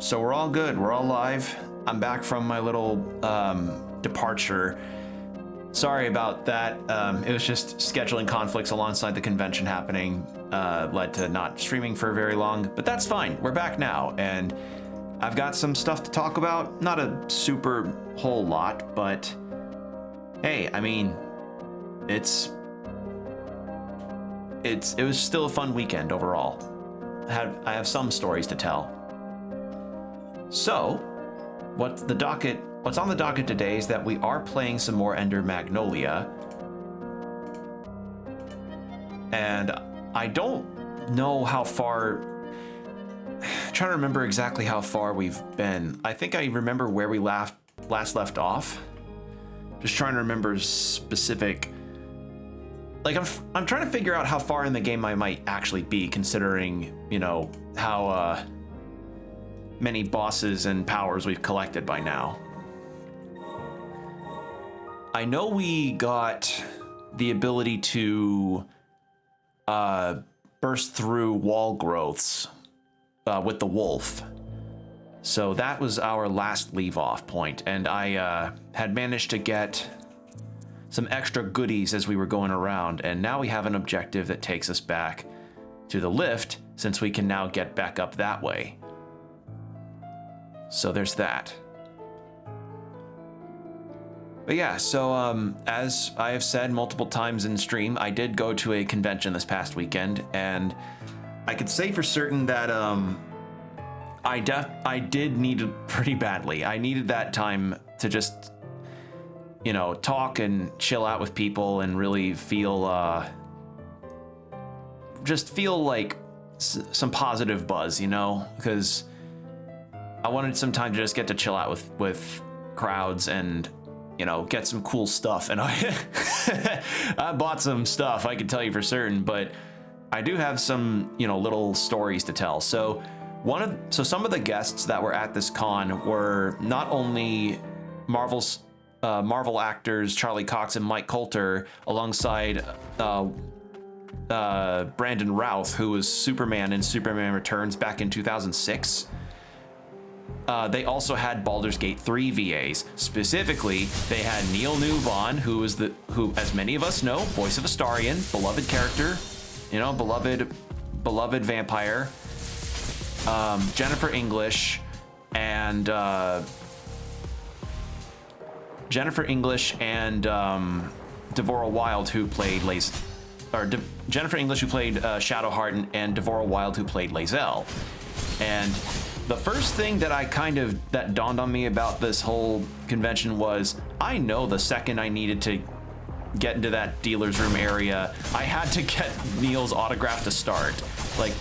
So we're all good. We're all live. I'm back from my little departure. Sorry about that. It was just scheduling conflicts alongside the convention happening led to not streaming for very long, but that's fine. We're back now, and I've got some stuff to talk about. Not a super whole lot, but hey, I mean, it was still a fun weekend overall. I have some stories to tell. So, what's on the docket today is that we are playing some more Ender Magnolia. And I don't know how far, I'm trying to remember exactly how far we've been. I think I remember where we last left off. Just trying to remember specific, like I'm trying to figure out how far in the game I might actually be, considering, you know, how many bosses and powers we've collected by now. I know we got the ability to burst through wall growths with the wolf. So that was our last leave off point, and I had managed to get some extra goodies as we were going around, and now we have an objective that takes us back to the lift, since we can now get back up that way. So there's that. But yeah, so as I have said multiple times in stream, I did go to a convention this past weekend, and I could say for certain that I did need it pretty badly. I needed that time to just, you know, talk and chill out with people and really feel just feel like some positive buzz, you know, because I wanted some time to just get to chill out with crowds and, you know, get some cool stuff. And I bought some stuff, I can tell you for certain, but I do have some, you know, little stories to tell. So some of the guests that were at this con were not only Marvel actors Charlie Cox and Mike Coulter, alongside Brandon Routh, who was Superman in Superman Returns back in 2006. They also had Baldur's Gate 3 VAs. Specifically, they had Neil Newbon, who, as many of us know, voice of Astarion, beloved character, you know, beloved vampire. Jennifer English and Devorah Wild, who played Jennifer English, who played Shadowheart, and Devorah Wild, who played Lae'zel. And the first thing that dawned on me about this whole convention was, I know the second I needed to get into that dealer's room area, I had to get Neil's autograph to start. Like,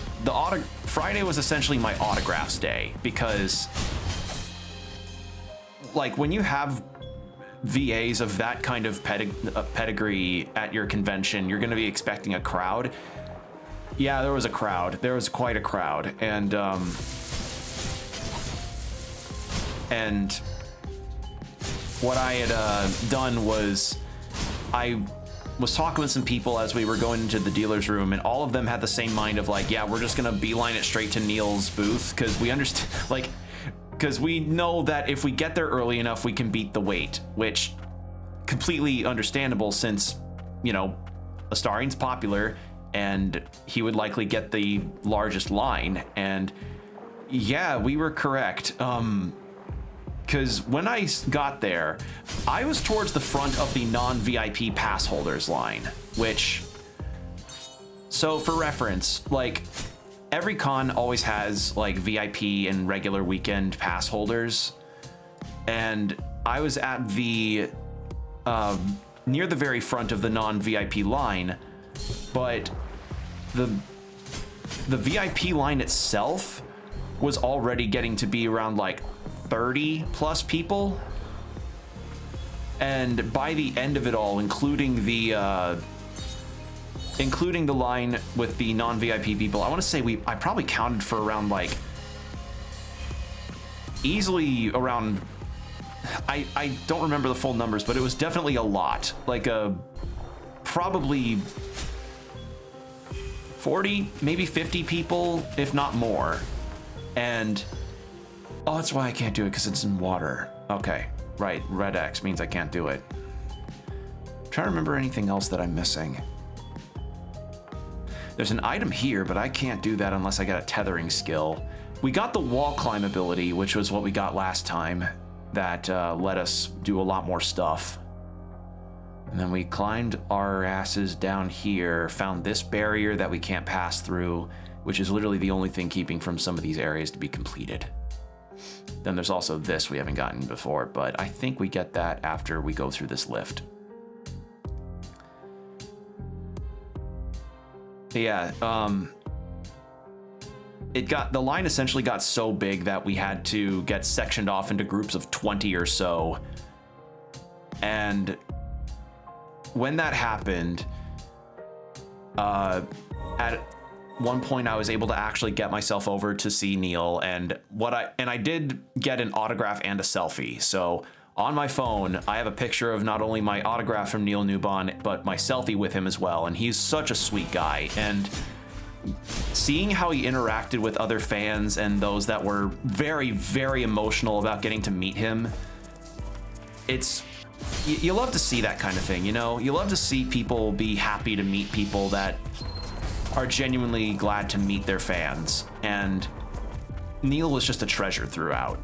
Friday was essentially my autographs day, because like when you have VAs of that kind of pedigree at your convention, you're going to be expecting a crowd. Yeah, there was a crowd. There was quite a crowd, and what I had done was I was talking with some people as we were going into the dealer's room, and all of them had the same mind of like, yeah, we're just gonna beeline it straight to Neil's booth, because we understand, like, because we know that if we get there early enough, we can beat the wait, which completely understandable, since, you know, Astarion's popular and he would likely get the largest line. And yeah, we were correct. Because when I got there, I was towards the front of the non-VIP pass holders line, which, so for reference, like, every con always has like VIP and regular weekend pass holders, and I was at the near the very front of the non-VIP line, but the VIP line itself was already getting to be around like 30 plus people, and by the end of it all, including the line with the non-VIP people, I want to say I probably counted for around like easily around, I don't remember the full numbers, but it was definitely a lot, like probably 40, maybe 50 people, if not more. And Oh, that's why I can't do it, because it's in water. Okay, right. Red X means I can't do it. I'm trying to remember anything else that I'm missing. There's an item here, but I can't do that unless I got a tethering skill. We got the wall climb ability, which was what we got last time. That let us do a lot more stuff. And then we climbed our asses down here, found this barrier that we can't pass through, which is literally the only thing keeping from some of these areas to be completed. Then there's also this we haven't gotten before, but I think we get that after we go through this lift. Yeah, the line essentially got so big that we had to get sectioned off into groups of 20 or so. And when that happened, at one point I was able to actually get myself over to see Neil, and I did get an autograph and a selfie. So on my phone, I have a picture of not only my autograph from Neil Newbon, but my selfie with him as well. And he's such a sweet guy. And seeing how he interacted with other fans and those that were very, very emotional about getting to meet him, you love to see that kind of thing, you know? You love to see people be happy to meet people that are genuinely glad to meet their fans. And Neil was just a treasure throughout.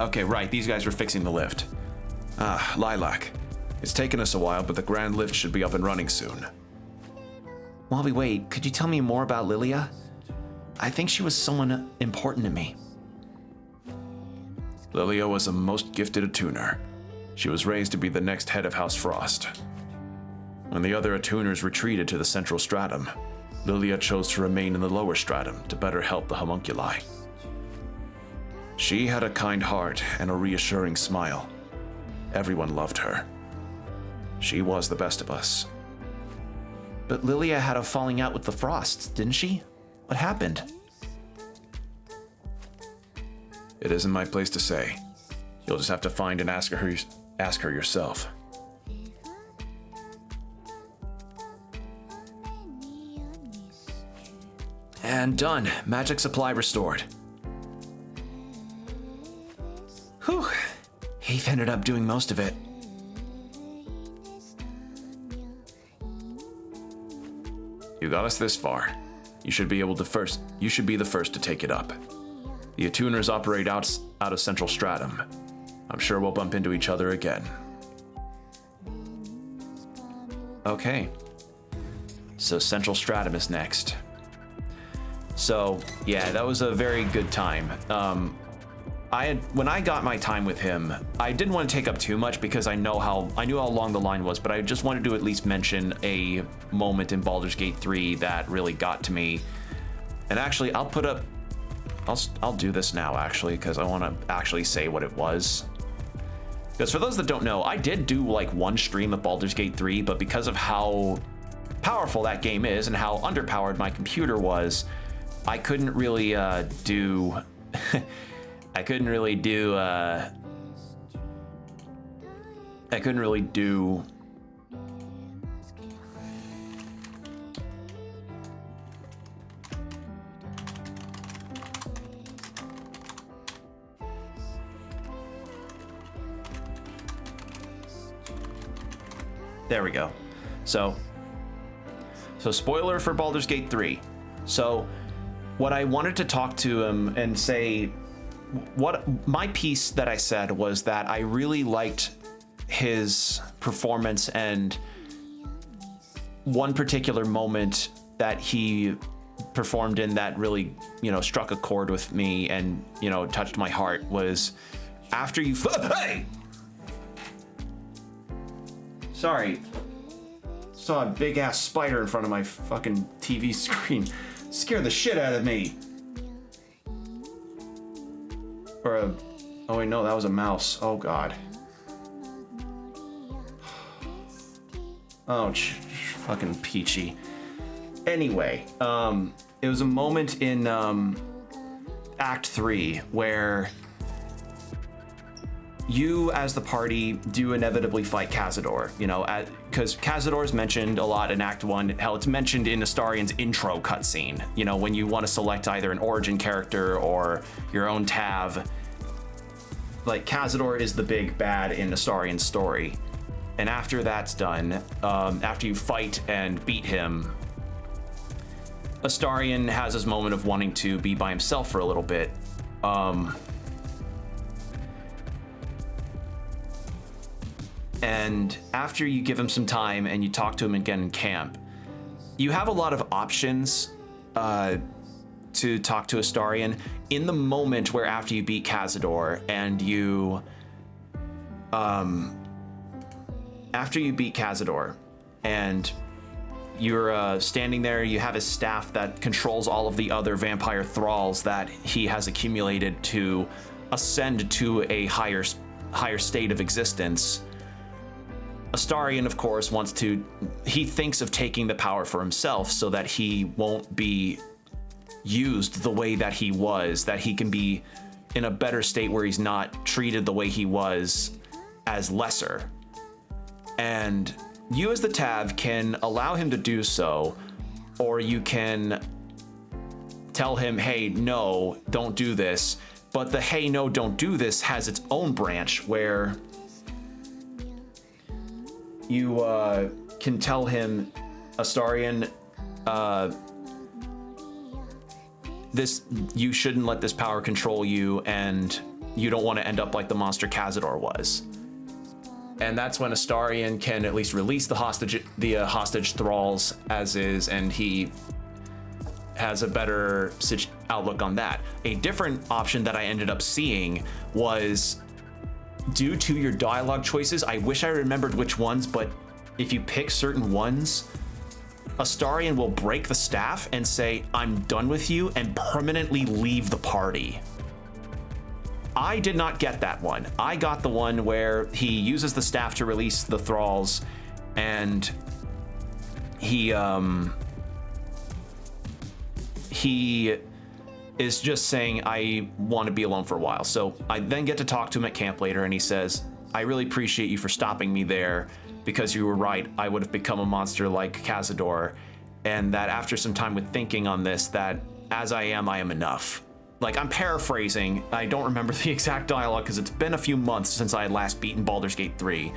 Okay, right, these guys were fixing the lift. Ah, Lilac. It's taken us a while, but the grand lift should be up and running soon. While we wait, could you tell me more about Lilia? I think she was someone important to me. Lilia was a most gifted attuner. She was raised to be the next head of House Frost. When the other attuners retreated to the central stratum, Lilia chose to remain in the lower stratum to better help the homunculi. She had a kind heart and a reassuring smile. Everyone loved her. She was the best of us. But Lilia had a falling out with the Frosts, didn't she? What happened? It isn't my place to say. You'll just have to find and ask her yourself. And done. Magic supply restored. Whew. Heath ended up doing most of it. You got us this far. You should be the first to take it up. The attuners operate out of Central Stratum. I'm sure we'll bump into each other again. Okay. So Central Stratum is next. So, yeah, that was a very good time. When I got my time with him, I didn't want to take up too much because I knew how long the line was, but I just wanted to at least mention a moment in Baldur's Gate 3 that really got to me. And actually, I'll do this now, actually, because I want to actually say what it was. Because for those that don't know, I did do like one stream of Baldur's Gate 3, but because of how powerful that game is and how underpowered my computer was, I couldn't really do There we go. So spoiler for Baldur's Gate 3. So what I wanted to talk to him and say, what my piece that I said was that I really liked his performance, and one particular moment that he performed in that really, struck a chord with me and, touched my heart was after you hey! Sorry. Saw a big ass spider in front of my fucking TV screen. Scared the shit out of me. Oh wait, no, that was a mouse. Oh god. Oh, fucking peachy. Anyway, it was a moment in Act 3 where you as the party do inevitably fight Cazador, you know, because Cazador is mentioned a lot in Act 1. Hell, it's mentioned in Astarian's intro cutscene, you know, when you want to select either an origin character or your own Tav. Like, Cazador is the big bad in Astarian's story. And after that's done, after you fight and beat him, Astarian has his moment of wanting to be by himself for a little bit. And after you give him some time and you talk to him again in camp, you have a lot of options to talk to Astarian. In the moment where after you beat Cazador and you... after you beat Cazador and you're standing there, you have his staff that controls all of the other vampire thralls that he has accumulated to ascend to a higher state of existence. Astarian, of course, he thinks of taking the power for himself so that he won't be used the way that he was, that he can be in a better state where he's not treated the way he was as lesser. And you as the Tav can allow him to do so, or you can tell him, hey, no, don't do this. But the hey, no, don't do this has its own branch where you can tell him, Astarian, you shouldn't let this power control you, and you don't want to end up like the monster Cazador was. And that's when Astarian can at least release the hostage thralls as is, and he has a better outlook on that. A different option that I ended up seeing was, due to your dialogue choices, I wish I remembered which ones, but if you pick certain ones, Astarian will break the staff and say, I'm done with you, and permanently leave the party. I did not get that one. I got the one where he uses the staff to release the thralls, and he is just saying, I want to be alone for a while. So I then get to talk to him at camp later, and he says, I really appreciate you for stopping me there, because you were right. I would have become a monster like Cazador, and that after some time with thinking on this, that as I am enough. Like, I'm paraphrasing. I don't remember the exact dialogue because it's been a few months since I had last beaten Baldur's Gate 3.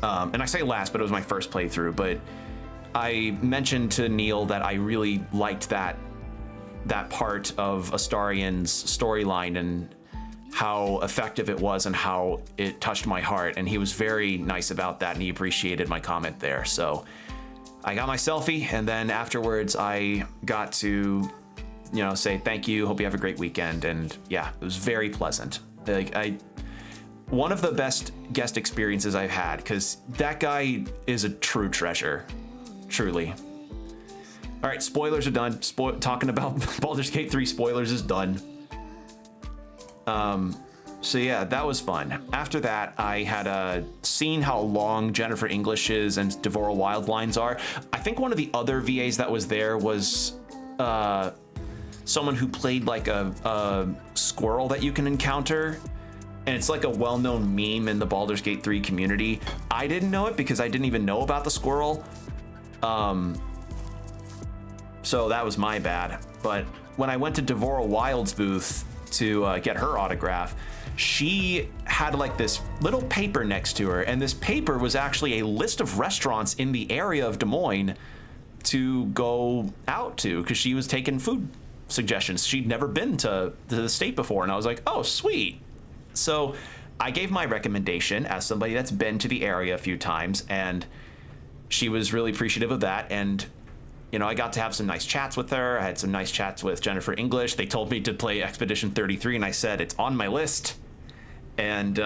And I say last, but it was my first playthrough. But I mentioned to Neil that I really liked that part of Astarian's storyline and how effective it was and how it touched my heart. And he was very nice about that, and he appreciated my comment there. So I got my selfie, and then afterwards I got to, you know, say thank you, hope you have a great weekend. And yeah, it was very pleasant. Like, one of the best guest experiences I've had, because that guy is a true treasure, truly. All right, spoilers are done. Talking about Baldur's Gate 3 spoilers is done. So yeah, that was fun. After that, I had seen how long Jennifer English's and Devorah Wildlines are. I think one of the other VAs that was there was someone who played like a squirrel that you can encounter, and it's like a well-known meme in the Baldur's Gate 3 community. I didn't know it because I didn't even know about the squirrel. So that was my bad. But when I went to Devorah Wild's booth to get her autograph, she had like this little paper next to her, and this paper was actually a list of restaurants in the area of Des Moines to go out to, because she was taking food suggestions. She'd never been to the state before, and I was like, oh, sweet. So I gave my recommendation as somebody that's been to the area a few times, and she was really appreciative of that. And you know, I got to have some nice chats with her. I had some nice chats with Jennifer English. They told me to play Expedition 33, and I said, it's on my list. And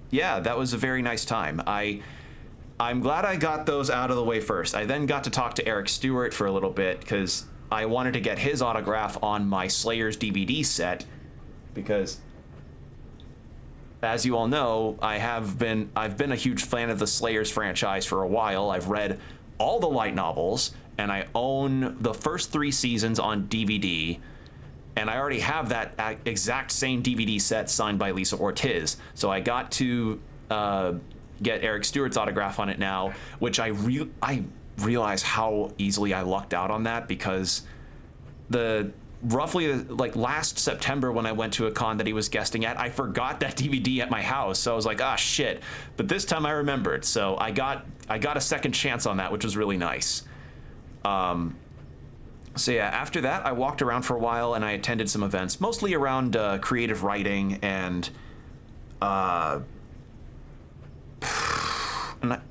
yeah, that was a very nice time. I'm glad I got those out of the way first. I then got to talk to Eric Stewart for a little bit, because I wanted to get his autograph on my Slayers DVD set, because as you all know, I've been a huge fan of the Slayers franchise for a while. I've read all the light novels, and I own the first 3 seasons on DVD, And I already have that exact same DVD set signed by Lisa Ortiz. So I got to get Eric Stewart's autograph on it now, which I realize how easily I lucked out on that, because roughly like last September when I went to a con that he was guesting at, I forgot that DVD at my house. So I was like, ah, shit. But this time I remembered. So I got a second chance on that, which was really nice. So yeah, after that, I walked around for a while and I attended some events, mostly around creative writing and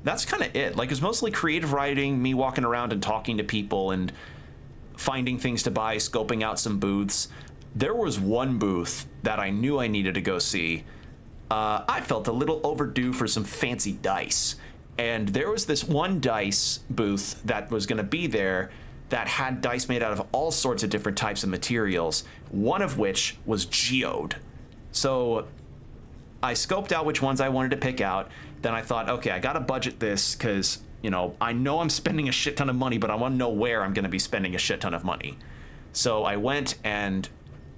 that's kind of it. Like, it's mostly creative writing, me walking around and talking to people and finding things to buy, scoping out some booths. There was one booth that I knew I needed to go see. I felt a little overdue for some fancy dice. And there was this one dice booth that was going to be there that had dice made out of all sorts of different types of materials, one of which was geode. So I scoped out which ones I wanted to pick out. Then I thought, okay, I got to budget this because, you know I'm spending a shit ton of money, but I want to know where I'm going to be spending a shit ton of money. So I went and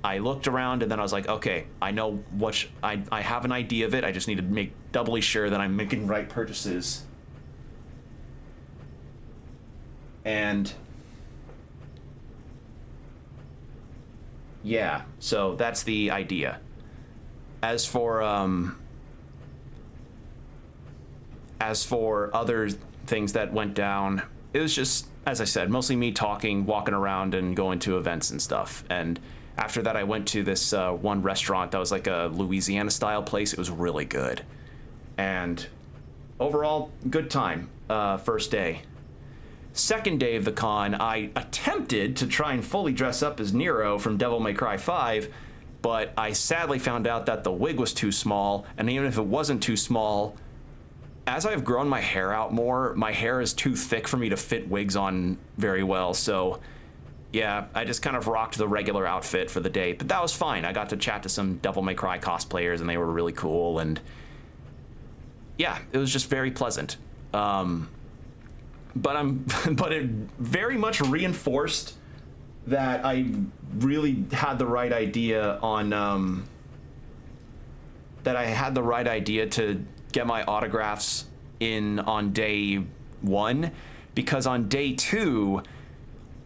I looked around, and then I was like, okay, I know what I have an idea of it. I just need to make doubly sure that I'm making right purchases. And yeah, so that's the idea. As for other things that went down, it was just, as I said, mostly me talking, walking around, and going to events and stuff. And after that, I went to this one restaurant that was like a Louisiana-style place. It was really good. And overall, good time. First day. Second day of the con, I attempted to try and fully dress up as Nero from Devil May Cry 5, but I sadly found out that the wig was too small, and even if it wasn't too small, as I've grown my hair out more, my hair is too thick for me to fit wigs on very well, so yeah, I just kind of rocked the regular outfit for the day, but that was fine. I got to chat to some Devil May Cry cosplayers, and they were really cool, and yeah, it was just very pleasant. But it very much reinforced that I really had the right idea on that I had the right idea to get my autographs in on day 1, because on day 2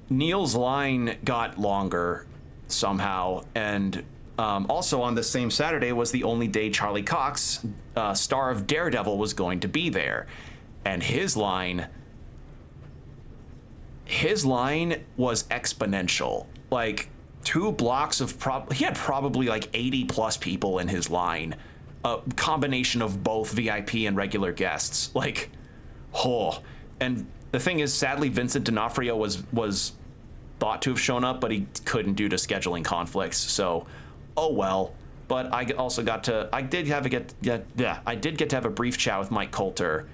Neil's line got longer somehow, and also on the same Saturday was the only day Charlie Cox, star of Daredevil, was going to be there, and his line was exponential. Like 2 blocks of he had probably like 80 plus people in his line, a combination of both VIP and regular guests. Like, oh. And the thing is, sadly, Vincent D'Onofrio was thought to have shown up, but he couldn't due to scheduling conflicts. So, oh well. But I also got to, I did get to have a brief chat with Mike Coulter,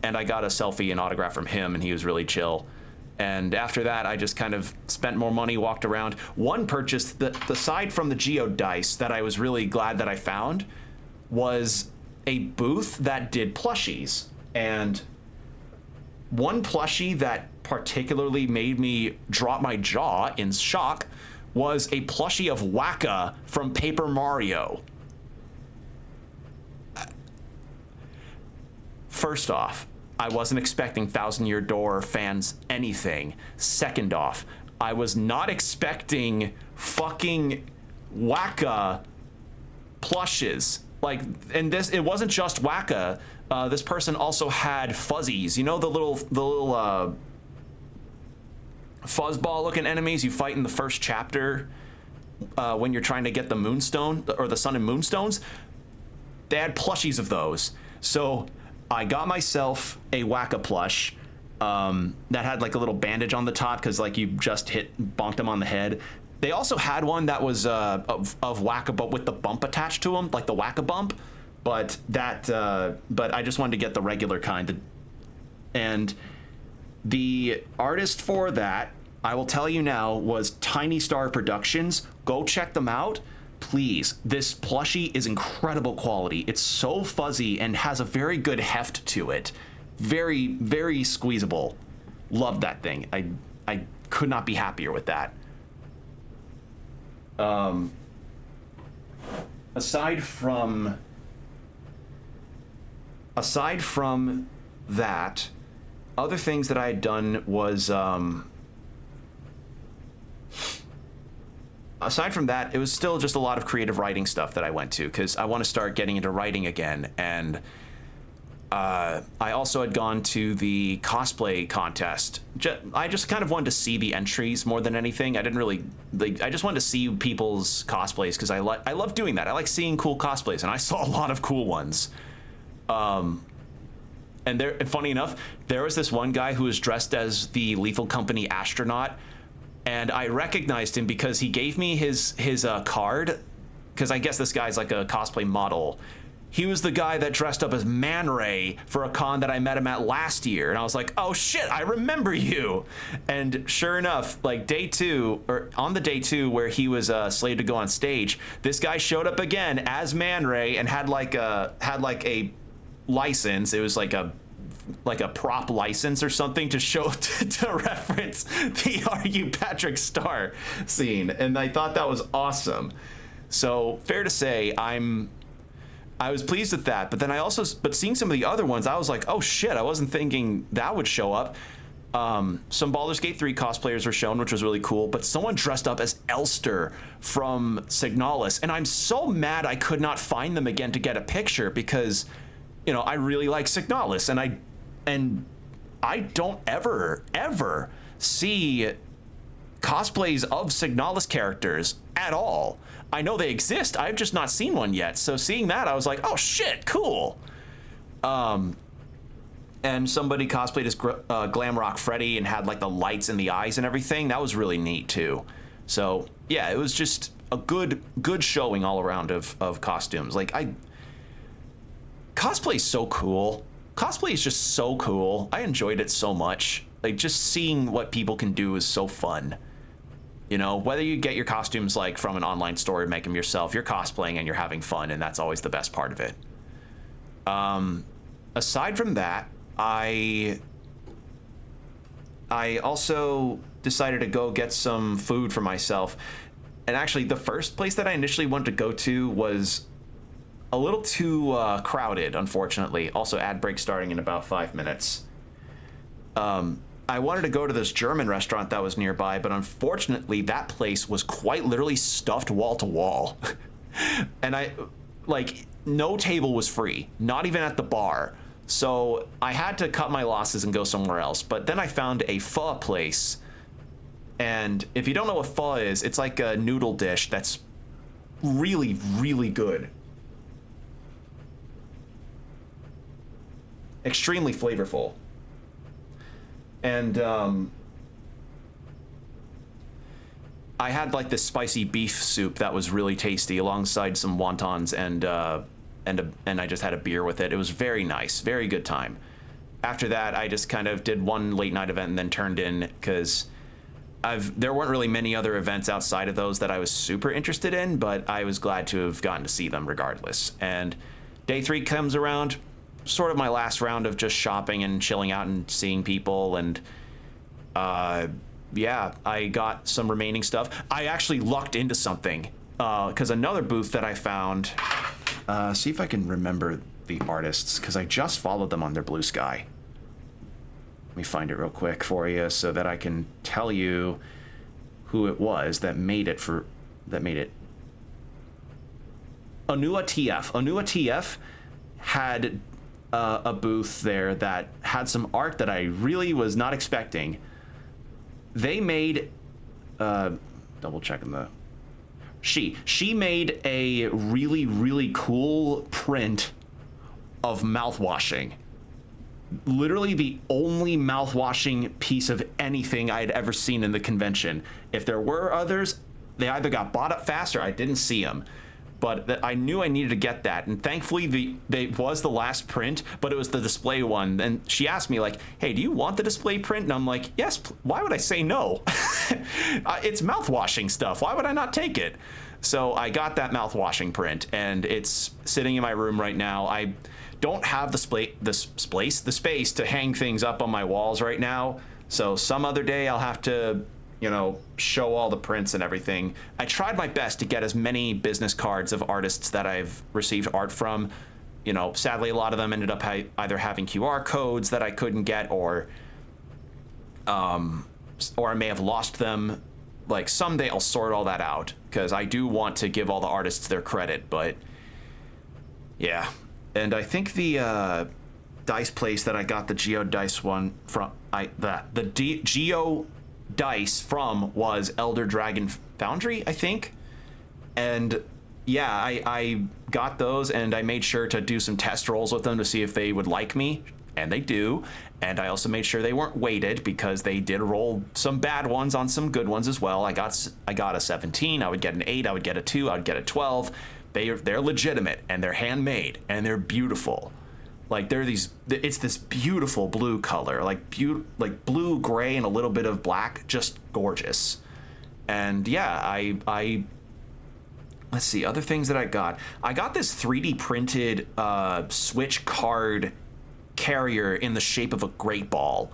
and I got a selfie and autograph from him, and he was really chill. And after that, I just kind of spent more money, walked around. One purchase, aside from the geode dice that I was really glad that I found, was a booth that did plushies. And one plushie that particularly made me drop my jaw in shock was a plushie of Waka from Paper Mario. First off, I wasn't expecting Thousand Year Door fans anything. Second off, I was not expecting fucking Waka plushes. Like, and it wasn't just Waka. This person also had fuzzies. You know the little fuzzball looking enemies you fight in the first chapter when you're trying to get the moonstone, or the sun and moonstones? They had plushies of those. So I got myself a Waka plush that had like a little bandage on the top, because like you just bonked him on the head. They also had one that was of Waka, but with the bump attached to him, like the Waka bump. But I just wanted to get the regular kind. And the artist for that, I will tell you now, was Tiny Star Productions. Go check them out. Please, this plushie is incredible quality. It's so fuzzy and has a very good heft to it. Very, very squeezable. Love that thing. I could not be happier with that. Aside from that, other things that I had done was, aside from that, it was still just a lot of creative writing stuff that I went to, because I want to start getting into writing again. And I also had gone to the cosplay contest. I just kind of wanted to see the entries more than anything. I didn't really, like, I just wanted to see people's cosplays, because I love doing that. I like seeing cool cosplays, and I saw a lot of cool ones. And funny enough, there was this one guy who was dressed as the Lethal Company astronaut, and I recognized him because he gave me his card, because I guess this guy's like a cosplay model. He was the guy that dressed up as Man Ray for a con that I met him at last year, and I was like, oh shit, I remember you. And sure enough, like on the day two where he was slated to go on stage, this guy showed up again as Man Ray and had like a license. It was like a prop license or something to show to reference the Are You Patrick Star scene, and I thought that was awesome. So fair to say, I was pleased with that. But then but seeing some of the other ones, I was like, oh shit, I wasn't thinking that would show up. Some Baldur's Gate 3 cosplayers were shown, which was really cool, but someone dressed up as Elster from Signalis, and I'm so mad I could not find them again to get a picture, because, you know, I really like Signalis, and I don't ever see cosplays of Signalis characters at all. I know they exist, I've just not seen one yet. So seeing that, I was like, oh shit, cool. And somebody cosplayed as Glamrock Freddy and had like the lights in the eyes and everything. That was really neat too. So yeah, it was just a good showing all around of costumes. Like, cosplay is so cool. Cosplay is just so cool. I enjoyed it so much. Like, just seeing what people can do is so fun. You know, whether you get your costumes like from an online store and make them yourself, you're cosplaying and you're having fun, and that's always the best part of it. Aside from that, I also decided to go get some food for myself. And actually, the first place that I initially wanted to go to was a little too crowded, unfortunately. Also, ad break starting in about 5 minutes. I wanted to go to this German restaurant that was nearby, but unfortunately, that place was quite literally stuffed wall to wall. And no table was free, not even at the bar. So I had to cut my losses and go somewhere else. But then I found a pho place. And if you don't know what pho is, it's like a noodle dish that's really, really good. Extremely flavorful. And I had like this spicy beef soup that was really tasty alongside some wontons and I just had a beer with it. It was very nice, very good time. After that, I just kind of did one late night event and then turned in, because there weren't really many other events outside of those that I was super interested in, but I was glad to have gotten to see them regardless. And day 3 comes around, sort of my last round of just shopping and chilling out and seeing people, and yeah, I got some remaining stuff. I actually lucked into something, because another booth that I found, see if I can remember the artists, because I just followed them on their Blue Sky. Let me find it real quick for you so that I can tell you who it was that made it. Anua TF. Anua TF had a booth there that had some art that I really was not expecting. They made double checking the she made a really, really cool print of mouthwashing. Literally the only mouthwashing piece of anything I had ever seen in the convention. If there were others, they either got bought up fast or I didn't see them. But I knew I needed to get that, and thankfully it was the last print, but it was the display one. And she asked me like, hey, do you want the display print? And I'm like, yes, why would I say no? It's mouthwashing stuff, why would I not take it? So I got that mouthwashing print, and it's sitting in my room right now. I don't have the space to hang things up on my walls right now, so some other day I'll have to you know, show all the prints and everything. I tried my best to get as many business cards of artists that I've received art from. You know, sadly, a lot of them ended up either having QR codes that I couldn't get, or I may have lost them. Like, someday I'll sort all that out, because I do want to give all the artists their credit, but yeah. And I think the dice place that I got the Geo dice one from, Geo dice from was Elder Dragon Foundry, I think. And yeah, I got those, and I made sure to do some test rolls with them to see if they would like me, and they do. And I also made sure they weren't weighted, because they did roll some bad ones on some good ones as well. I got a 17, I would get an 8, I would get a 2, I would get a 12. They're legitimate, and they're handmade, and they're beautiful. Like, it's this beautiful blue color, like blue, gray, and a little bit of black, just gorgeous. And yeah, I let's see, other things that I got. I got this 3D printed Switch card carrier in the shape of a great ball,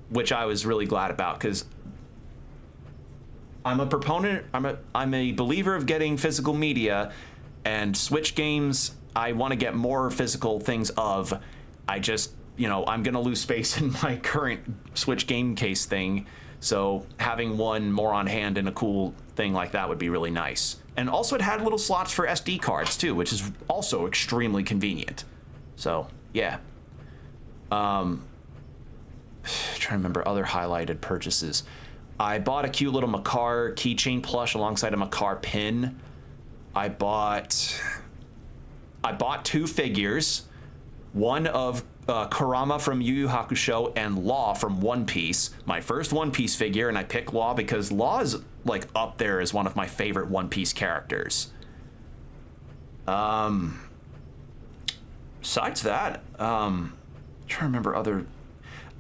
which I was really glad about, because I'm a proponent, I'm a believer of getting physical media, and Switch games I want to get more physical things of. I just, you know, I'm gonna lose space in my current Switch game case thing, so having one more on hand and a cool thing like that would be really nice. And also it had little slots for SD cards too, which is also extremely convenient. So yeah. Trying to remember other highlighted purchases. I bought a cute little Makar keychain plush alongside a Makar pin. I bought 2 figures, one of Kurama from Yu Yu Hakusho and Law from One Piece. My first One Piece figure, and I picked Law because Law is like up there as one of my favorite One Piece characters. Besides that, trying to remember other.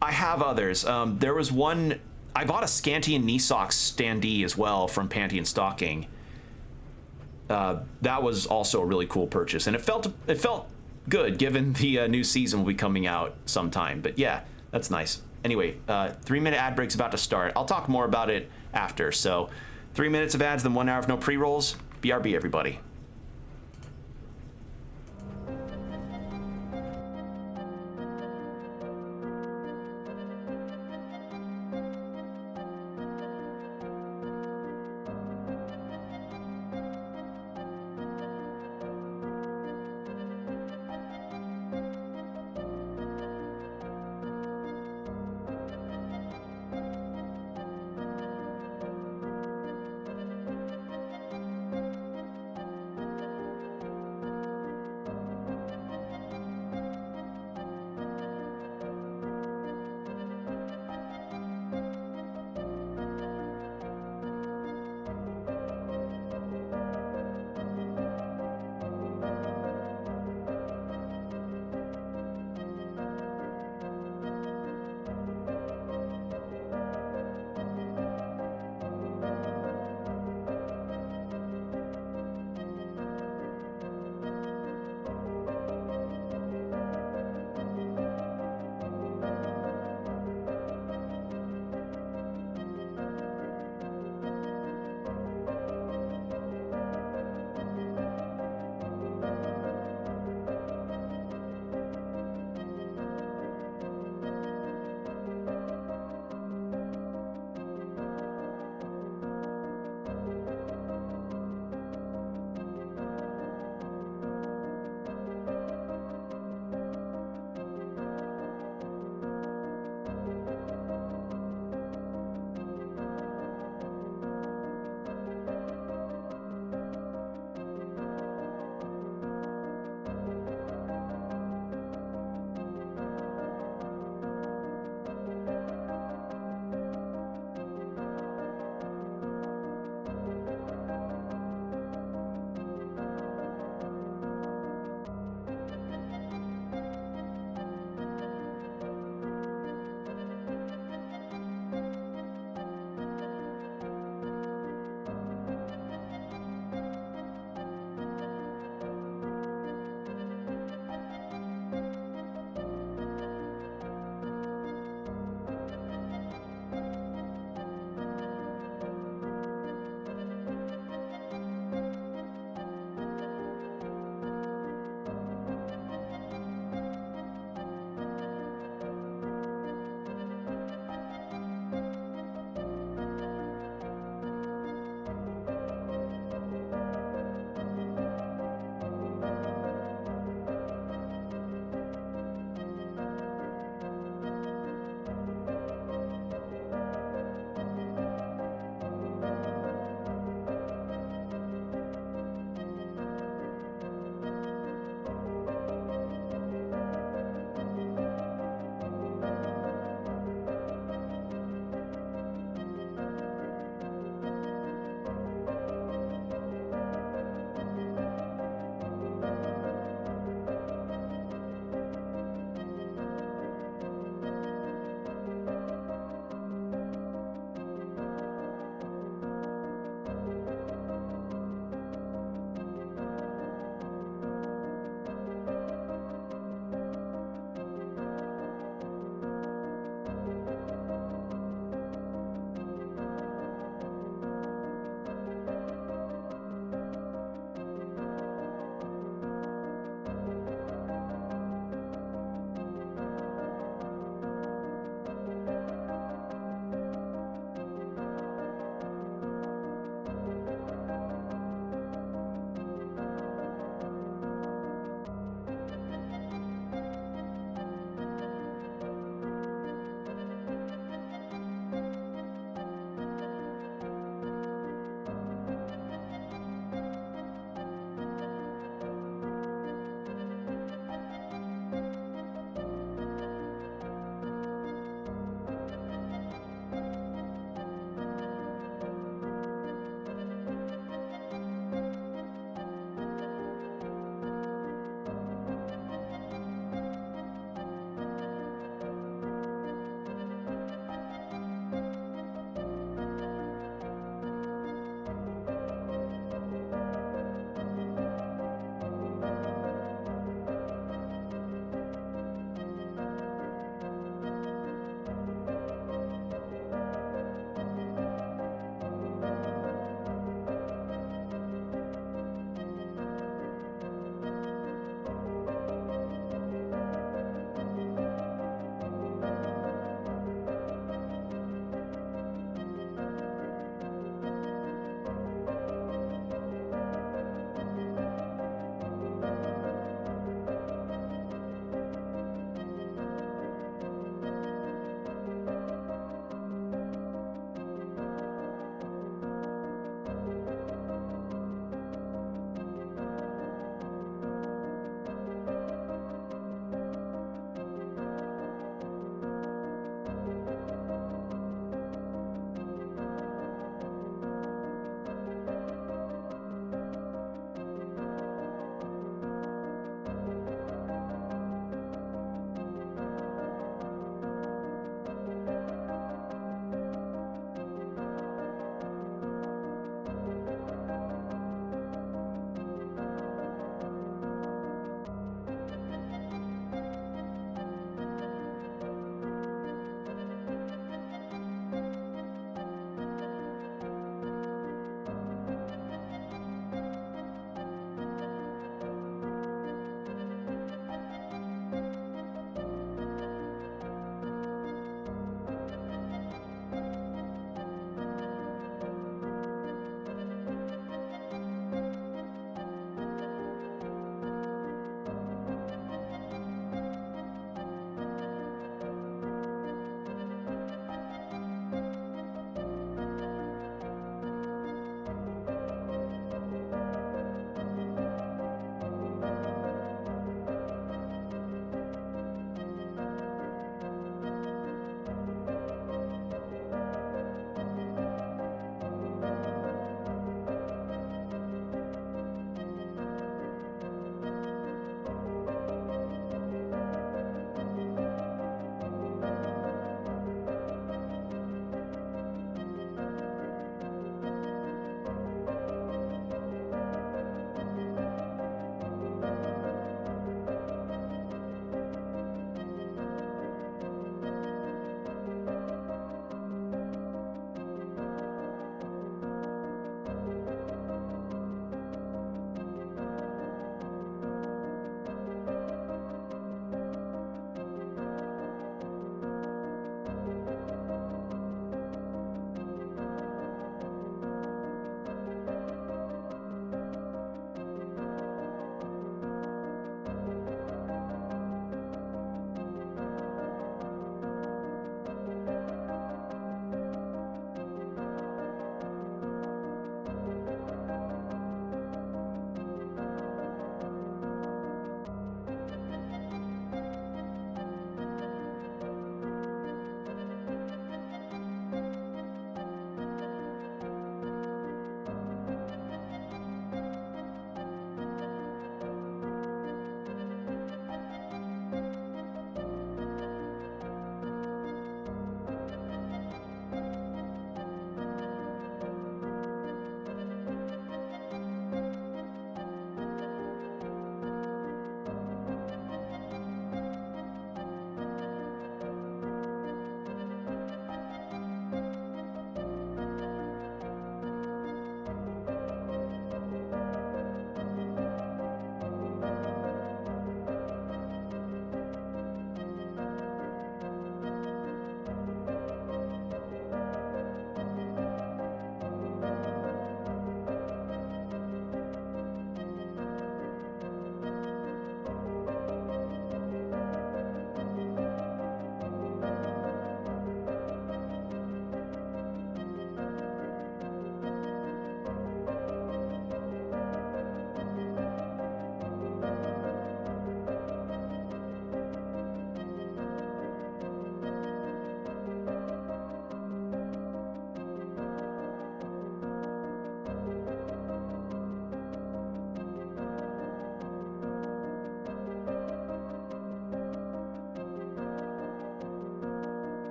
I have others. There was one. I bought a Scanty and Knee Socks standee as well from Panty and Stocking. That was also a really cool purchase, and it felt good given the new season will be coming out sometime. But yeah, that's nice. Anyway, 3-minute ad break's about to start. I'll talk more about it after. So 3 minutes of ads, then 1 hour of no pre-rolls. BRB, everybody.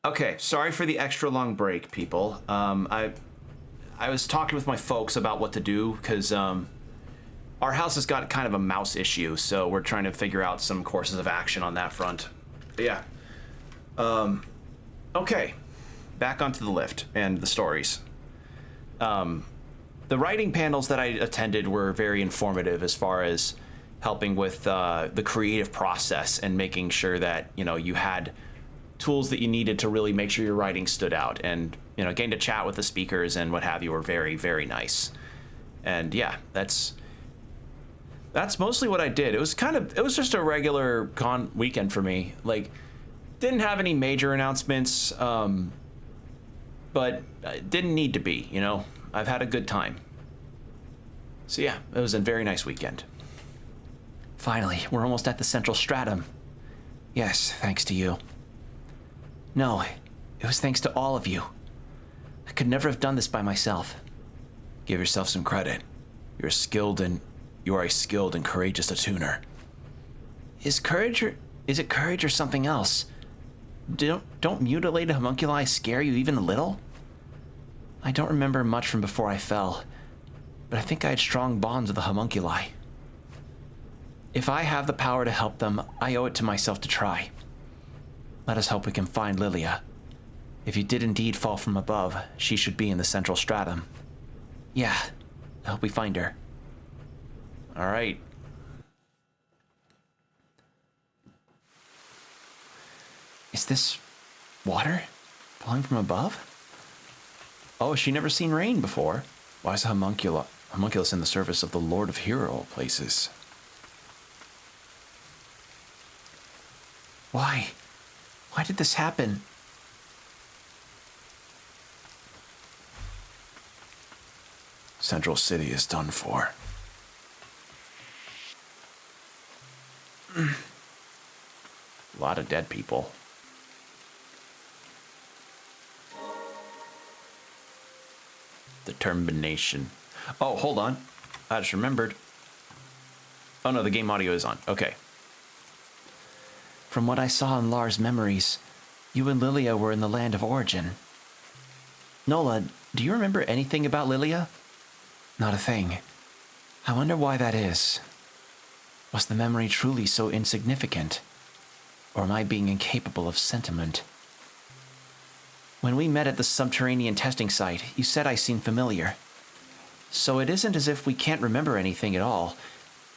Okay, sorry for the extra long break, people. I was talking with my folks about what to do because our house has got kind of a mouse issue, so we're trying to figure out some courses of action on that front. But yeah. Okay, back onto the lift and the stories. The writing panels that I attended were very informative as far as helping with the creative process and making sure that, you know, you had tools that you needed to really make sure your writing stood out. And, you know, getting to chat with the speakers and what have you were very, very nice. And yeah, that's mostly what I did. It was just a regular con weekend for me. Like, didn't have any major announcements, but it didn't need to be, you know. I've had a good time. So yeah, it was a very nice weekend. Finally, we're almost at the central stratum. Yes, thanks to you. No, it was thanks to all of you. I could never have done this by myself. Give yourself some credit. You are a skilled and courageous attuner. Is it courage or something else? Don't mutilated homunculi scare you even a little? I don't remember much from before I fell, but I think I had strong bonds with the homunculi. If I have the power to help them, I owe it to myself to try. Let us hope we can find Lilia. If you did indeed fall from above, she should be in the central stratum. Yeah, I hope we find her. All right. Is this water falling from above? Oh, has she never seen rain before? Why is a homunculus in the service of the Lord of Hero places? Why? Why did this happen? Central City is done for. A lot of dead people. Determination. Oh, hold on. I just remembered. Oh no, the game audio is on. Okay. From what I saw in Lars' memories, you and Lilia were in the land of origin. Nola, do you remember anything about Lilia? Not a thing. I wonder why that is. Was the memory truly so insignificant? Or am I being incapable of sentiment? When we met at the subterranean testing site, you said I seemed familiar. So it isn't as if we can't remember anything at all.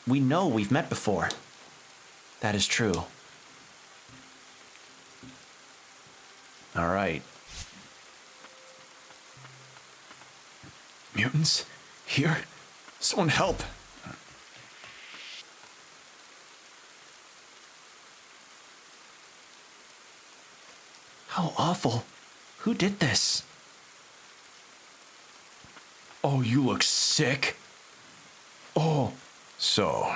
We know we've met before. That is true. All right. Mutants? Here? Someone help! How awful. Who did this? Oh, you look sick. Oh. So,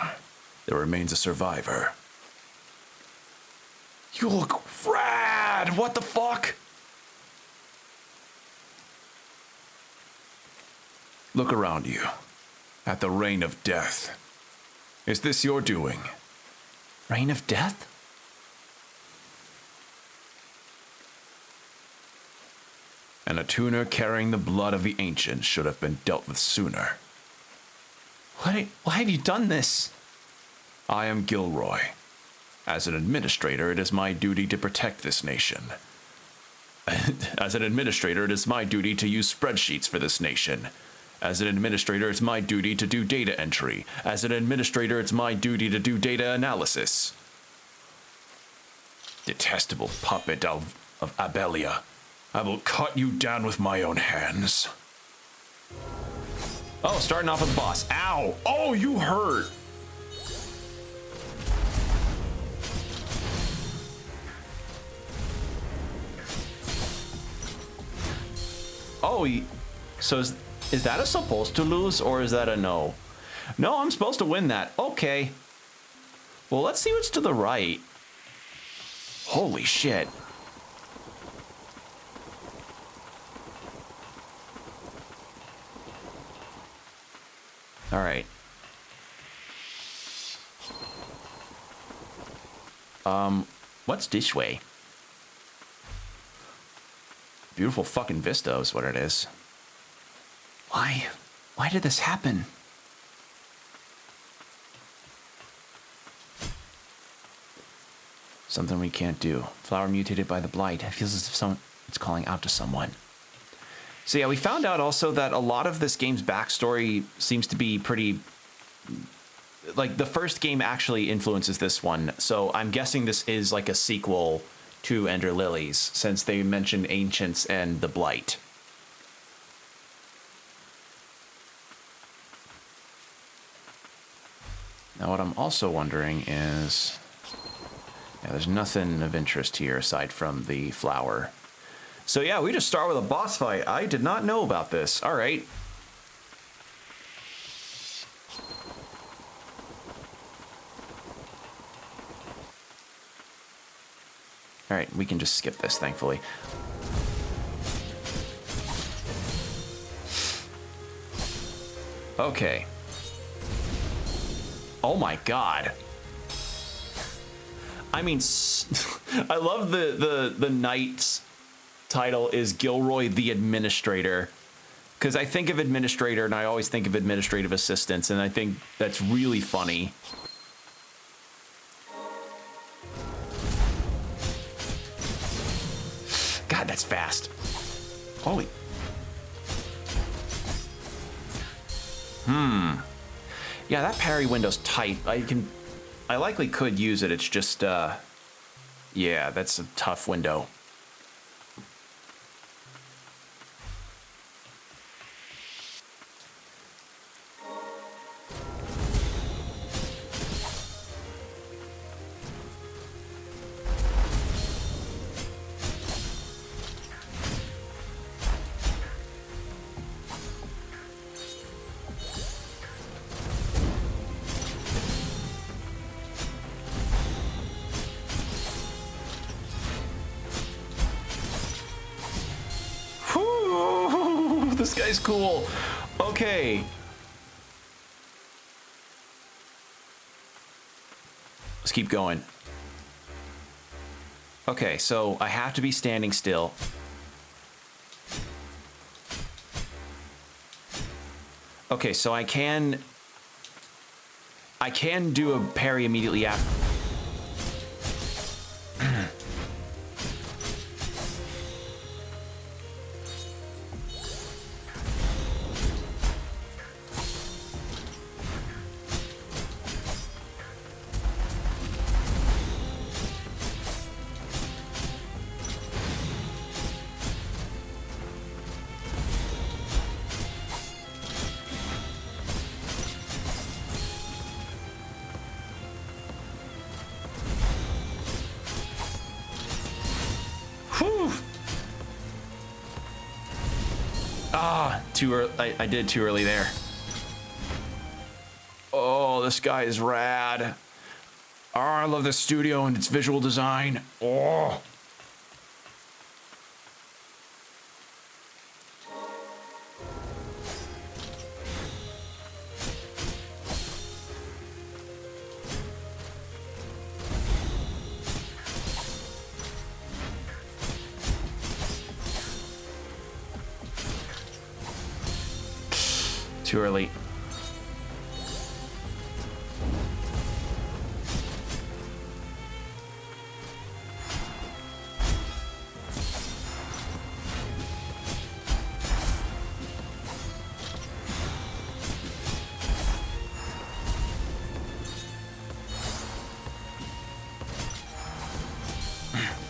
there remains a survivor. You look rad! What the fuck? Look around you. At the Reign of Death. Is this your doing? Reign of Death? An attuner carrying the blood of the ancients should have been dealt with sooner. Why have you done this? I am Gilroy. As an administrator, it is my duty to protect this nation. As an administrator, it is my duty to use spreadsheets for this nation. As an administrator, it's my duty to do data entry. As an administrator, it's my duty to do data analysis. Detestable puppet of Abelia. I will cut you down with my own hands. Oh, starting off with the boss. Ow! Oh, you hurt! Oh, so is that a supposed to lose or is that a no? No, I'm supposed to win that. Okay. Well, let's see what's to the right. Holy shit. All right. What's this way? Beautiful fucking vista is what it is. Why? Why did this happen? Something we can't do. Flower mutated by the blight. It feels as if it's calling out to someone. So yeah, we found out also that a lot of this game's backstory seems to be pretty... Like, the first game actually influences this one. So I'm guessing this is like a sequel to Ender Lilies, since they mention Ancients and the Blight. Now what I'm also wondering is... Yeah, there's nothing of interest here aside from the flower. So yeah, we just start with a boss fight. I did not know about this. All right. All right, we can just skip this, thankfully. Okay. Oh my god. I mean, I love the knight's title is Gilroy the Administrator, because I think of Administrator and I always think of Administrative Assistants, and I think that's really funny. God, that's fast. Holy. Yeah, that parry window's tight. I likely could use it. It's just, yeah, that's a tough window. This guy's cool. Okay. Let's keep going. Okay, so I have to be standing still. Okay, so I can do a parry immediately after. Too early. I did too early there. Oh, this guy is rad. Oh, I love this studio and its visual design. Oh. Too early.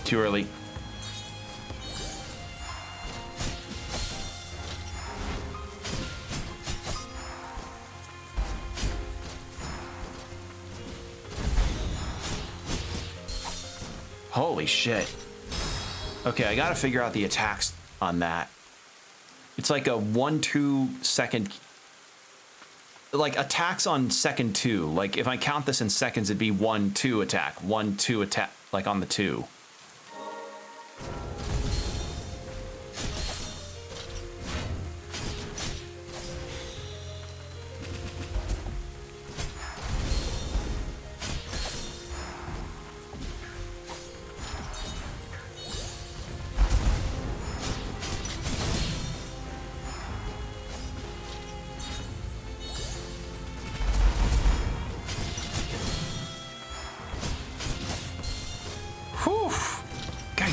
Too early. Holy shit. Okay, I gotta figure out the attacks on that. It's like a 1-2 second... Like, attacks on second 2. Like, if I count this in seconds, it'd be 1-2 attack. 1-2 attack, like on the 2.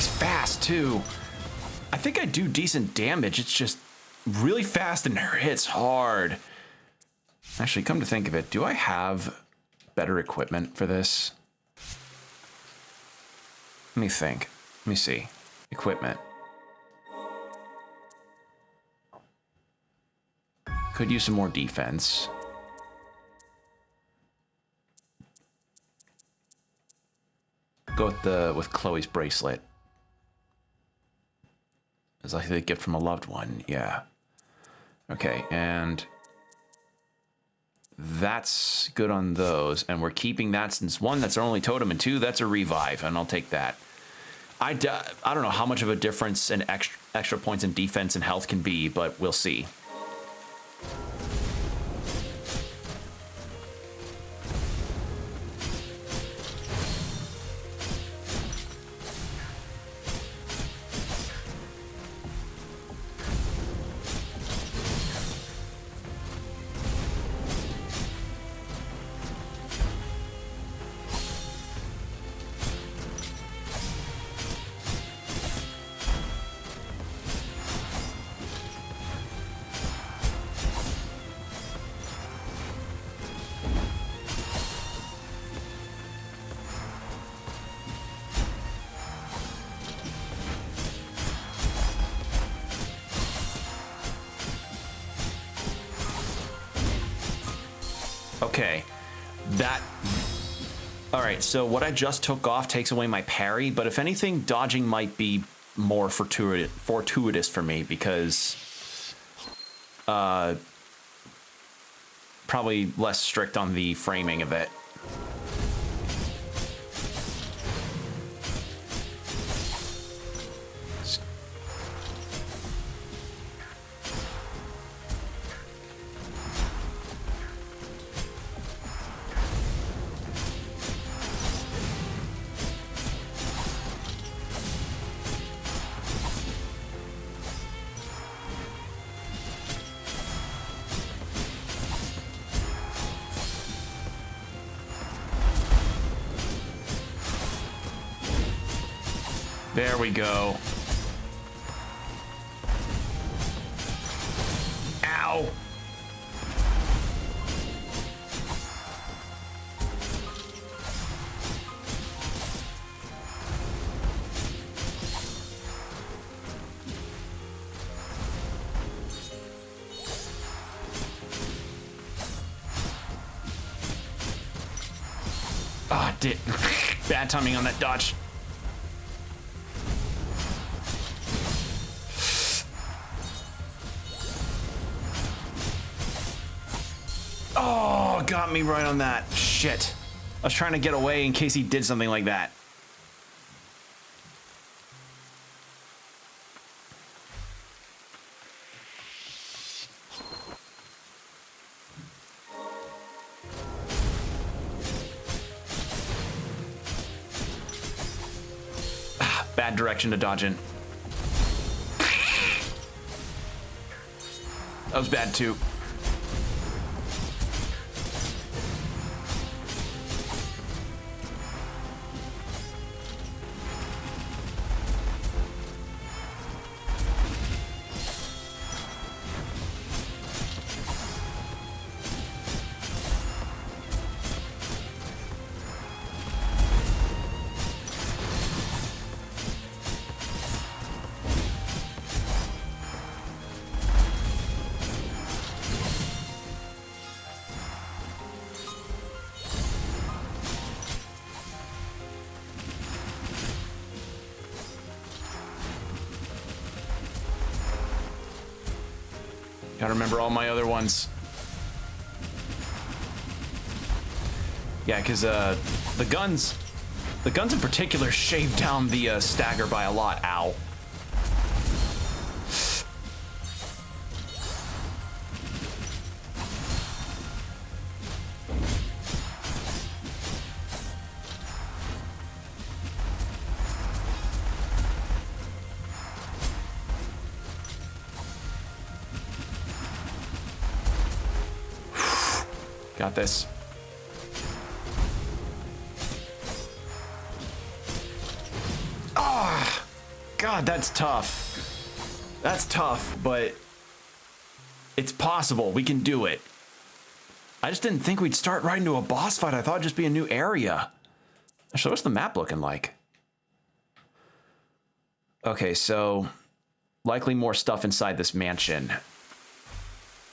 he's fast too. I think I do decent damage. It's just really fast and hits hard. Actually, come to think of it, do I have better equipment for this? Let me think. Let me see. Equipment. Could use some more defense. Go with Chloe's bracelet. It's like a gift from a loved one, yeah. Okay, and that's good on those, and we're keeping that since one, that's our only totem, and two, that's a revive, and I'll take that. I don't know how much of a difference in extra points in defense and health can be, but we'll see. Okay, all right, so what I just took off takes away my parry, but if anything, dodging might be more fortuitous for me because probably less strict on the framing of it. There we go. Ow. Ah, did bad timing on that dodge. Oh, got me right on that. Shit. I was trying to get away in case he did something like that. Bad direction to dodge in. That was bad too. Gotta remember all my other ones. Yeah, because the guns in particular shave down the stagger by a lot. Ow. Got this. Ah! God, that's tough. That's tough, but it's possible. We can do it. I just didn't think we'd start right into a boss fight. I thought it'd just be a new area. Actually, what's the map looking like? Okay, so likely more stuff inside this mansion.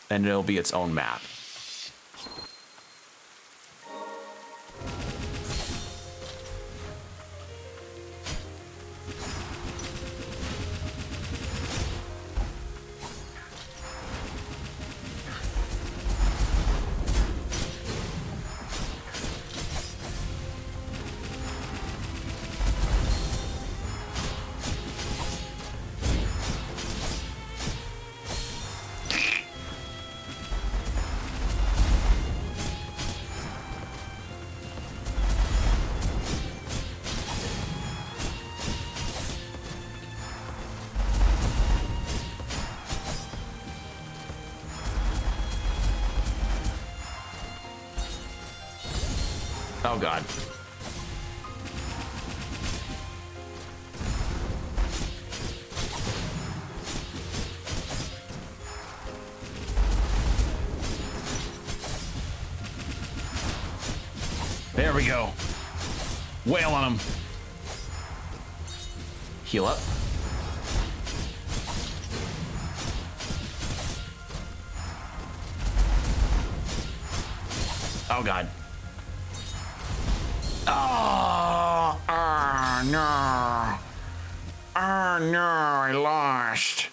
And it'll be its own map. Oh God. There we go. Wail on him. Heal up. Oh God. No. Oh no, I lost.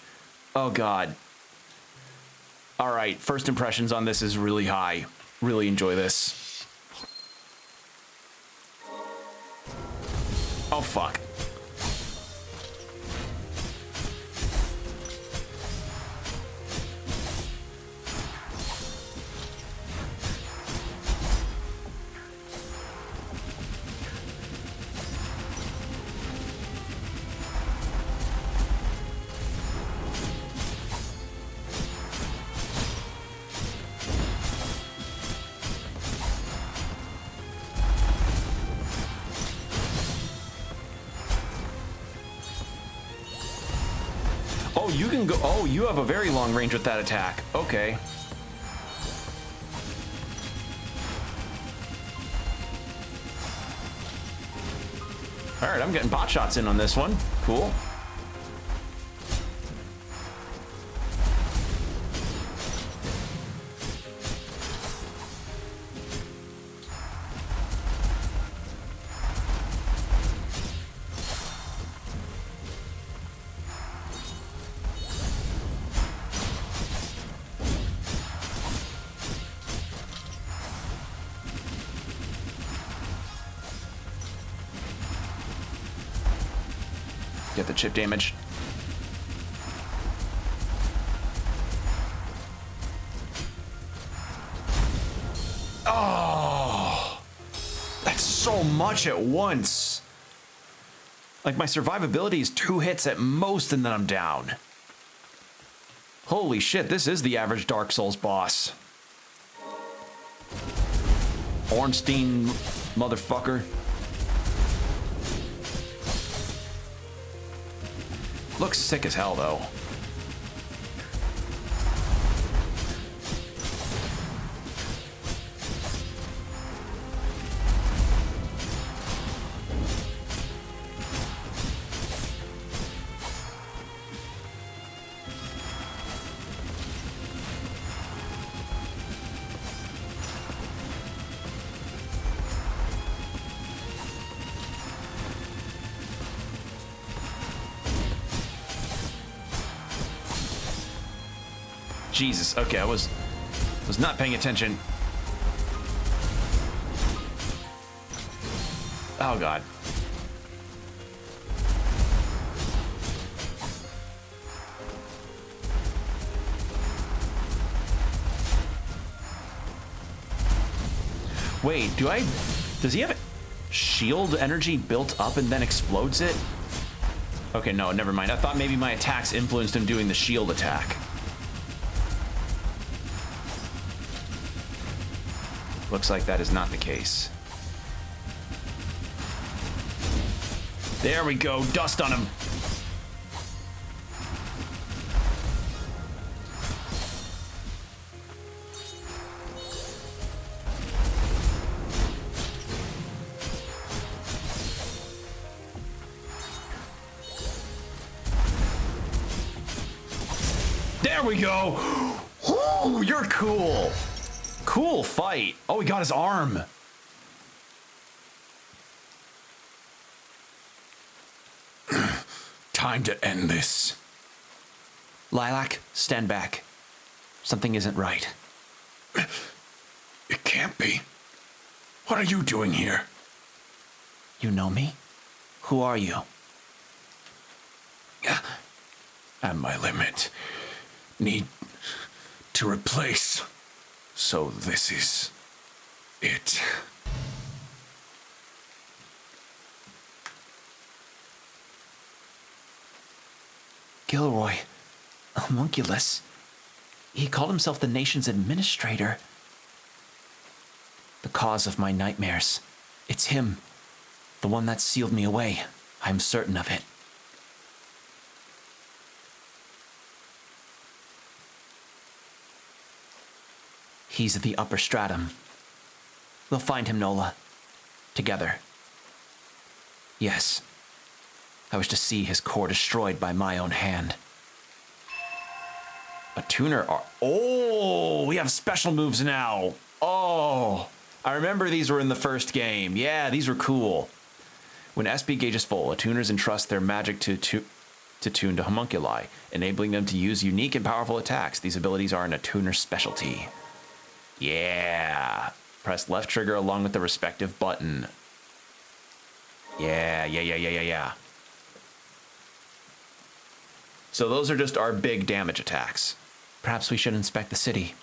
Oh God. All right, first impressions on this is really high. Really enjoy this. Oh fuck. Oh, you can go. Oh, you have a very long range with that attack. Okay. All right, I'm getting pot shots in on this one. Cool. Get the chip damage. Oh, that's so much at once. Like my survivability is 2 hits at most and then I'm down. Holy shit, this is the average Dark Souls boss. Ornstein motherfucker. Looks sick as hell, though. Jesus, okay, I was not paying attention. Oh God. Wait, does he have shield energy built up and then explodes it? Okay, no, never mind. I thought maybe my attacks influenced him doing the shield attack. Looks like that is not the case. There we go, dust on him. There we go. Ooh, you're cool. Cool fight. Oh, he got his arm. Time to end this. Lilac, stand back. Something isn't right. It can't be. What are you doing here? You know me? Who are you? At my limit. Need to replace. So this is it. Gilroy, a homunculus. He called himself the nation's administrator. The cause of my nightmares. It's him. The one that sealed me away. I'm certain of it. He's at the upper stratum. We'll find him, Nola. Together. Yes. I wish to see his core destroyed by my own hand. A tuner are... Oh, we have special moves now. Oh, I remember these were in the first game. Yeah, these were cool. When SP gauge is full, attuners entrust their magic to tune to homunculi, enabling them to use unique and powerful attacks. These abilities are an attuner's specialty. Yeah. Press left trigger along with the respective button. Yeah. So those are just our big damage attacks. Perhaps we should inspect the city.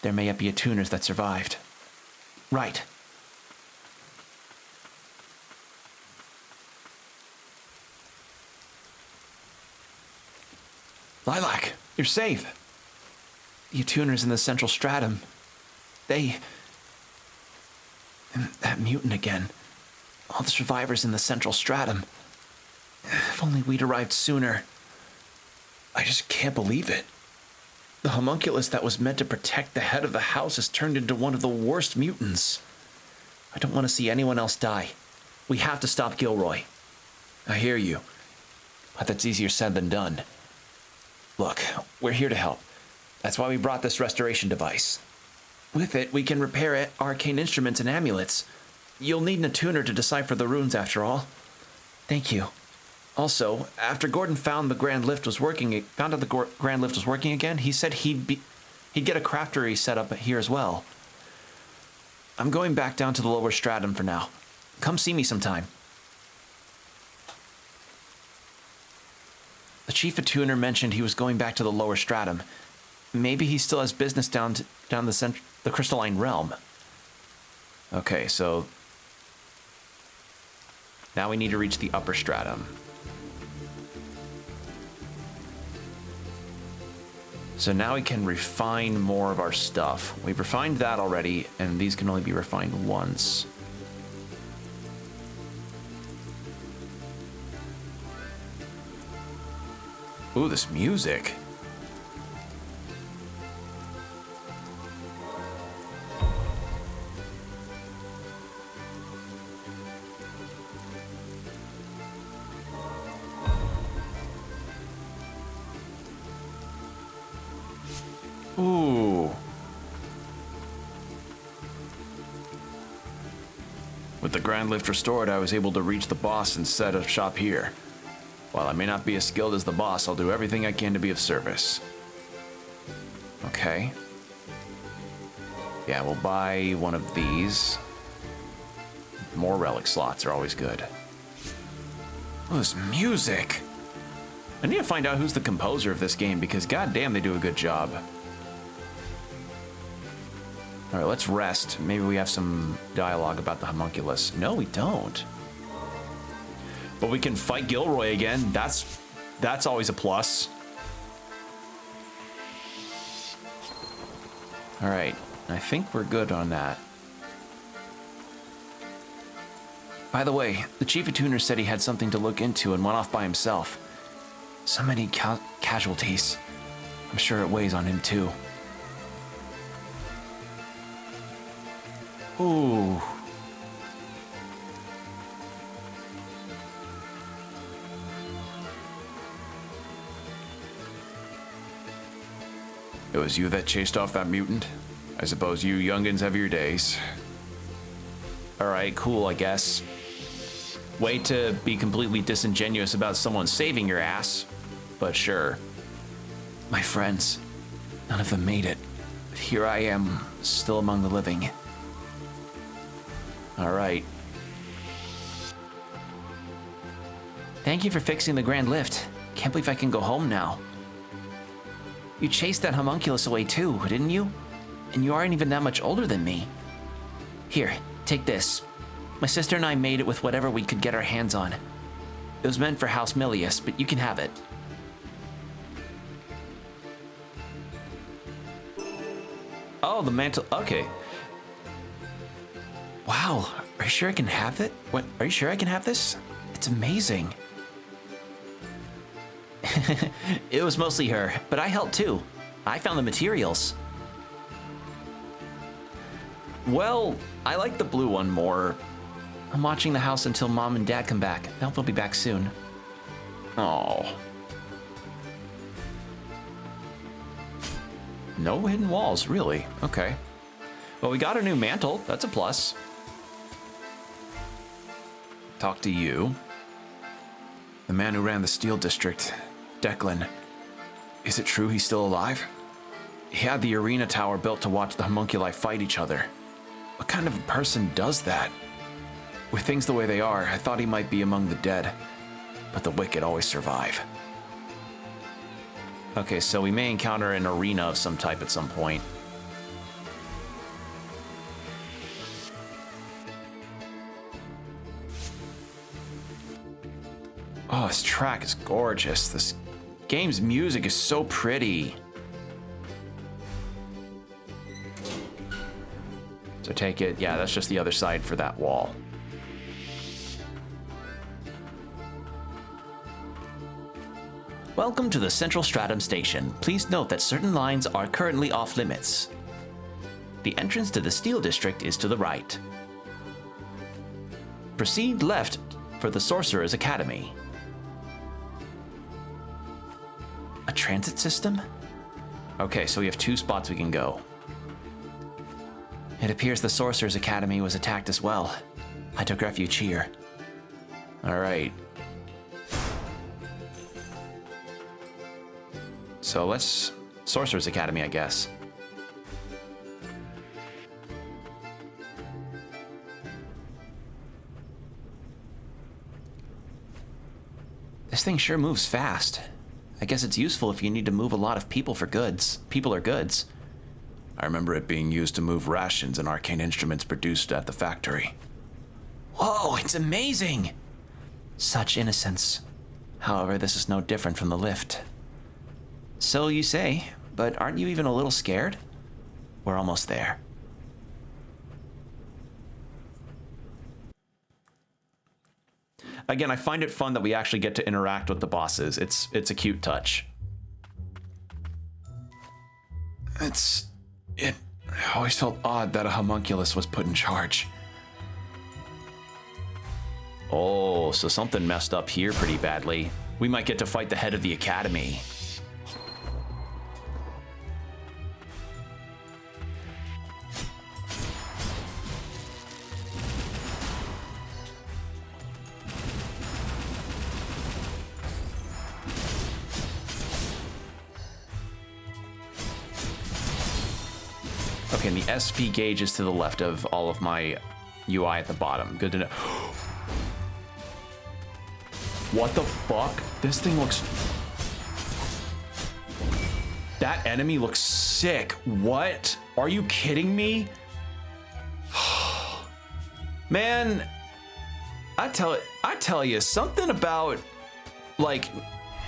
There may yet be attuners that survived. Right. Lilac, you're safe. The attuners in the central stratum. They... That mutant again. All the survivors in the central stratum. If only we'd arrived sooner. I just can't believe it. The homunculus that was meant to protect the head of the house has turned into one of the worst mutants. I don't want to see anyone else die. We have to stop Gilroy. I hear you, but that's easier said than done. Look, we're here to help. That's why we brought this restoration device. With it, we can repair arcane instruments and amulets. You'll need an attuner to decipher the runes after all. Thank you. Also, after Gordon found the Grand Lift was working again, he said he'd get a craftery set up here as well. I'm going back down to the lower stratum for now. Come see me sometime. The chief attuner mentioned he was going back to the lower stratum. Maybe he still has business down the crystalline realm. Okay, so now we need to reach the upper stratum. So now we can refine more of our stuff. We've refined that already, and these can only be refined once. Ooh, this music. Ooh. With the Grand Lift restored, I was able to reach the boss and set up shop here. While I may not be as skilled as the boss, I'll do everything I can to be of service. Okay. Yeah, we'll buy one of these. More relic slots are always good. Oh, this music! I need to find out who's the composer of this game, because goddamn, they do a good job. Alright, let's rest. Maybe we have some dialogue about the homunculus. No, we don't. But we can fight Gilroy again. That's always a plus. Alright, I think we're good on that. By the way, the chief attuner said he had something to look into and went off by himself. So many casualties. I'm sure it weighs on him too. Ooh. It was you that chased off that mutant? I suppose you youngins have your days. Alright, cool, I guess. Way to be completely disingenuous about someone saving your ass, but sure. My friends, none of them made it. But here I am, still among the living. Alright. Thank you for fixing the grand lift. Can't believe I can go home now. You chased that homunculus away too, didn't you? And you aren't even that much older than me. Here, take this. My sister and I made it with whatever we could get our hands on. It was meant for House Milius, but you can have it. Oh, the mantle. Okay. Wow. Are you sure I can have it? What? Are you sure I can have this? It's amazing. It was mostly her, but I helped too. I found the materials. Well, I like the blue one more. I'm watching the house until Mom and Dad come back. I hope they'll be back soon. Oh. No hidden walls, really? Okay. Well, we got a new mantle. That's a plus. Talk to you. The man who ran the Steel District, Declan. Is it true he's still alive? He had the arena tower built to watch the homunculi fight each other. What kind of a person does that? With things the way they are, I thought he might be among the dead. But the wicked always survive. Okay, so we may encounter an arena of some type at some point. Oh, this track is gorgeous. This game's music is so pretty. So take it, yeah, that's just the other side for that wall. Welcome to the Central Stratum Station. Please note that certain lines are currently off limits. The entrance to the Steel District is to the right. Proceed left for the Sorcerer's Academy. A transit system? Okay, so we have 2 spots we can go. It appears the Sorcerer's Academy was attacked as well. I took refuge here. Alright. So let's... Sorcerer's Academy, I guess. This thing sure moves fast. I guess it's useful if you need to move a lot of people for goods. People or goods. I remember it being used to move rations and arcane instruments produced at the factory. Whoa, it's amazing! Such innocence. However, this is no different from the lift. So you say, but aren't you even a little scared? We're almost there. Again, I find it fun that we actually get to interact with the bosses. It's a cute touch. It always felt odd that a homunculus was put in charge. Oh, so something messed up here pretty badly. We might get to fight the head of the academy. Okay, and the SP gauge is to the left of all of my UI at the bottom. Good to know. What the fuck? This thing looks... That enemy looks sick. What? Are you kidding me? Man, I tell you, something about, like,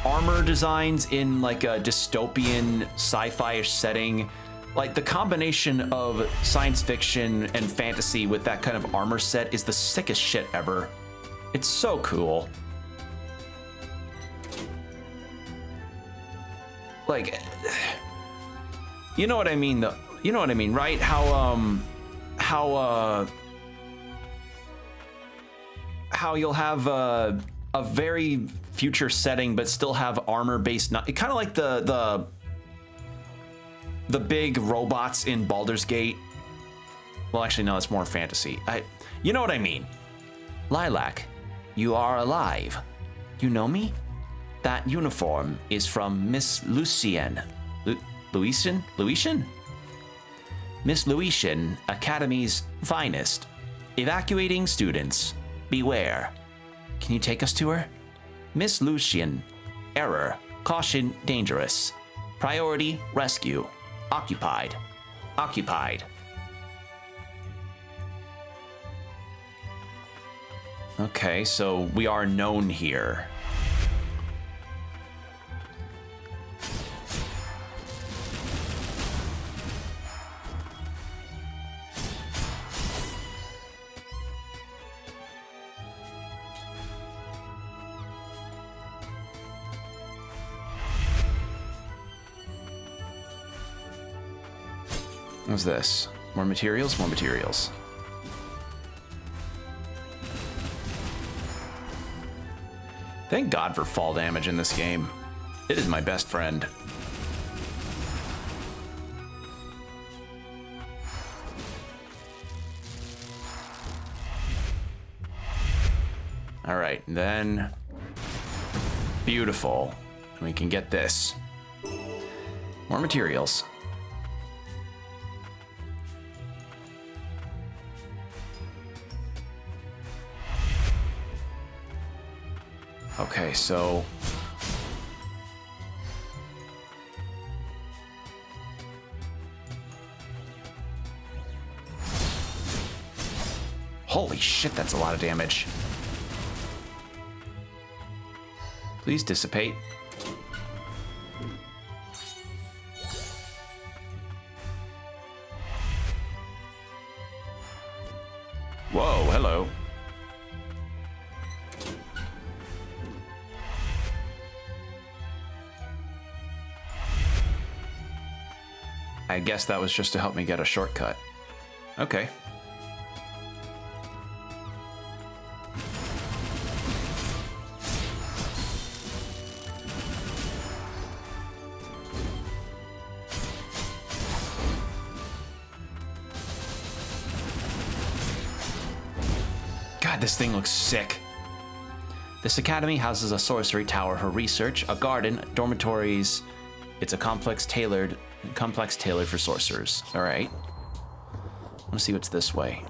armor designs in, like, a dystopian sci-fi-ish setting. Like, the combination of science fiction and fantasy with that kind of armor set is the sickest shit ever. It's so cool. Like, you know what I mean, though. You know what I mean, right? How you'll have a very future setting, but still have armor-based, kind of like the the big robots in Baldur's Gate. Well, actually, no, it's more fantasy. You know what I mean. Lilac, you are alive. You know me? That uniform is from Miss Lucienne. Lucian? Miss Lucian, Academy's finest. Evacuating students. Beware. Can you take us to her? Miss Lucian. Error. Caution dangerous. Priority rescue. Occupied. Occupied. Okay, so we are known here. What's this? More materials? More materials. Thank God for fall damage in this game. It is my best friend. All right, then beautiful. We can get this. More materials. Okay, so holy shit, that's a lot of damage. Please dissipate. Whoa, hello. I guess that was just to help me get a shortcut. Okay. God, this thing looks sick. This academy houses a sorcery tower for research, a garden, dormitories. It's a complex tailored for sorcerers. All right. I want to see what's this way.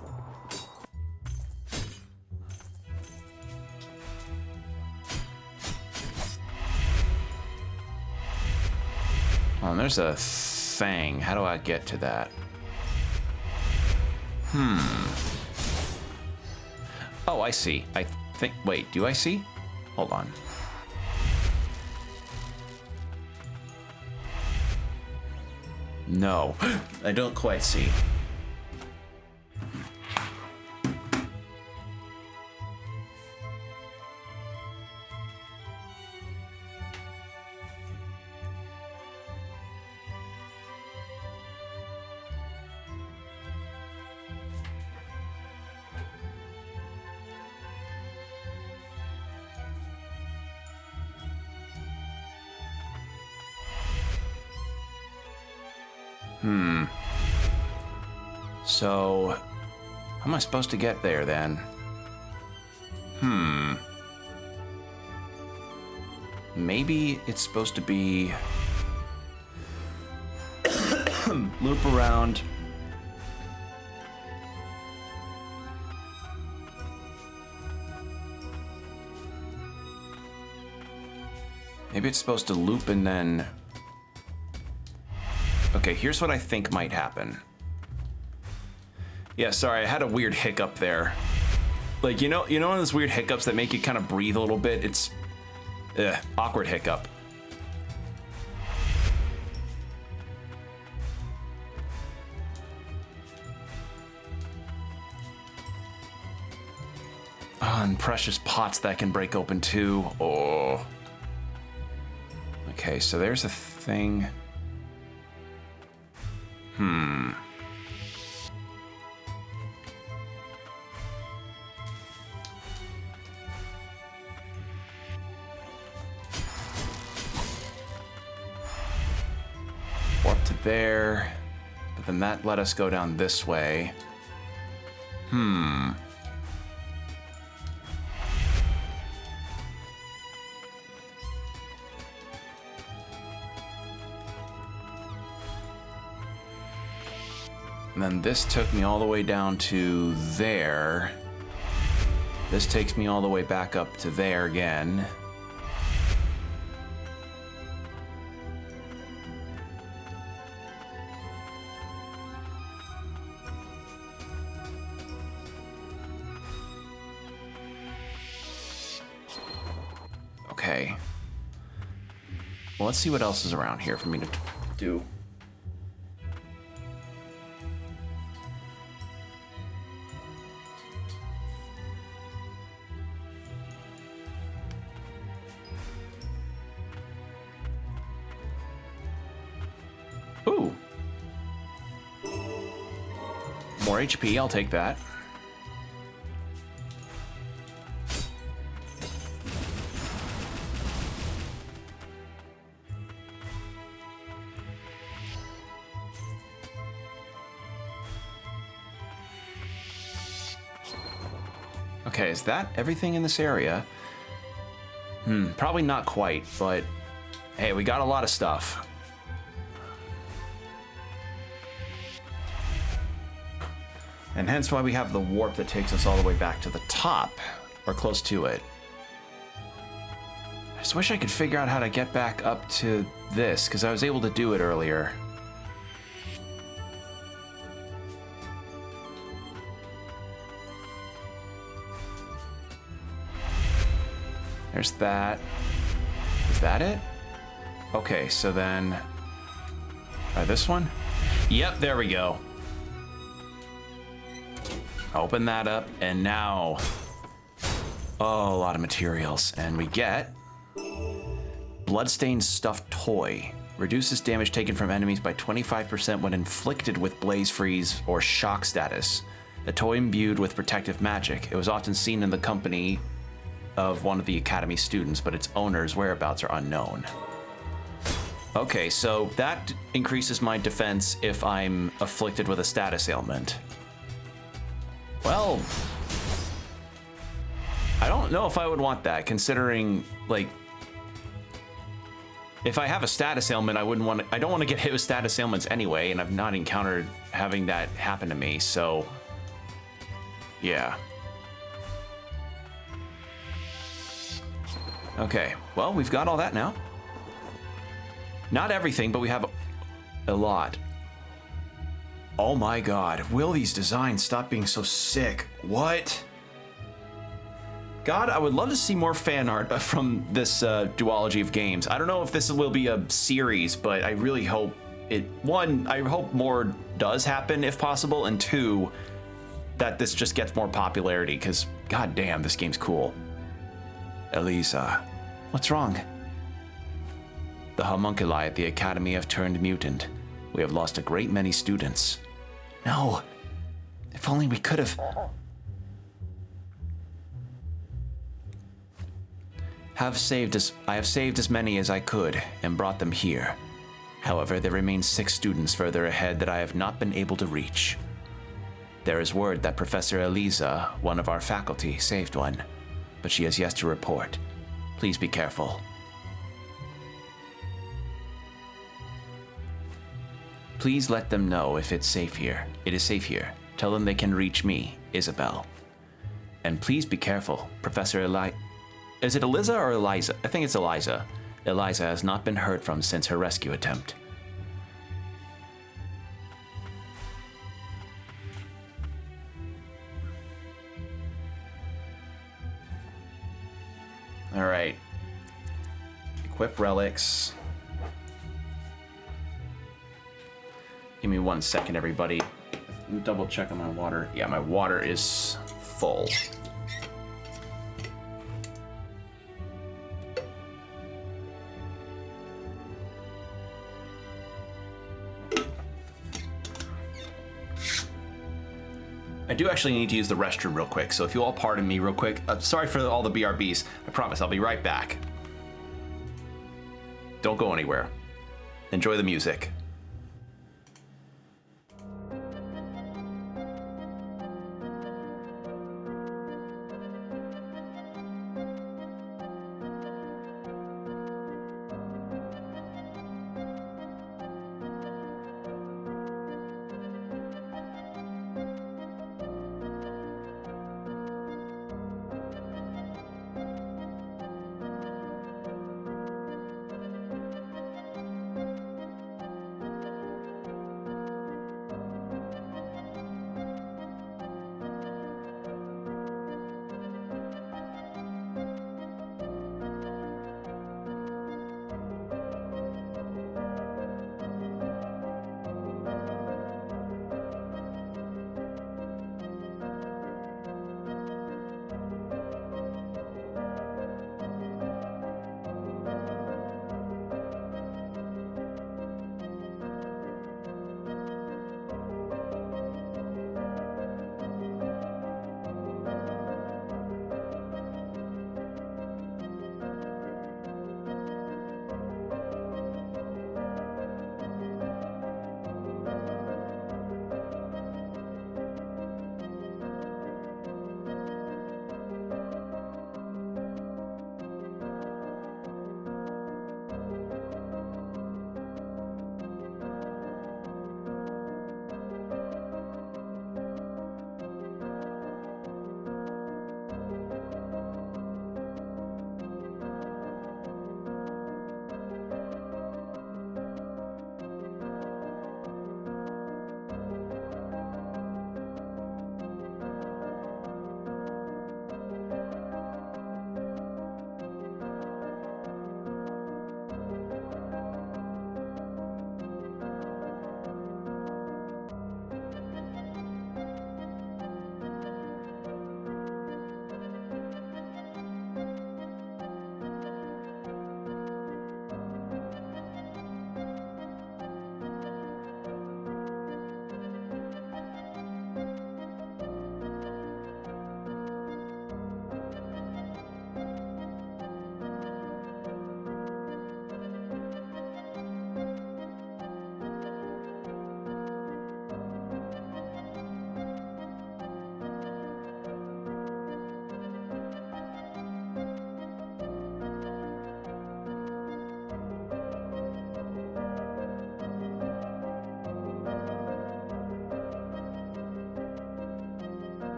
Oh, and there's a thing. How do I get to that? Oh, I see. I think, wait, do I see? Hold on. No, I don't quite see. So, how am I supposed to get there then? Maybe it's supposed to be loop around. Maybe it's supposed to loop and then... Okay, here's what I think might happen. Yeah, sorry, I had a weird hiccup there. Like, you know one of those weird hiccups that make you kind of breathe a little bit? It's... awkward hiccup. Oh, and precious pots that can break open too. Oh. Okay, so there's a thing. Warp to there. But then that let us go down this way. And then this took me all the way down to there. This takes me all the way back up to there again. Okay. Well, let's see what else is around here for me to do. Ooh. More HP, I'll take that. Okay, is that everything in this area? Probably not quite, but hey, we got a lot of stuff. And hence why we have the warp that takes us all the way back to the top, or close to it. I just wish I could figure out how to get back up to this, because I was able to do it earlier. There's that. Is that it? Okay, so then... this one? Yep, there we go. Open that up, and now... Oh, a lot of materials. And we get... Bloodstained Stuffed Toy. Reduces damage taken from enemies by 25% when inflicted with Blaze Freeze or Shock status. A toy imbued with protective magic. It was often seen in the company of one of the Academy students, but its owner's whereabouts are unknown. Okay, so that increases my defense if I'm afflicted with a status ailment. Well, I don't know if I would want that, considering, like, if I have a status ailment, I don't want to get hit with status ailments anyway, and I've not encountered having that happen to me, so yeah. Okay, well, we've got all that now. Not everything, but we have a lot. Oh my god, will these designs stop being so sick? What? God, I would love to see more fan art from this duology of games. I don't know if this will be a series, but I really hope it... One, I hope more does happen if possible, and two, that this just gets more popularity, because god damn, this game's cool. Elisa, what's wrong? The homunculi at the Academy have turned mutant. We have lost a great many students. No. If only we could have... I have saved as many as I could and brought them here. However, there remain 6 students further ahead that I have not been able to reach. There is word that Professor Elisa, one of our faculty, saved one, but she has yet to report. Please be careful. Please let them know if it's safe here. It is safe here. Tell them they can reach me, Isabel. And please be careful. Professor Is it Eliza or Eliza? I think it's Eliza. Eliza has not been heard from since her rescue attempt. All right. Equip relics. Give me 1 second, everybody. Double check on my water. Yeah, my water is full. I do actually need to use the restroom real quick, so if you all pardon me real quick. Sorry for all the BRBs. I promise I'll be right back. Don't go anywhere. Enjoy the music.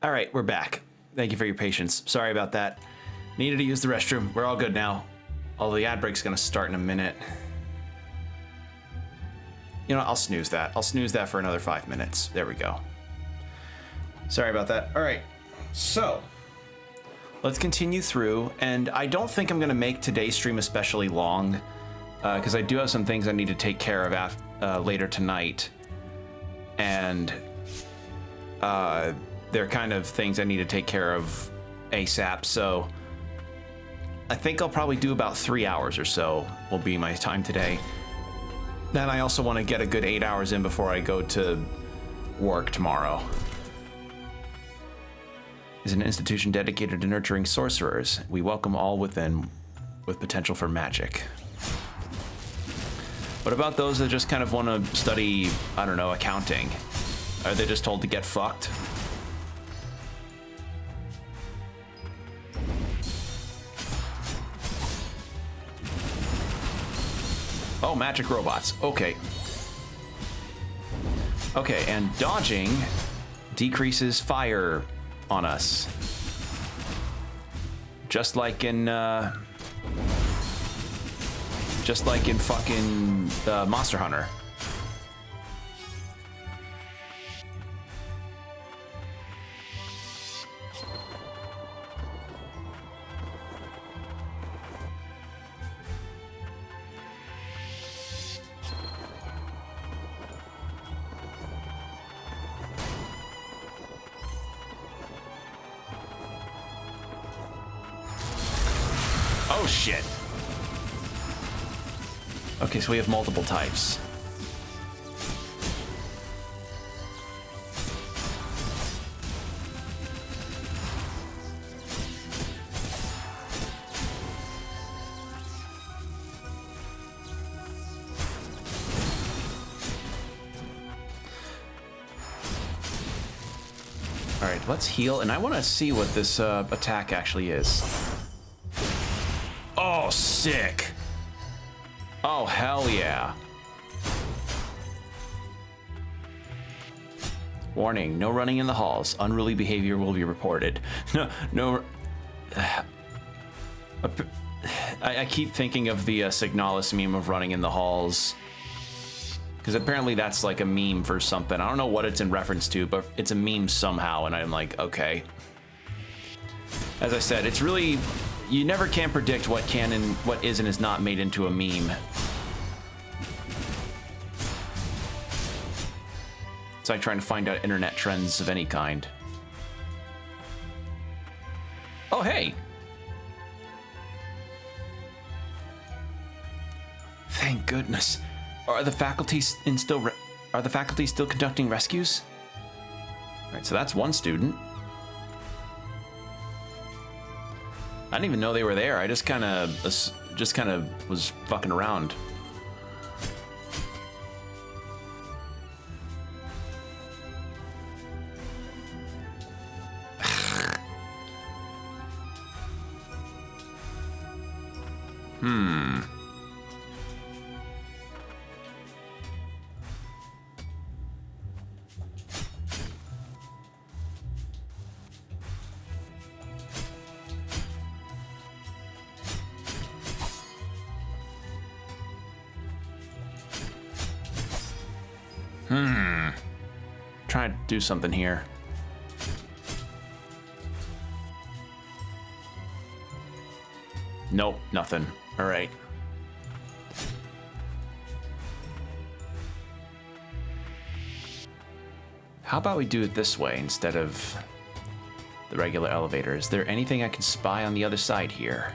All right, we're back. Thank you for your patience. Sorry about that. Needed to use the restroom. We're all good now. Although the ad break's gonna start in a minute. You know, I'll snooze that. I'll snooze that for another 5 minutes. There we go. Sorry about that. All right, so let's continue through. And I don't think I'm gonna make today's stream especially long because I do have some things I need to take care of later tonight. And they're kind of things I need to take care of ASAP. So I think I'll probably do about 3 hours or so will be my time today. Then I also want to get a good 8 hours in before I go to work tomorrow. Is an institution dedicated to nurturing sorcerers. We welcome all within with potential for magic. What about those that just kind of want to study, I don't know, accounting? Are they just told to get fucked? Oh, magic robots. Okay. Okay, and dodging decreases fire on us. Just like in fucking Monster Hunter. Oh shit. Okay, so we have multiple types. All right, let's heal, and I want to see what this attack actually is. Oh, sick. Oh, hell yeah. Warning, no running in the halls. Unruly behavior will be reported. No. I keep thinking of the Signalis meme of running in the halls. Because apparently that's like a meme for something. I don't know what it's in reference to, but it's a meme somehow, and I'm like, okay. As I said, it's really... You never can predict what can and what is and is not made into a meme. It's like trying to find out internet trends of any kind. Oh, hey! Thank goodness. Are the faculty still conducting rescues? All right, so that's one student. I didn't even know they were there. I just kind of was fucking around. Trying to do something here. Nope, nothing. All right. How about we do it this way instead of the regular elevator? Is there anything I can spy on the other side here?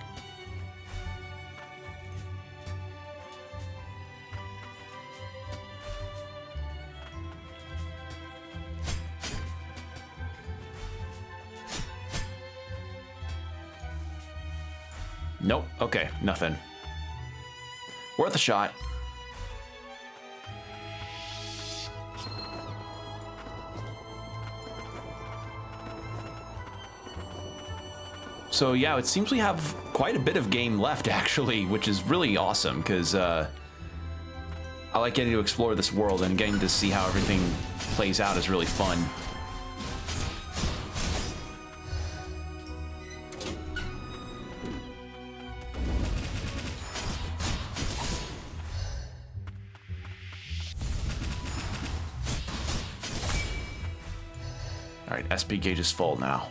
Nope. Okay, nothing. Worth a shot. So yeah, it seems we have quite a bit of game left actually, which is really awesome because I like getting to explore this world, and getting to see how everything plays out is really fun. All right, SP gauge is full now.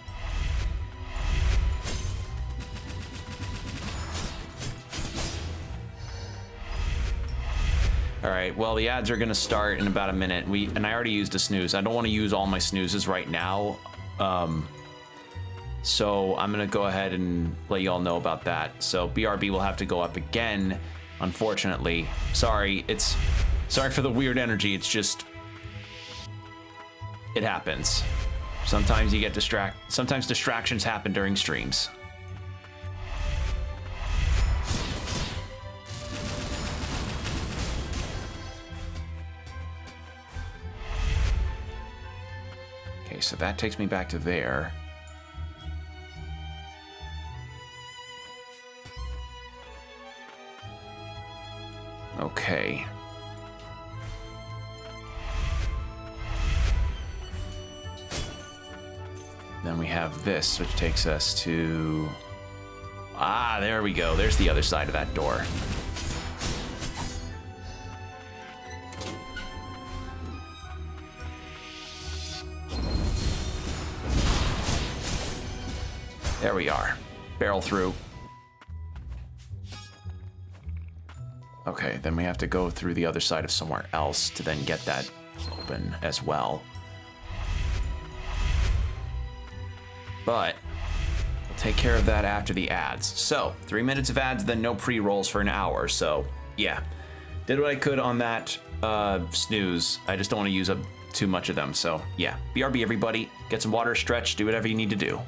All right, well, the ads are gonna start in about a minute. And I already used a snooze. I don't want to use all my snoozes right now. So I'm gonna go ahead and let you all know about that. So BRB will have to go up again, unfortunately. Sorry for the weird energy. It's just, it happens. Sometimes you get sometimes distractions happen during streams. Okay, so that takes me back to there. Okay. Then we have this, which takes us to... Ah, there we go. There's the other side of that door. There we are. Barrel through. Okay, then we have to go through the other side of somewhere else to then get that open as well. But we'll take care of that after the ads. So 3 minutes of ads, then no pre-rolls for an hour. So yeah, did what I could on that snooze. I just don't want to use up too much of them. So yeah, BRB everybody, get some water, stretch, do whatever you need to do.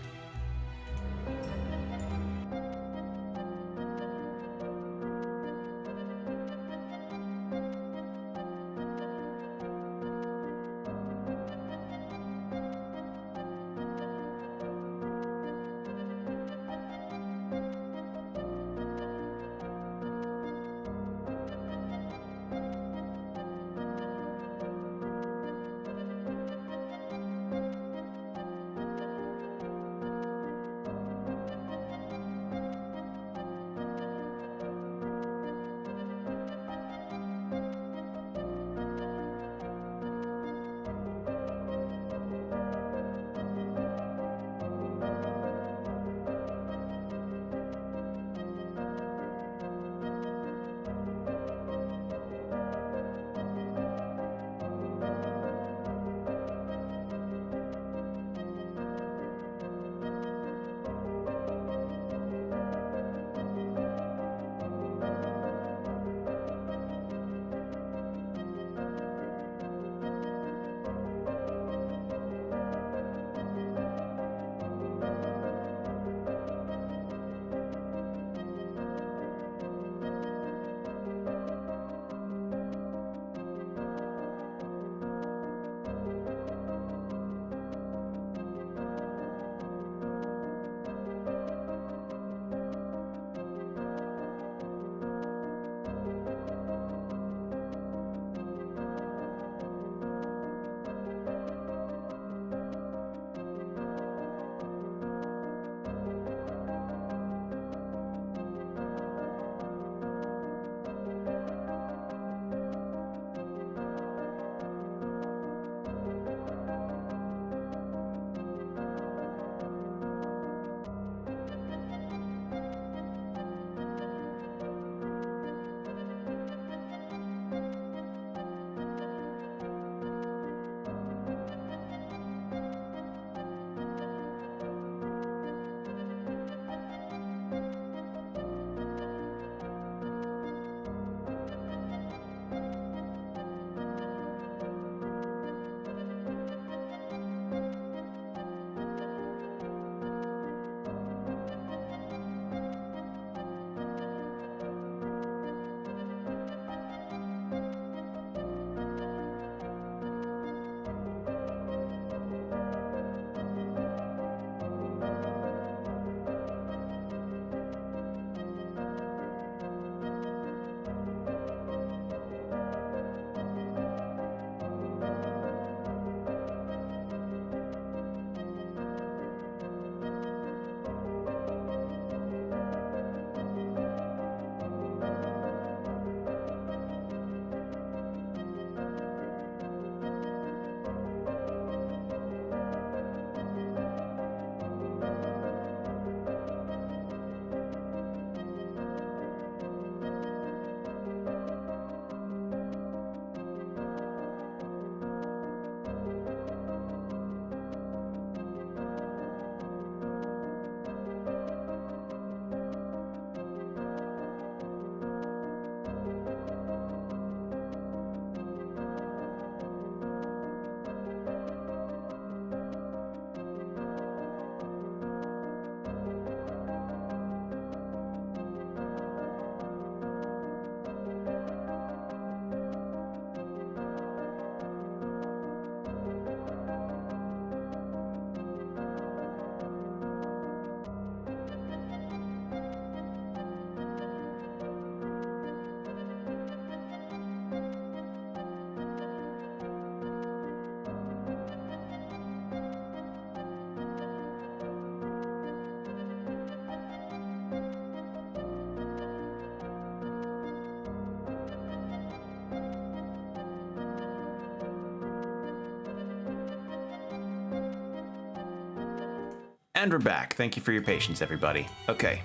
And we're back. Thank you for your patience, everybody. Okay.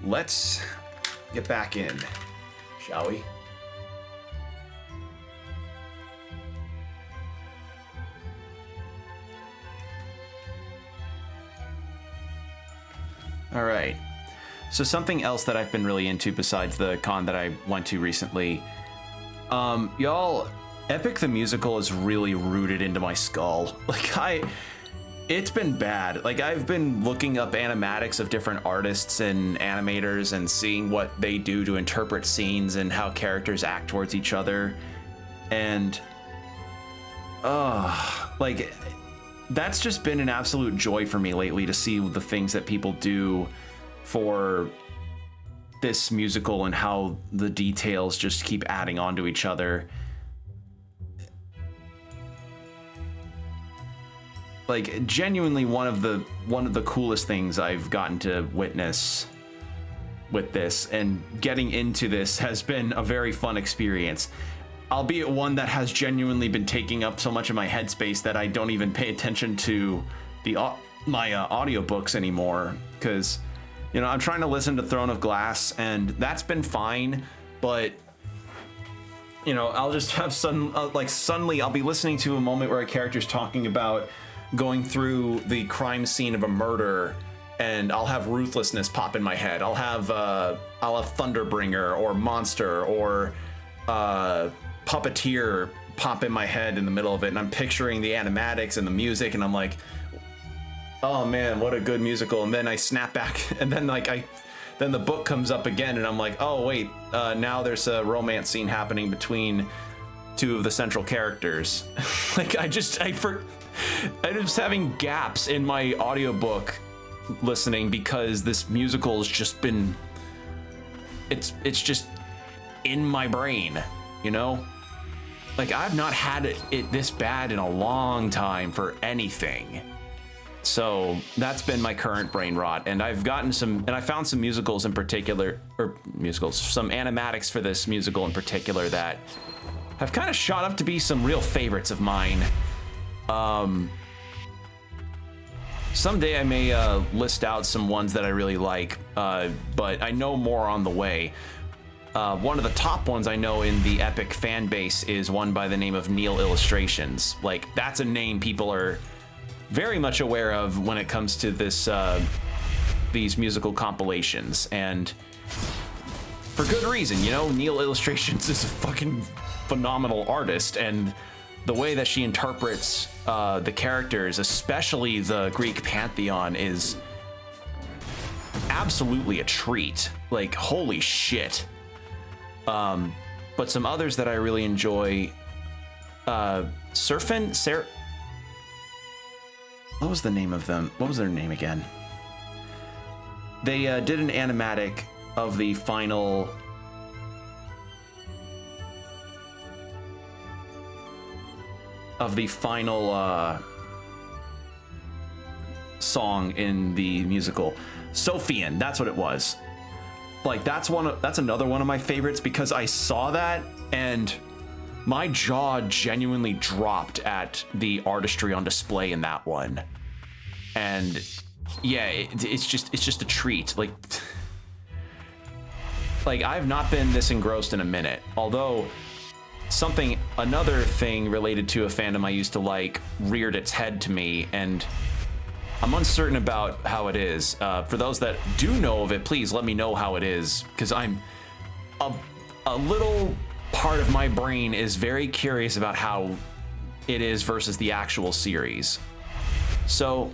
Let's get back in, shall we? All right. So something else that I've been really into besides the con that I went to recently, y'all, Epic the Musical is really rooted into my skull. Like it's been bad. Like I've been looking up animatics of different artists and animators and seeing what they do to interpret scenes and how characters act towards each other. And like that's just been an absolute joy for me lately to see the things that people do for this musical and how the details just keep adding on to each other. Like genuinely one of the coolest things I've gotten to witness with this, and getting into this has been a very fun experience, albeit one that has genuinely been taking up so much of my headspace that I don't even pay attention to my audiobooks anymore, because you know I'm trying to listen to Throne of Glass and that's been fine, but you know I'll just have suddenly I'll be listening to a moment where a character's talking about going through the crime scene of a murder, and I'll have Ruthlessness pop in my head. I'll have Thunderbringer or Monster or Puppeteer pop in my head in the middle of it, and I'm picturing the animatics and the music, and I'm like, oh man, what a good musical. And then I snap back, and then then the book comes up again, and I'm like, oh wait, now there's a romance scene happening between two of the central characters. Like I'm just having gaps in my audiobook listening because this musical has just been, it's just in my brain, you know? Like I've not had it this bad in a long time for anything. So that's been my current brain rot, and I've gotten I found some musicals in particular, some animatics for this musical in particular that have kind of shot up to be some real favorites of mine. Someday I may list out some ones that I really like, but I know more on the way. One of the top ones I know in the Epic fan base is one by the name of Neil Illustrations. Like that's a name people are very much aware of when it comes to these musical compilations, and for good reason. You know, Neil Illustrations is a fucking phenomenal artist, and the way that she interprets the characters, especially the Greek pantheon, is absolutely a treat. Like, holy shit. But some others that I really enjoy, what was the name of them? What was their name again? They did an animatic of the final song in the musical. Sophian, that's what it was. Like that's another one of my favorites, because I saw that and my jaw genuinely dropped at the artistry on display in that one. And yeah, it's just a treat. Like I've not been this engrossed in a minute. Although another thing related to a fandom I used to like reared its head to me, and I'm uncertain about how it is. For those that do know of it, please let me know how it is, because I'm a little part of my brain is very curious about how it is versus the actual series. So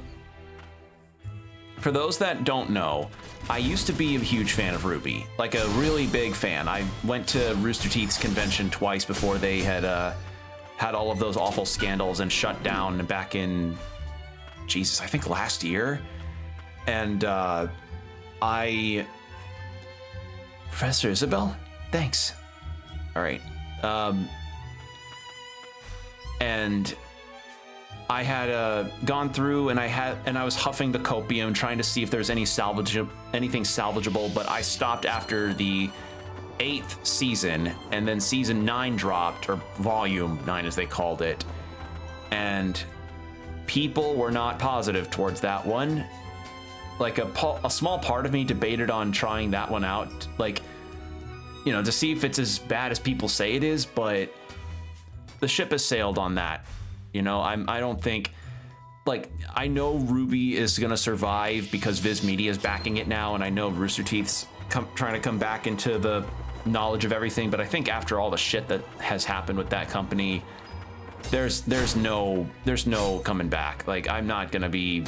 for those that don't know, I used to be a huge fan of RWBY, like a really big fan. I went to Rooster Teeth's convention twice before they had had all of those awful scandals and shut down back in, Jesus, I think last year. And Professor Isabel, thanks. All right. And I had gone through and I was huffing the copium trying to see if there's anything salvageable, but I stopped after the 8th season, and then season 9 dropped, or volume 9 as they called it. And people were not positive towards that one. Like a small part of me debated on trying that one out, like, you know, to see if it's as bad as people say it is, but the ship has sailed on that. You know, I don't think, like, I know Ruby is gonna survive because Viz Media is backing it now, and I know Rooster Teeth's trying to come back into the knowledge of everything, but I think after all the shit that has happened with that company, there's no coming back. Like, I'm not gonna be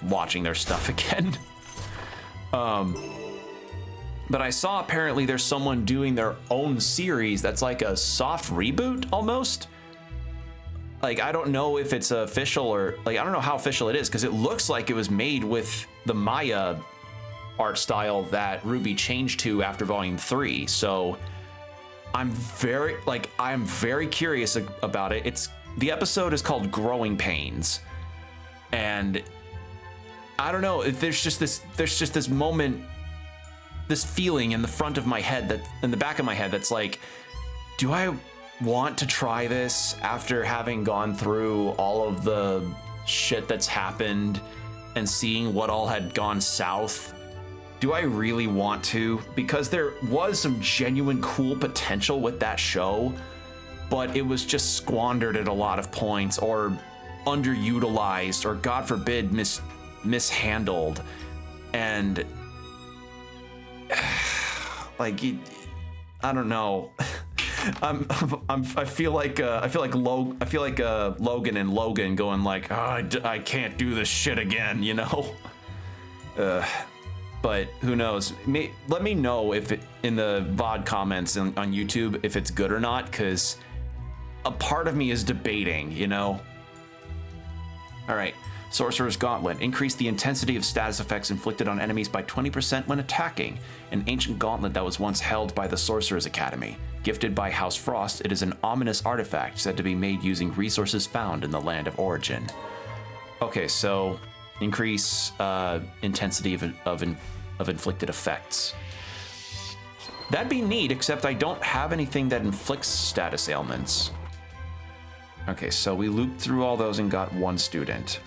watching their stuff again. But I saw apparently there's someone doing their own series that's like a soft reboot almost. Like, I don't know if it's official or, like, I don't know how official it is, because it looks like it was made with the Maya art style that Ruby changed to after Volume 3. So I'm very curious about it. The episode is called Growing Pains, and I don't know if there's just this moment, this feeling in the front of my head, in the back of my head, that's like, do I want to try this after having gone through all of the shit that's happened and seeing what all had gone south? Do I really want to? Because there was some genuine cool potential with that show, but it was just squandered at a lot of points, or underutilized, or God forbid mishandled, and like, I don't know. I feel like Logan and Logan going like, oh, I can't do this shit again, you know. But who knows? Let me know if in the VOD comments on YouTube if it's good or not, because a part of me is debating, you know. All right. Sorcerer's Gauntlet. Increase the intensity of status effects inflicted on enemies by 20% when attacking. An ancient gauntlet that was once held by the Sorcerer's Academy. Gifted by House Frost, it is an ominous artifact said to be made using resources found in the land of origin. Okay, so increase intensity of inflicted effects. That'd be neat, except I don't have anything that inflicts status ailments. Okay, so we looped through all those and got one student.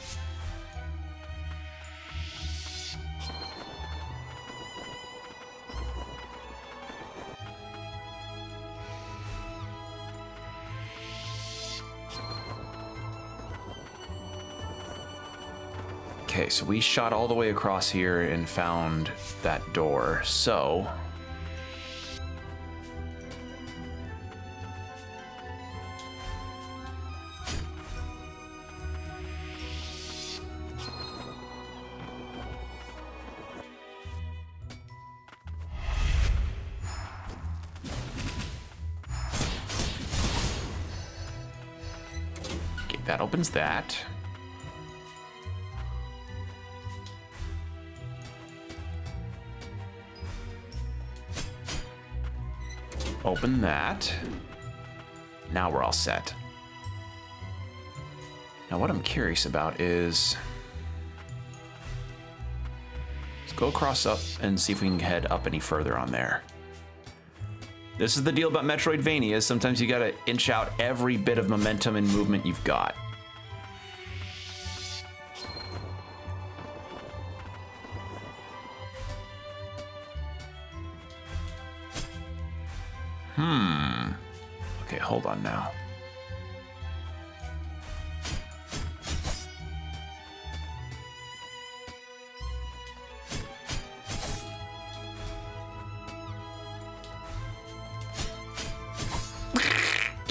Okay, so we shot all the way across here and found that door, so... Okay, that opens that. Open that. Now we're all set. Now what I'm curious about is... let's go across up and see if we can head up any further on there. This is the deal about Metroidvania. Sometimes you gotta inch out every bit of momentum and movement you've got. Okay, hold on now.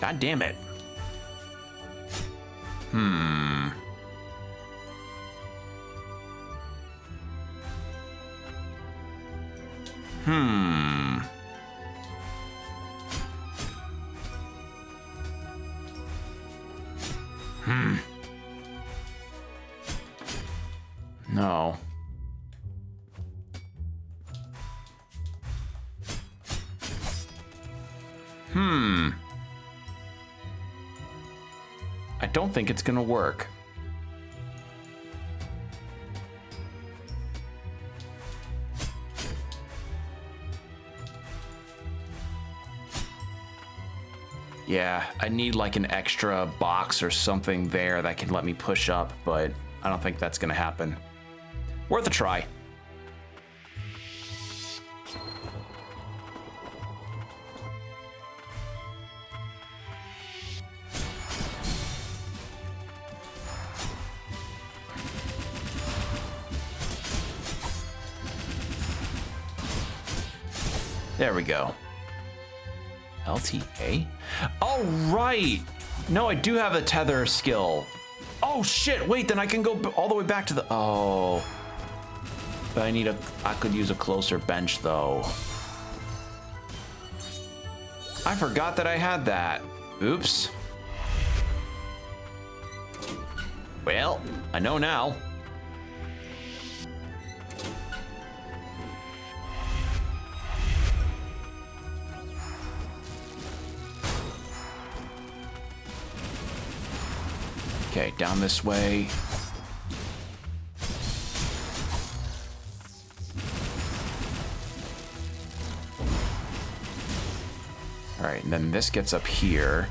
God damn it. No. I don't think it's gonna work. Yeah, I need like an extra box or something there that can let me push up, but I don't think that's gonna happen. Worth a try. There we go. LTA? Oh, right! No, I do have a tether skill. Oh, shit! Wait, then I can go all the way back to the... Oh. But I could use a closer bench, though. I forgot that I had that. Oops. Well, I know now. Okay, down this way. All right, and then this gets up here.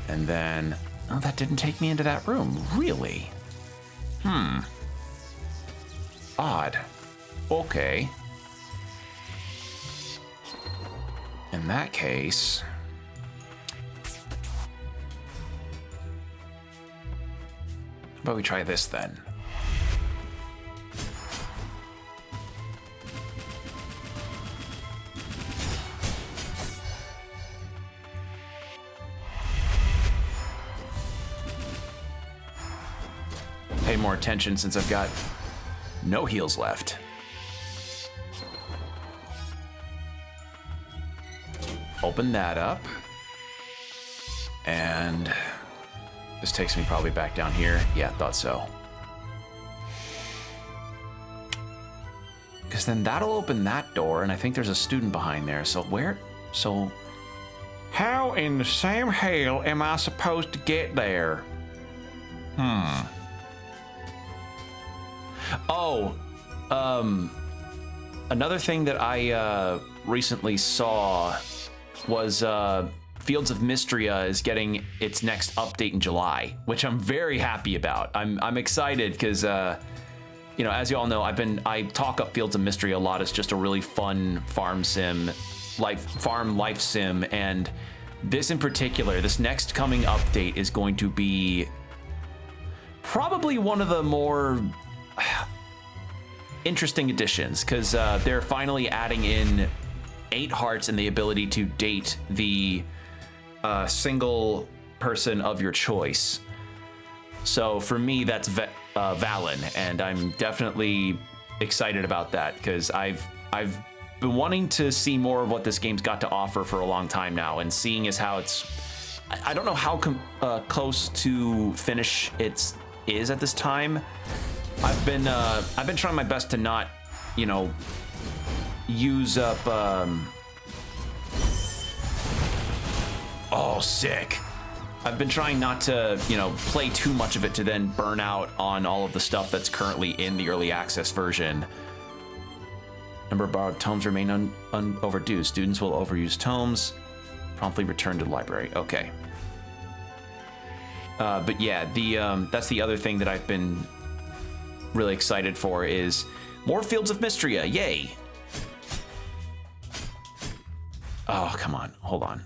And then, oh, that didn't take me into that room, really? Odd. Okay. In that case... How about we try this then? Pay more attention since I've got no heals left. Open that up. And this takes me probably back down here. Yeah, thought so. Because then that'll open that door, and I think there's a student behind there. So where? So how in the Sam hell am I supposed to get there? Oh, another thing that I recently saw was Fields of Mystria is getting its next update in July, which I'm very happy about. I'm excited because you know, as you all know, I talk up Fields of Mystria a lot. It's just a really fun farm sim, farm life sim, and this in particular, this next coming update is going to be probably one of the more interesting additions because they're finally adding in 8 hearts and the ability to date the single person of your choice. So for me, that's Valen, and I'm definitely excited about that because I've been wanting to see more of what this game's got to offer for a long time now, and seeing as how it's, I don't know how close to finish it is at this time. I've been trying my best to not, you know, use up. Oh, sick. I've been trying not to, you know, play too much of it to then burn out on all of the stuff that's currently in the early access version. Number of borrowed tomes remain overdue. Students will overuse tomes. Promptly return to the library. Okay. But yeah, that's the other thing that I've been really excited for is more Fields of Mystria. Yay. Oh, come on. Hold on.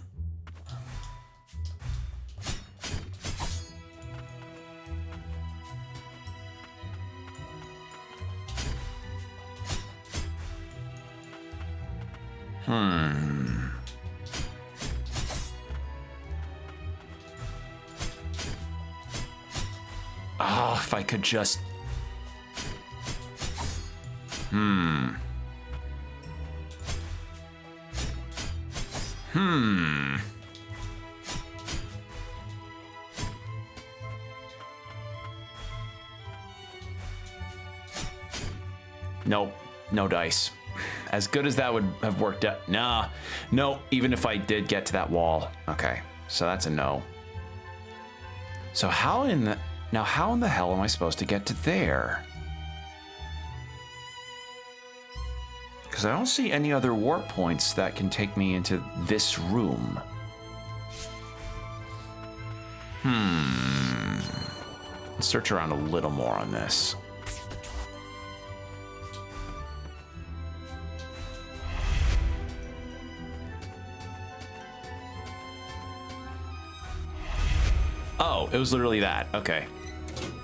Oh, if I could just... Nope, no dice. As good as that would have worked out. Nah, no, even if I did get to that wall. Okay, so that's a no. So how in the... Now, how in the hell am I supposed to get to there? Because I don't see any other warp points that can take me into this room. Let's search around a little more on this. Oh, it was literally that. Okay.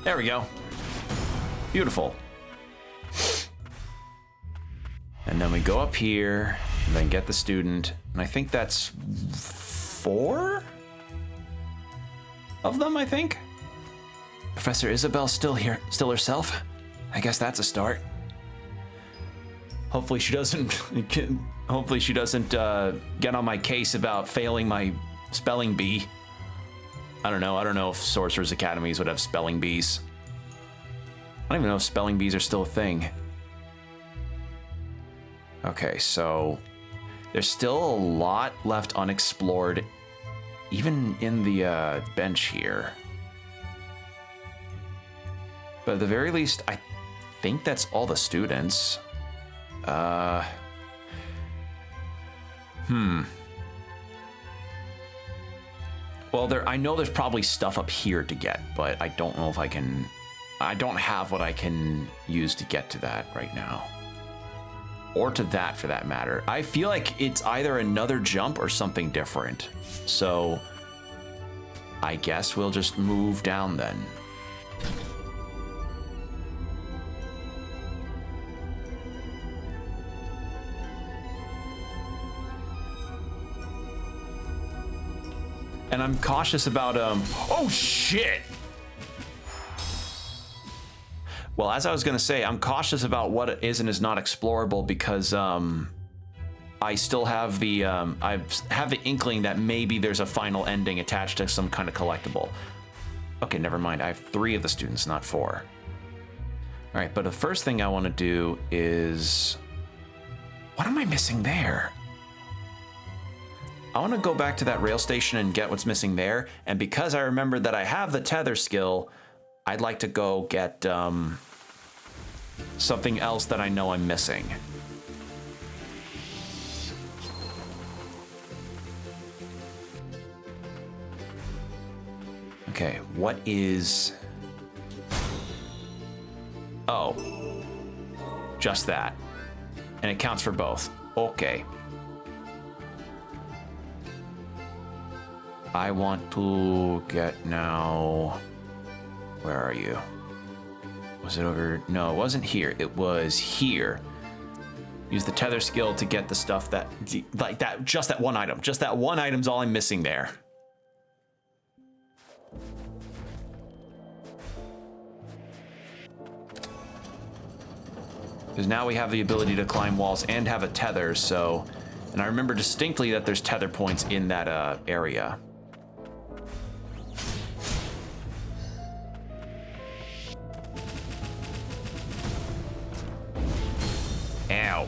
There we go. Beautiful. And then we go up here, and then get the student. And I think that's 4 of them, I think. Professor Isabel's still here, still herself. I guess that's a start. Hopefully she doesn't get on my case about failing my spelling bee. I don't know if Sorcerer's Academies would have spelling bees. I don't even know if spelling bees are still a thing. Okay, so there's still a lot left unexplored, even in the bench here. But at the very least, I think that's all the students. Well, I know there's probably stuff up here to get, but I don't know if I can... I don't have what I can use to get to that right now. Or to that, for that matter. I feel like it's either another jump or something different. So, I guess we'll just move down then. And I'm cautious about, oh shit! Well, as I was gonna say, I'm cautious about what is and is not explorable because, I still have the, I have the inkling that maybe there's a final ending attached to some kind of collectible. Okay, never mind. I have 3 of the students, not 4. All right, but the first thing I want to do is... What am I missing there? I want to go back to that rail station and get what's missing there. And because I remembered that I have the tether skill, I'd like to go get something else that I know I'm missing. Okay, what is... Oh. Just that. And it counts for both. Okay. I want to get now... Where are you? Was it over? No, it wasn't here. It was here. Use the tether skill to get the stuff that... Like that, just that one item. Just that one item's all I'm missing there. Because now we have the ability to climb walls and have a tether, so... And I remember distinctly that there's tether points in that area. Ow.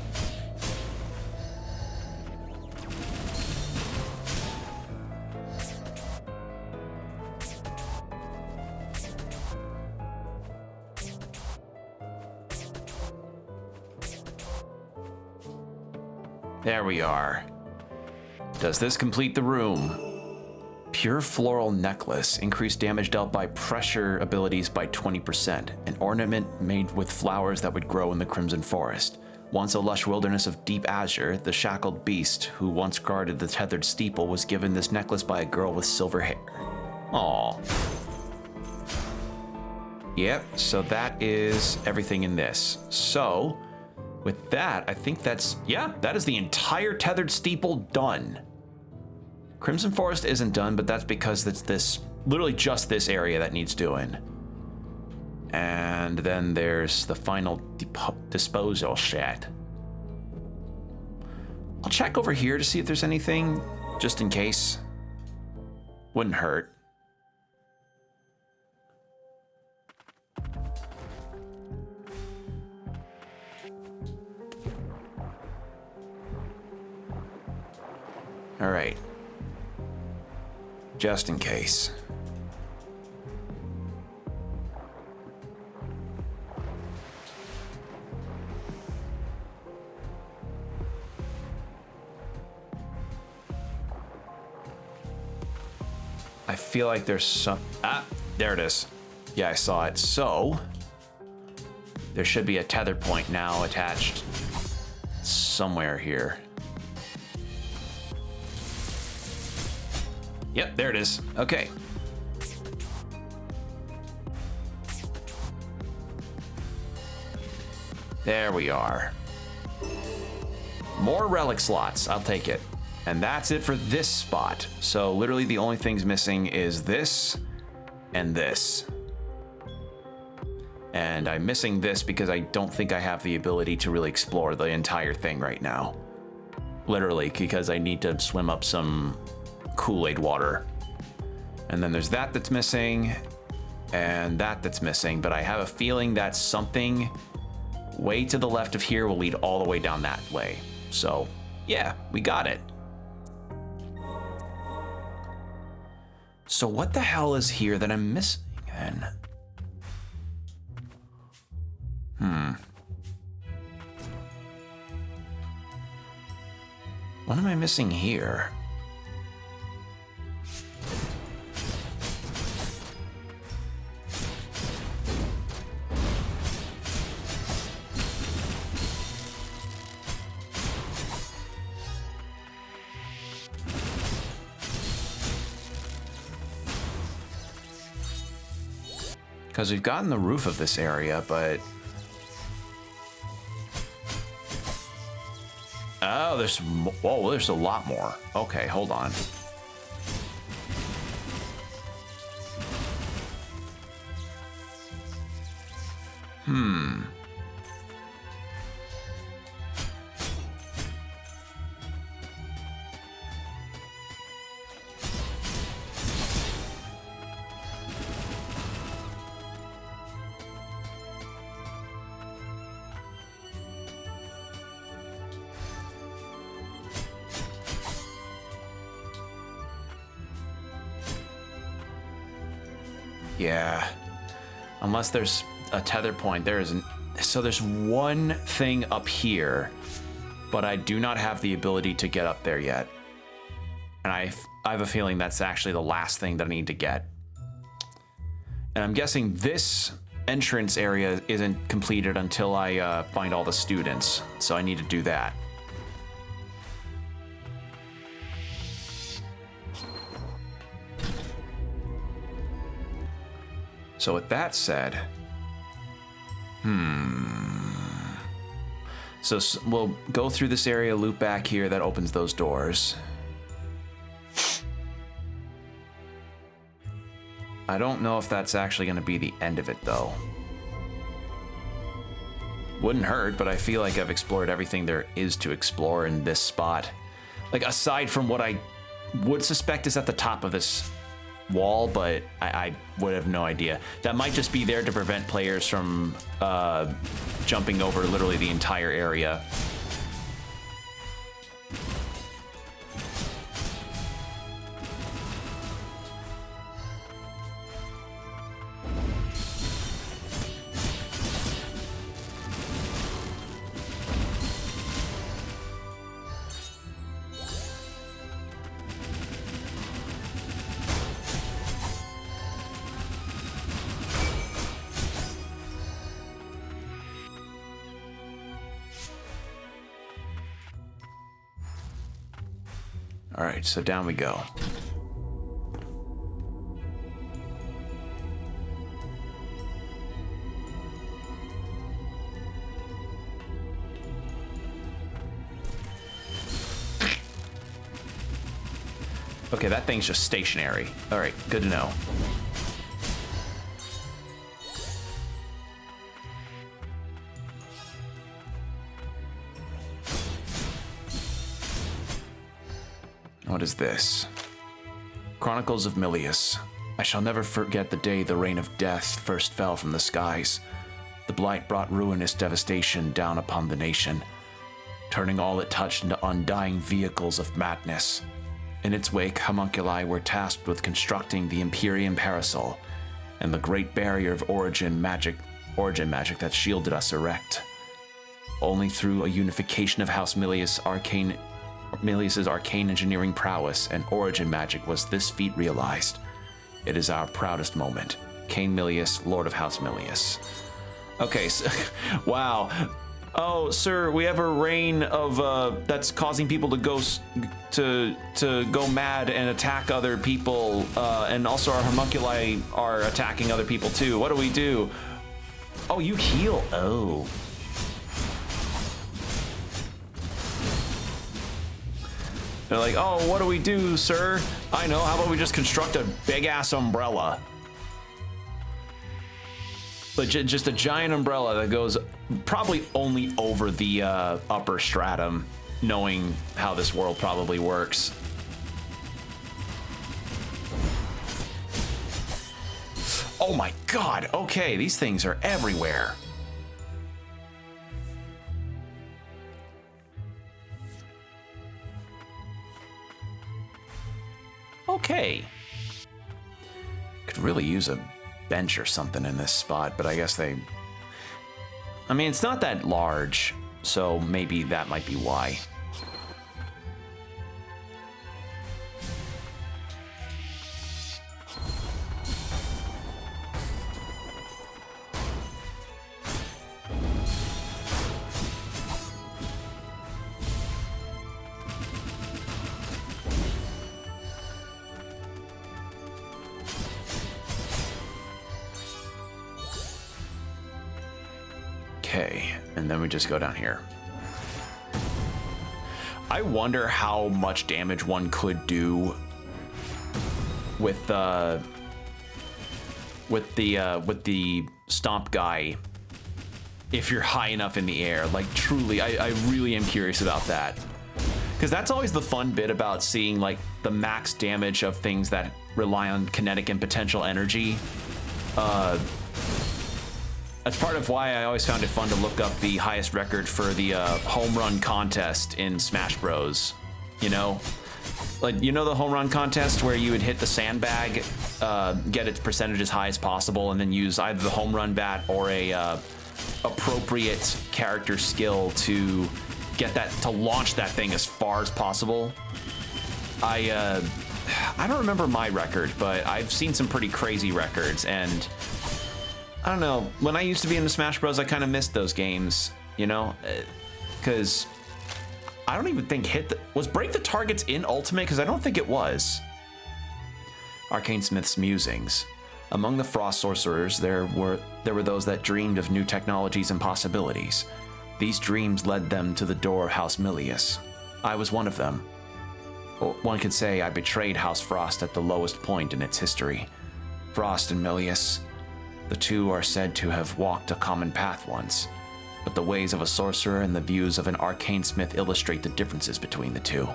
There we are. Does this complete the room? Pure floral necklace. Increased damage dealt by pressure abilities by 20%. An ornament made with flowers that would grow in the Crimson Forest. Once a lush wilderness of deep azure, the shackled beast who once guarded the tethered steeple was given this necklace by a girl with silver hair. Aww. Yep, so that is everything in this. So, with that, I think that's, yeah, that is the entire tethered steeple done. Crimson Forest isn't done, but that's because it's this, literally just this area that needs doing. And then there's the final disposal shed. I'll check over here to see if there's anything, just in case. Wouldn't hurt. All right. Just in case. I feel like there's some... Ah, there it is. Yeah, I saw it. So, there should be a tether point now attached somewhere here. Yep, there it is. Okay. There we are. More relic slots. I'll take it. And that's it for this spot. So literally the only things missing is this and this. And I'm missing this because I don't think I have the ability to really explore the entire thing right now. Literally, because I need to swim up some Kool-Aid water. And then there's that's missing, and that's missing. But I have a feeling that something way to the left of here will lead all the way down that way. So, yeah, we got it. So what the hell is here that I'm missing then? What am I missing here? Because we've gotten the roof of this area, but... Oh, there's... Whoa, there's a lot more. Okay, hold on. Yeah, unless there's a tether point, there isn't. So there's one thing up here, but I do not have the ability to get up there yet. And I have a feeling that's actually the last thing that I need to get. And I'm guessing this entrance area isn't completed until I find all the students. So I need to do that. So with that said, so we'll go through this area, loop back here, that opens those doors. I don't know if that's actually going to be the end of it, though. Wouldn't hurt, but I feel like I've explored everything there is to explore in this spot. Like, aside from what I would suspect is at the top of this wall, but I would have no idea. That might just be there to prevent players from jumping over literally the entire area. All right, so down we go. Okay, that thing's just stationary. All right, good to know. What is this? Chronicles of Milius. I shall never forget the day the rain of death first fell from the skies. The blight brought ruinous devastation down upon the nation, turning all it touched into undying vehicles of madness. In its wake, homunculi were tasked with constructing the Imperium Parasol and the great barrier of origin magic that shielded us erect. Only through a unification of House Milius's arcane engineering prowess and origin magic was this feat realized. It is our proudest moment. Cain Milius, Lord of House Milius. Okay, so, wow. Oh, sir, we have a rain of that's causing people to go mad and attack other people, and also our homunculi are attacking other people too. What do we do? Oh, you heal. Oh. They're like, oh, what do we do, sir? I know, how about we just construct a big-ass umbrella? But just a giant umbrella that goes probably only over the upper stratum, knowing how this world probably works. Oh my god, okay, these things are everywhere. Okay. Could really use a bench or something in this spot, but I guess I mean, it's not that large, so maybe that might be why. Okay, and then we just go down here. I wonder how much damage one could do with the stomp guy if you're high enough in the air. Like, truly, I really am curious about that, because that's always the fun bit about seeing like the max damage of things that rely on kinetic and potential energy. That's part of why I always found it fun to look up the highest record for the home run contest in Smash Bros. You know? Like, you know the home run contest where you would hit the sandbag, get its percentage as high as possible, and then use either the home run bat or a appropriate character skill to get that, to launch that thing as far as possible. I don't remember my record, but I've seen some pretty crazy records, and I don't know, when I used to be into Smash Bros, I kind of missed those games, you know? Because I don't even think was Break the Targets in Ultimate? Because I don't think it was. Arcane Smith's musings. Among the Frost Sorcerers, there were those that dreamed of new technologies and possibilities. These dreams led them to the door of House Milius. I was one of them. Well, one could say I betrayed House Frost at the lowest point in its history. Frost and Milius, the two are said to have walked a common path once, but the ways of a sorcerer and the views of an arcane smith illustrate the differences between the two.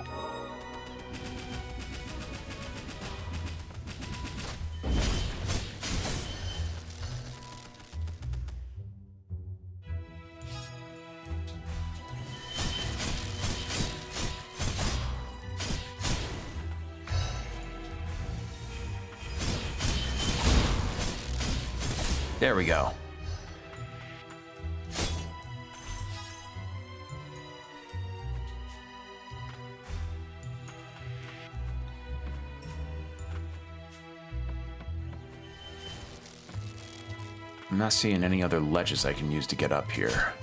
There we go. I'm not seeing any other ledges I can use to get up here.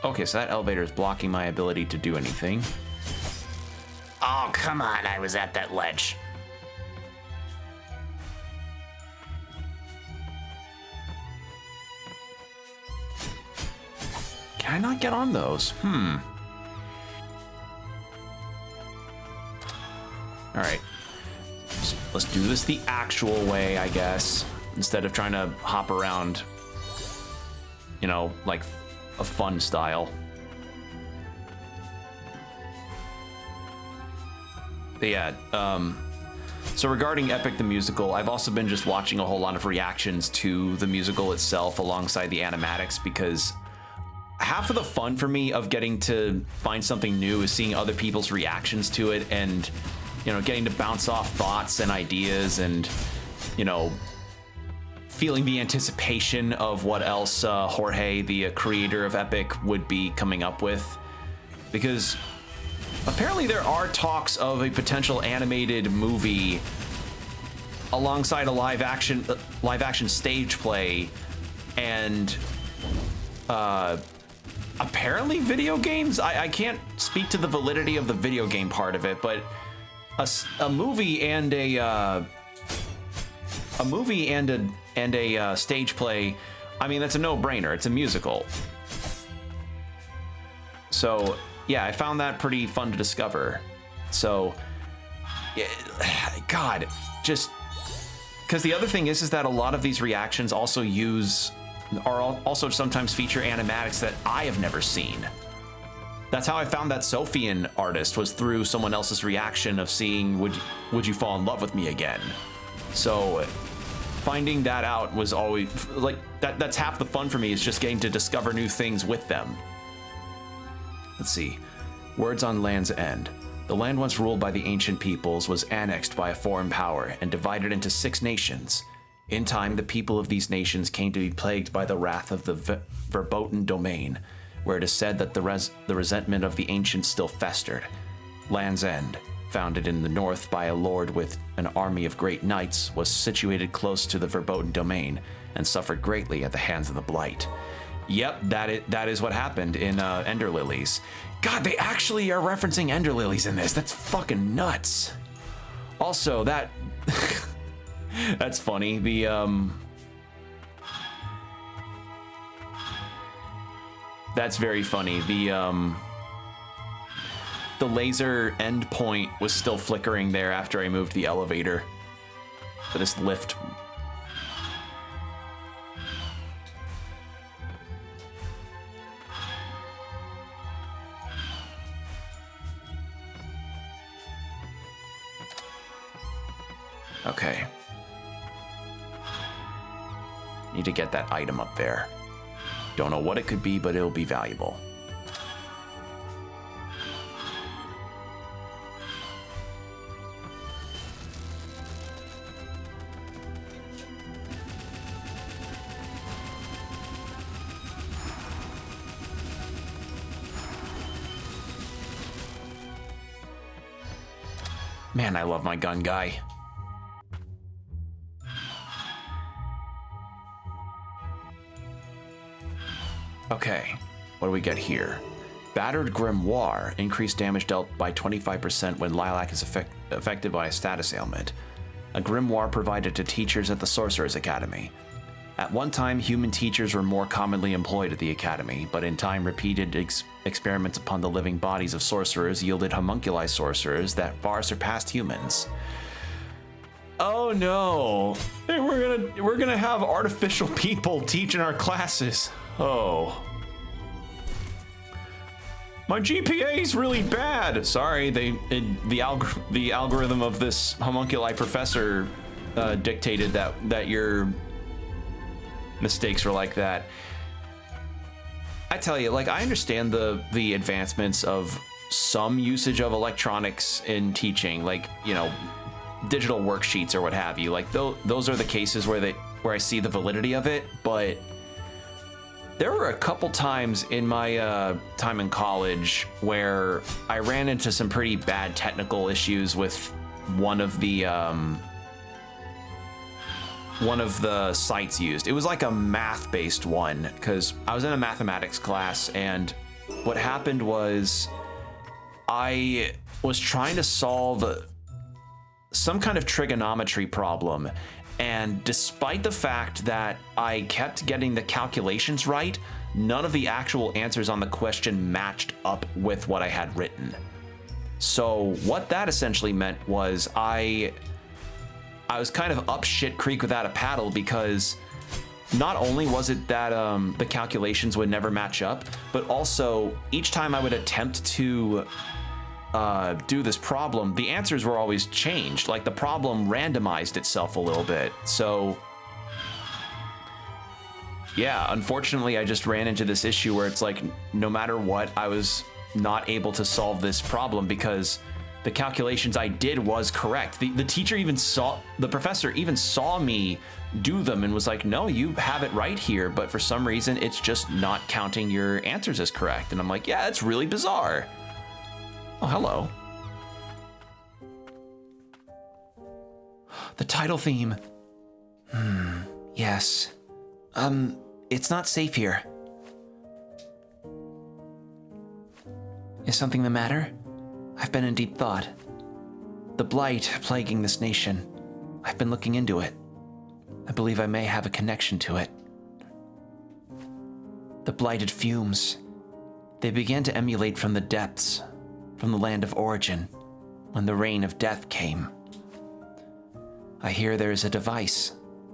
Okay, so that elevator is blocking my ability to do anything. Oh, come on, I was at that ledge. Can I not get on those? Alright. Let's do this the actual way, I guess. Instead of trying to hop around, you know, like a fun style. But yeah, so regarding Epic the Musical, I've also been just watching a whole lot of reactions to the musical itself alongside the animatics, because half of the fun for me of getting to find something new is seeing other people's reactions to it, and, you know, getting to bounce off thoughts and ideas, and, you know, feeling the anticipation of what else Jorge, the creator of Epic, would be coming up with. because apparently there are talks of a potential animated movie alongside a live action stage play, and apparently video games. I can't speak to the validity of the video game part of it, but a movie and a stage play. I mean, that's a no-brainer. It's a musical. So yeah, I found that pretty fun to discover. So, yeah, God, just because the other thing is that a lot of these reactions also also sometimes feature animatics that I have never seen. That's how I found that Sophian artist, was through someone else's reaction of seeing would you fall in love with me again. So finding that out was always like that's half the fun for me, is just getting to discover new things with them. Let's see. Words on Land's End. The land once ruled by the ancient peoples was annexed by a foreign power and divided into 6 nations. In time, the people of these nations came to be plagued by the wrath of the verboten domain, where it is said that the resentment of the ancients still festered. Land's End, founded in the north by a lord with an army of great knights, was situated close to the verboten domain and suffered greatly at the hands of the Blight. Yep, that is what happened in Ender Lilies. God, they actually are referencing Ender Lilies in this. That's fucking nuts. Also, that that's funny. That's very funny. The laser endpoint was still flickering there after I moved the elevator for this lift. Okay. Need to get that item up there. Don't know what it could be, but it'll be valuable. Man, I love my gun guy. Okay, what do we get here? Battered Grimoire. Increased damage dealt by 25% when Lilac is affected by a status ailment. A grimoire provided to teachers at the Sorcerer's Academy. At one time, human teachers were more commonly employed at the Academy, but in time, repeated experiments upon the living bodies of sorcerers yielded homunculi sorcerers that far surpassed humans. Oh no! Hey, we're gonna have artificial people teaching our classes. Oh. My GPA is really bad. Sorry, the algorithm of this homunculi professor dictated that your mistakes were like that. I tell you, like, I understand the advancements of some usage of electronics in teaching, like, you know, digital worksheets or what have you. Like, those are the cases where I see the validity of it, but there were a couple times in my time in college where I ran into some pretty bad technical issues with one of the sites used. It was like a math-based one, because I was in a mathematics class, and what happened was I was trying to solve some kind of trigonometry problem, and despite the fact that I kept getting the calculations right, none of the actual answers on the question matched up with what I had written. So what that essentially meant was I was kind of up shit creek without a paddle, because not only was it that the calculations would never match up, but also each time I would attempt to do this problem, the answers were always changed. Like, the problem randomized itself a little bit. So yeah, unfortunately, I just ran into this issue where it's like, no matter what, I was not able to solve this problem because the calculations I did was correct. The professor even saw me do them and was like, no, you have it right here, but for some reason it's just not counting your answers as correct. And I'm like, yeah, that's really bizarre. Oh, hello. The title theme. Yes. It's not safe here. Is something the matter? I've been in deep thought. The blight plaguing this nation. I've been looking into it. I believe I may have a connection to it. The blighted fumes. They began to emulate from the depths, from the land of origin, when the reign of death came. I hear there is a device,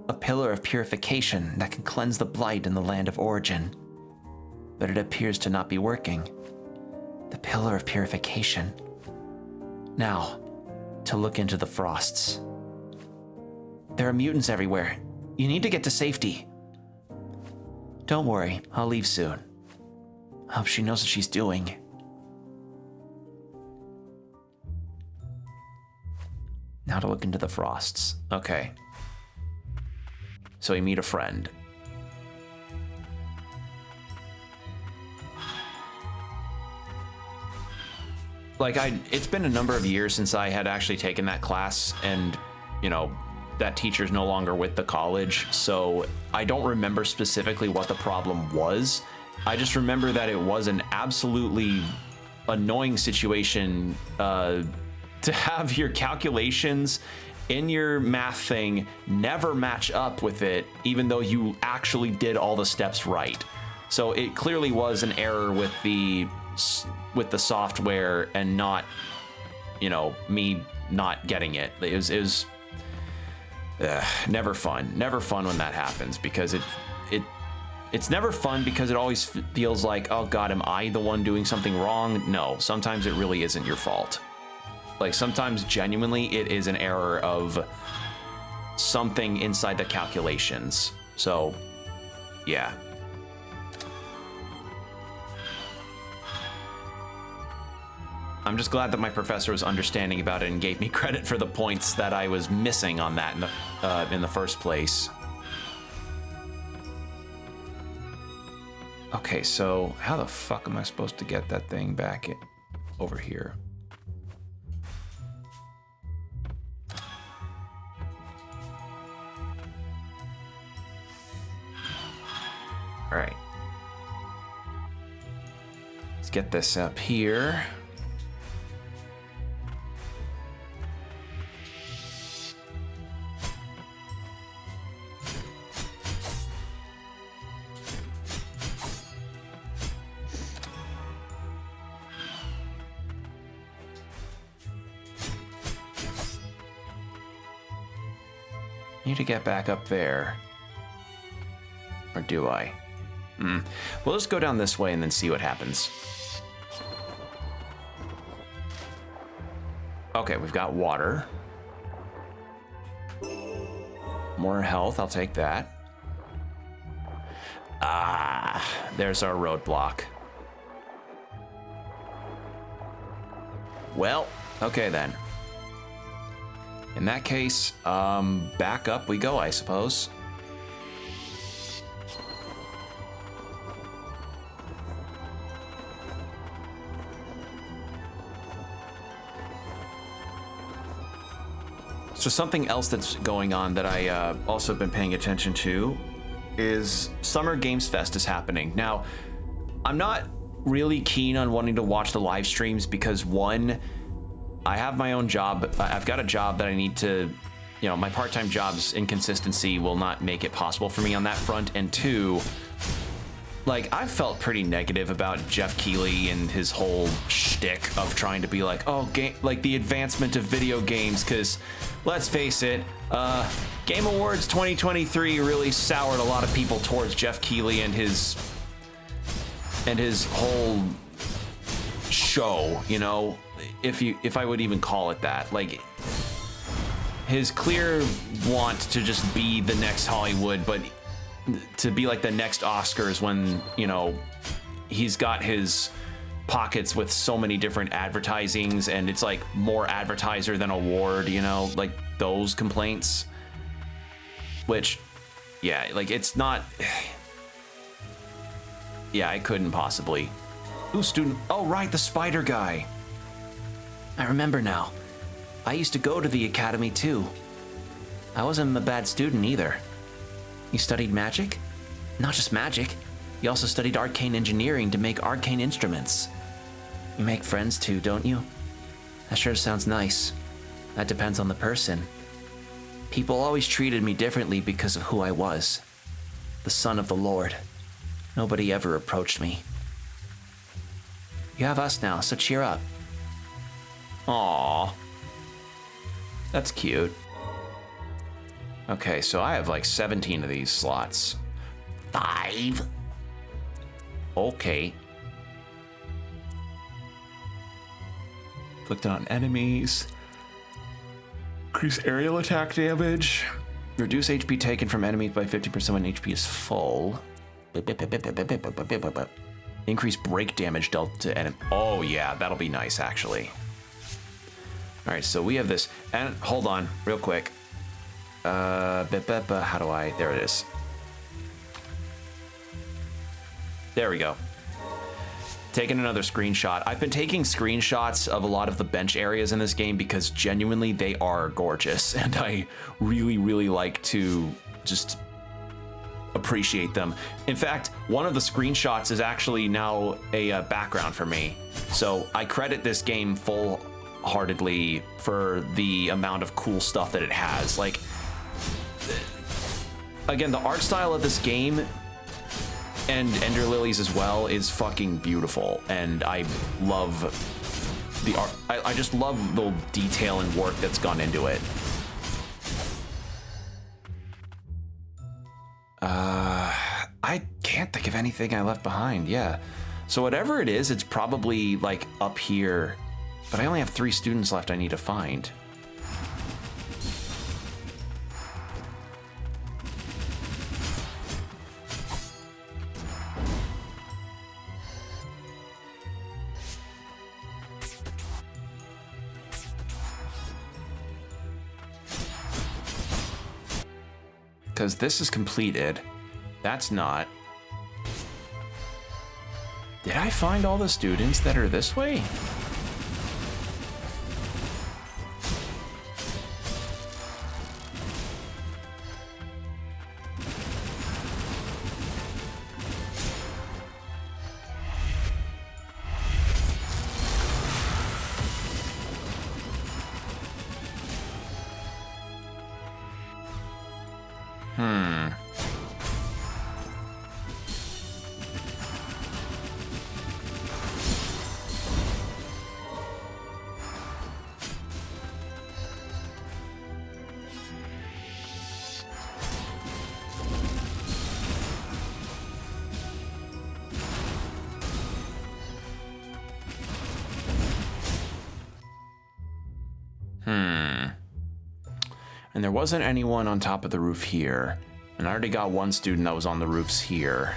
a pillar of purification that can cleanse the blight in the land of origin. But it appears to not be working. The pillar of purification. Now, to look into the frosts. There are mutants everywhere. You need to get to safety. Don't worry, I'll leave soon. I hope she knows what she's doing. Now to look into the frosts. Okay. So we meet a friend. Like, it's been a number of years since I had actually taken that class, and, you know, that teacher's no longer with the college, so I don't remember specifically what the problem was. I just remember that it was an absolutely annoying situation to have your calculations in your math thing never match up with it, even though you actually did all the steps right. So it clearly was an error with the software and not, you know, me not getting it. It was never fun. Never fun when that happens, because it's never fun because it always feels like, oh God, am I the one doing something wrong? No, sometimes it really isn't your fault. Like, sometimes genuinely it is an error of something inside the calculations. So, yeah. I'm just glad that my professor was understanding about it and gave me credit for the points that I was missing on that in the first place. Okay, so how the fuck am I supposed to get that thing back over here? All right. Let's get this up here. Need to get back up there. Or do I? Well, let's go down this way and then see what happens. Okay, we've got water. More health, I'll take that. Ah, there's our roadblock. Well, okay then. In that case, back up we go, I suppose. So something else that's going on that I also been paying attention to is Summer Games Fest is happening. Now, I'm not really keen on wanting to watch the live streams because, one, I have my own job. I've got a job that I need to, you know, my part-time job's inconsistency will not make it possible for me on that front. And two, like, I've felt pretty negative about Jeff Keighley and his whole shtick of trying to be like, oh, like the advancement of video games, because let's face it, Game Awards 2023 really soured a lot of people towards Jeff Keighley and his whole show, you know, if I would even call it that. Like, his clear want to just be the next Hollywood, but to be like the next Oscars when, you know, he's got his pockets with so many different advertisings and it's like more advertiser than award, you know, like those complaints. Which, yeah, like it's not. Yeah, I couldn't possibly. Ooh, student. Oh, right, the spider guy. I remember now. I used to go to the academy too. I wasn't a bad student either. You studied magic? Not just magic. You also studied arcane engineering to make arcane instruments. You make friends too, don't you? That sure sounds nice. That depends on the person. People always treated me differently because of who I was. The son of the Lord. Nobody ever approached me. You have us now, so cheer up. Aww. That's cute. Okay, so I have like 17 of these slots. 5? Okay. Clicked on enemies. Increase aerial attack damage. Reduce HP taken from enemies by 50% when HP is full. Increase break damage dealt to enemy. Oh yeah, that'll be nice actually. All right, so we have this, and hold on, real quick. How do I? There it is. There we go. Taking another screenshot. I've been taking screenshots of a lot of the bench areas in this game because genuinely they are gorgeous, and I really, really like to just appreciate them. In fact, one of the screenshots is actually now a background for me. So I credit this game full-heartedly for the amount of cool stuff that it has. Like, again, the art style of this game and Ender Lilies as well is fucking beautiful, and I love the art. I just love the detail and work that's gone into it. I can't think of anything I left behind. Yeah, so whatever it is, it's probably like up here, but I only have 3 students left I need to find. Because this is completed. That's not. Did I find all the students that are this way? And there wasn't anyone on top of the roof here. And I already got 1 student that was on the roofs here.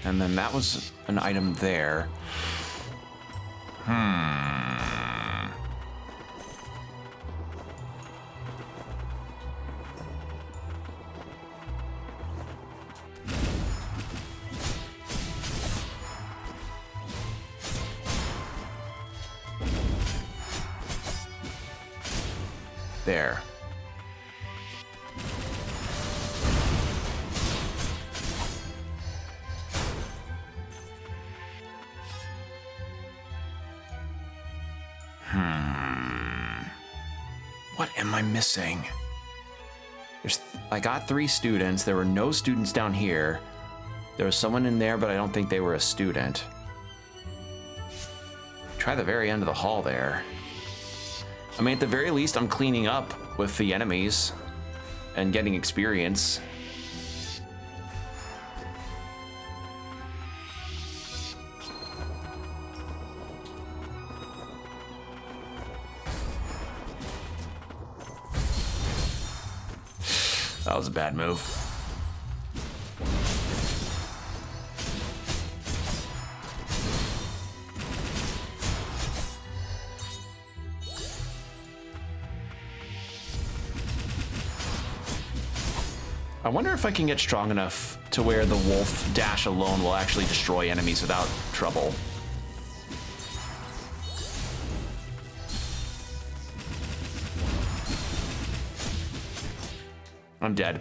And then that was an item there. There. What am I missing? I got 3 students. There were no students down here. There was someone in there, but I don't think they were a student. Try the very end of the hall there. I mean, at the very least, I'm cleaning up with the enemies and getting experience. That was a bad move. I wonder if I can get strong enough to where the wolf dash alone will actually destroy enemies without trouble. I'm dead.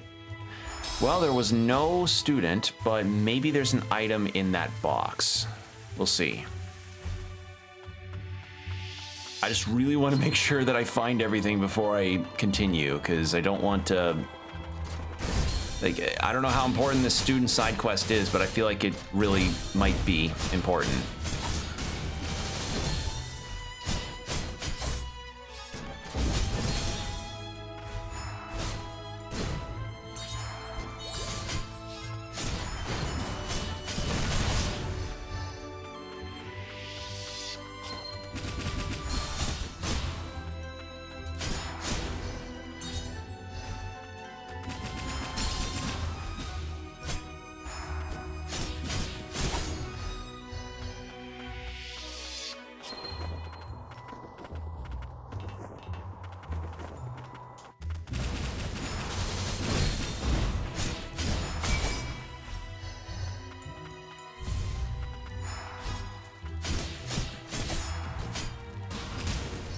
Well, there was no student, but maybe there's an item in that box. We'll see. I just really want to make sure that I find everything before I continue, because I don't want to... Like, I don't know how important this student side quest is, but I feel like it really might be important.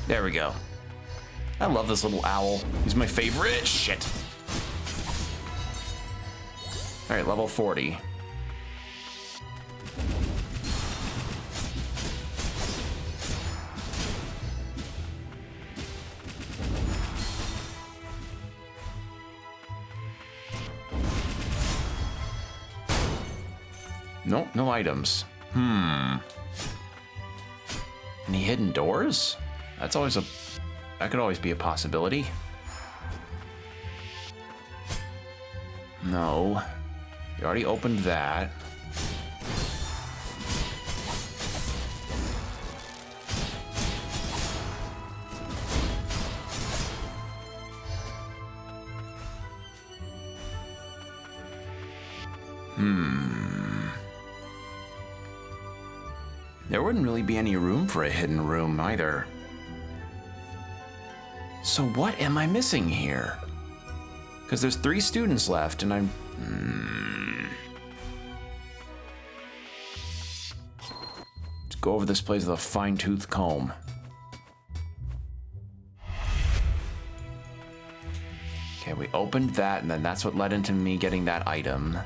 There we go. I love this little owl. He's my favorite. Shit. All right, level 40. Nope, no items. Any hidden doors? That's always that could always be a possibility. No. You already opened that. There wouldn't really be any room for a hidden room either. So what am I missing here? Because there's 3 students left, and I'm... Let's go over this place with a fine-tooth comb. Okay, we opened that, and then that's what led into me getting that item.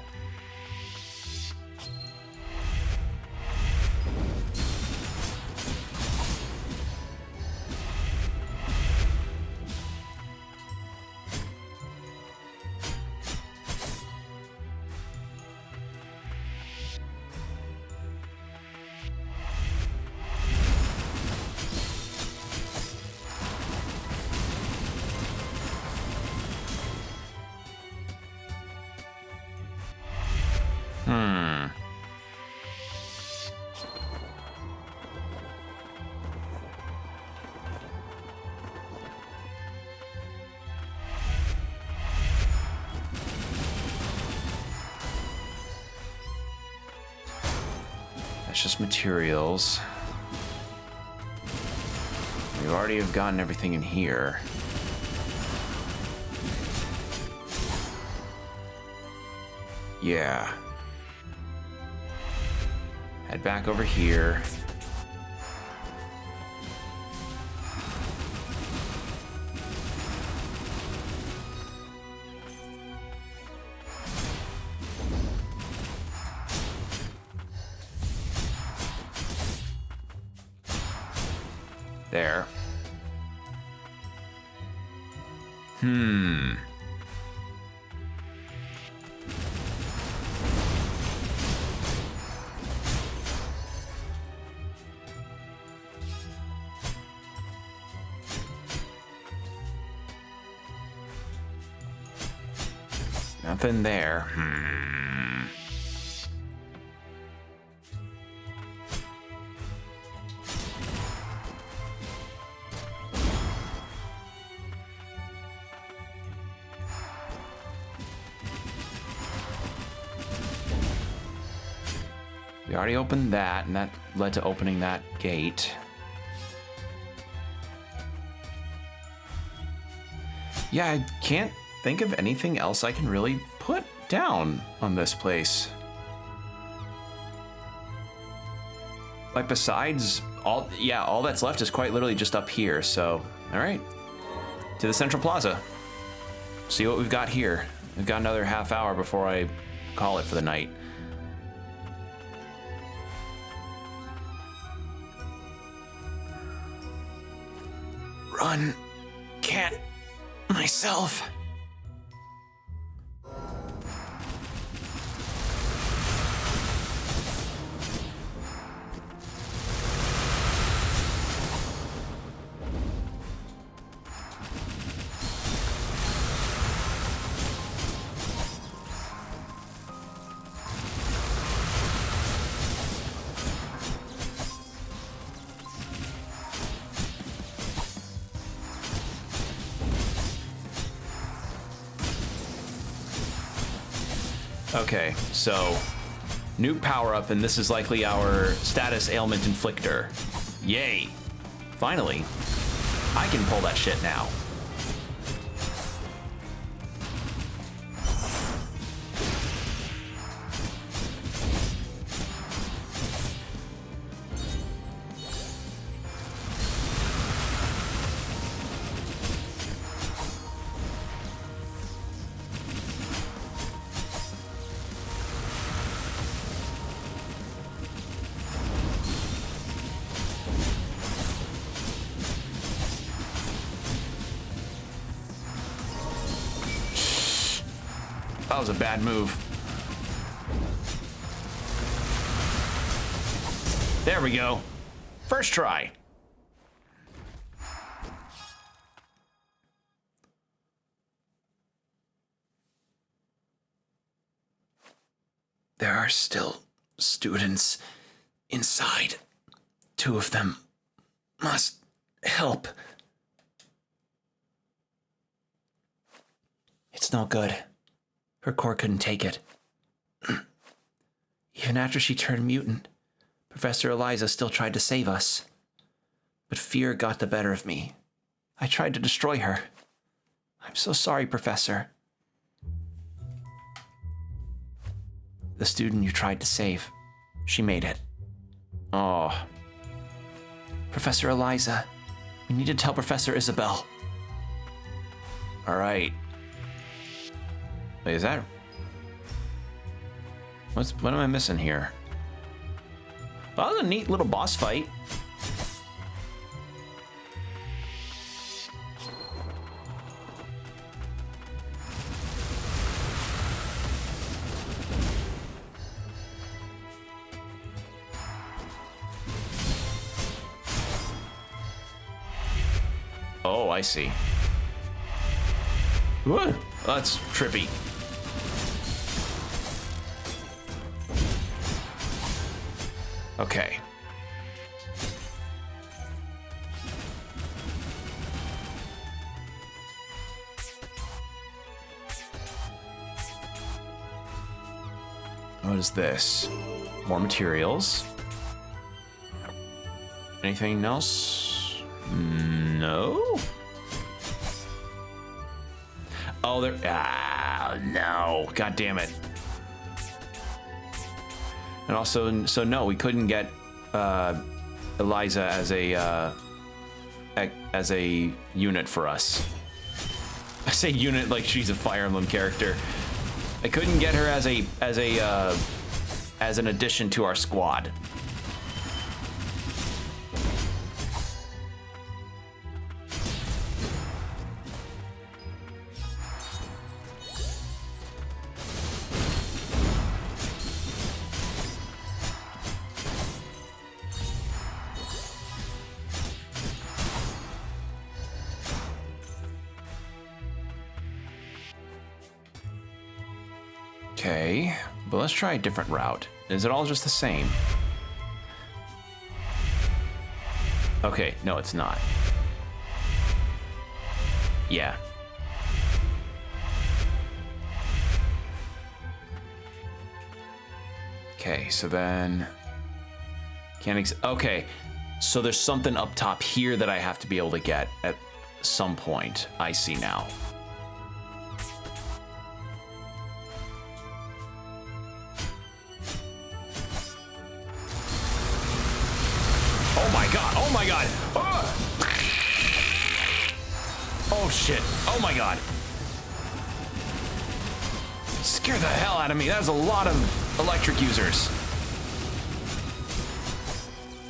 That's just materials. We already have gotten everything in here. Yeah. Head back over here. There. Nothing there. We already opened that, and that led to opening that gate. Yeah, I can't think of anything else I can really put down on this place. Like besides all that's left is quite literally just up here. So, all right, to the Central Plaza. See what we've got here. We've got another half hour before I call it for the night. Run, can't myself. Okay, so new power-up, and this is likely our status ailment inflictor. Yay. Finally, I can pull that shit now. That was a bad move. There we go. First try. There are still students inside. 2 of them must help. It's no good. Her core couldn't take it. Even after she turned mutant, Professor Eliza still tried to save us. But fear got the better of me. I tried to destroy her. I'm so sorry, Professor. The student you tried to save, she made it. Oh. Professor Eliza, we need to tell Professor Isabel. All right. Wait, is that... What am I missing here? Well, that was a neat little boss fight. Oh, I see. Whoa, that's trippy. Okay. What is this? More materials. Anything else? No? Oh, there... Ah, no. God damn it. And also, so no, we couldn't get Eliza as a unit for us. I say unit like she's a Fire Emblem character. I couldn't get her as an addition to our squad. Okay, but let's try a different route. Is it all just the same? Okay, no, it's not. Yeah. Okay, so then... okay, so there's something up top here that I have to be able to get at some point. I see now. god. Oh my god. Oh shit. Oh my god. Scare the hell out of me. That was a lot of electric users.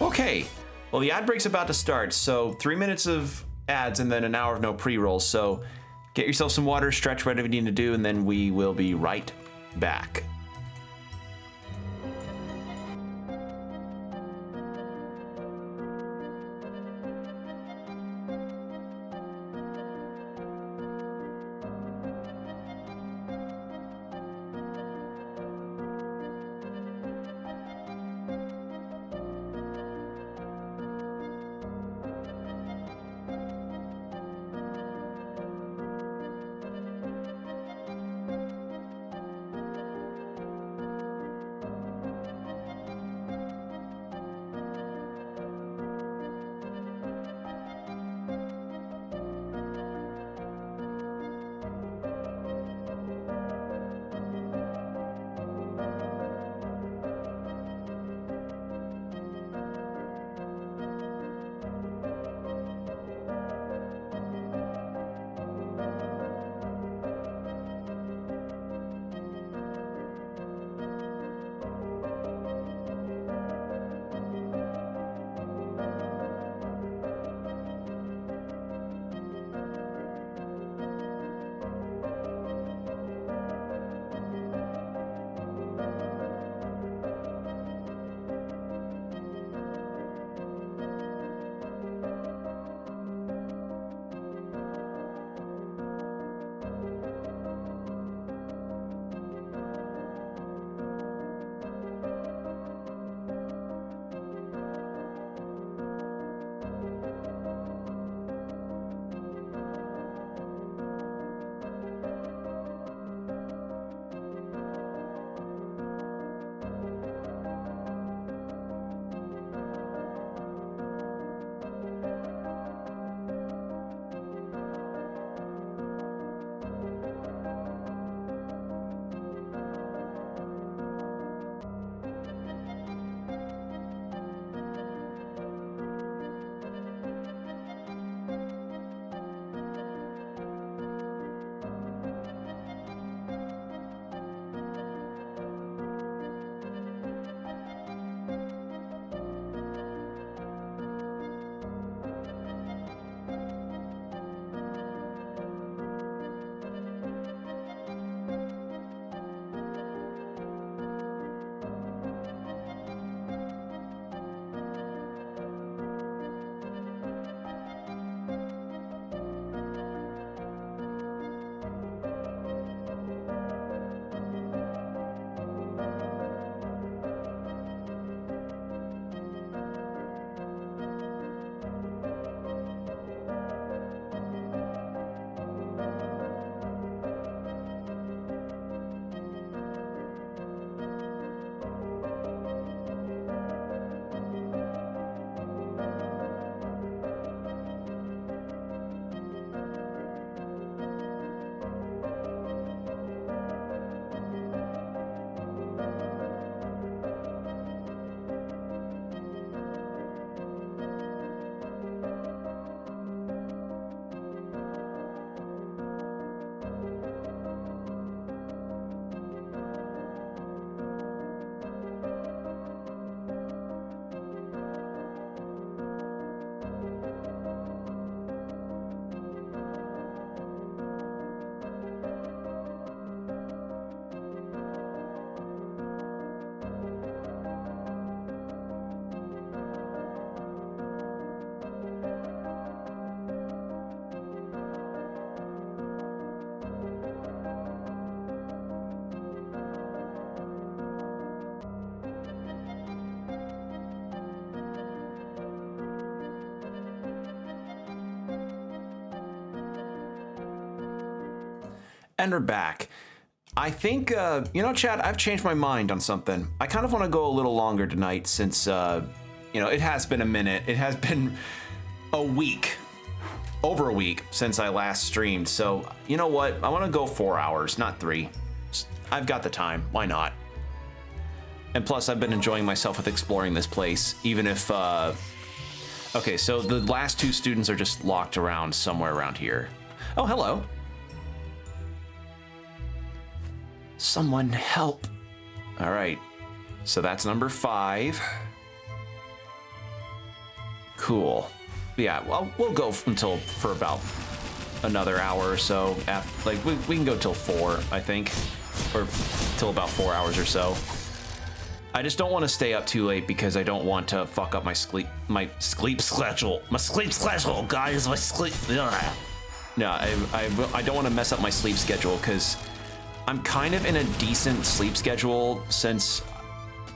Okay. Well, the ad break's about to start, so 3 minutes of ads and then an hour of no pre-rolls. So get yourself some water, stretch, whatever you need to do, and then we will be right back. And we're back. I think, you know, Chad, I've changed my mind on something. I kind of want to go a little longer tonight since, you know, it has been a minute. It has been a week, over a week since I last streamed. So, you know what? I want to go 4 hours, not 3. I've got the time. Why not? And plus, I've been enjoying myself with exploring this place, even if Okay, so the last two students are just locked around somewhere around here. Oh, hello. Someone help. All right, so that's number 5. Cool. Yeah, well, we'll go for about another hour or so. Like we can go till 4, I think, or till about 4 hours or so. I just don't want to stay up too late because I don't want to fuck up my sleep schedule. My sleep schedule, guys. My sleep. Ugh. No, I don't want to mess up my sleep schedule because I'm kind of in a decent sleep schedule since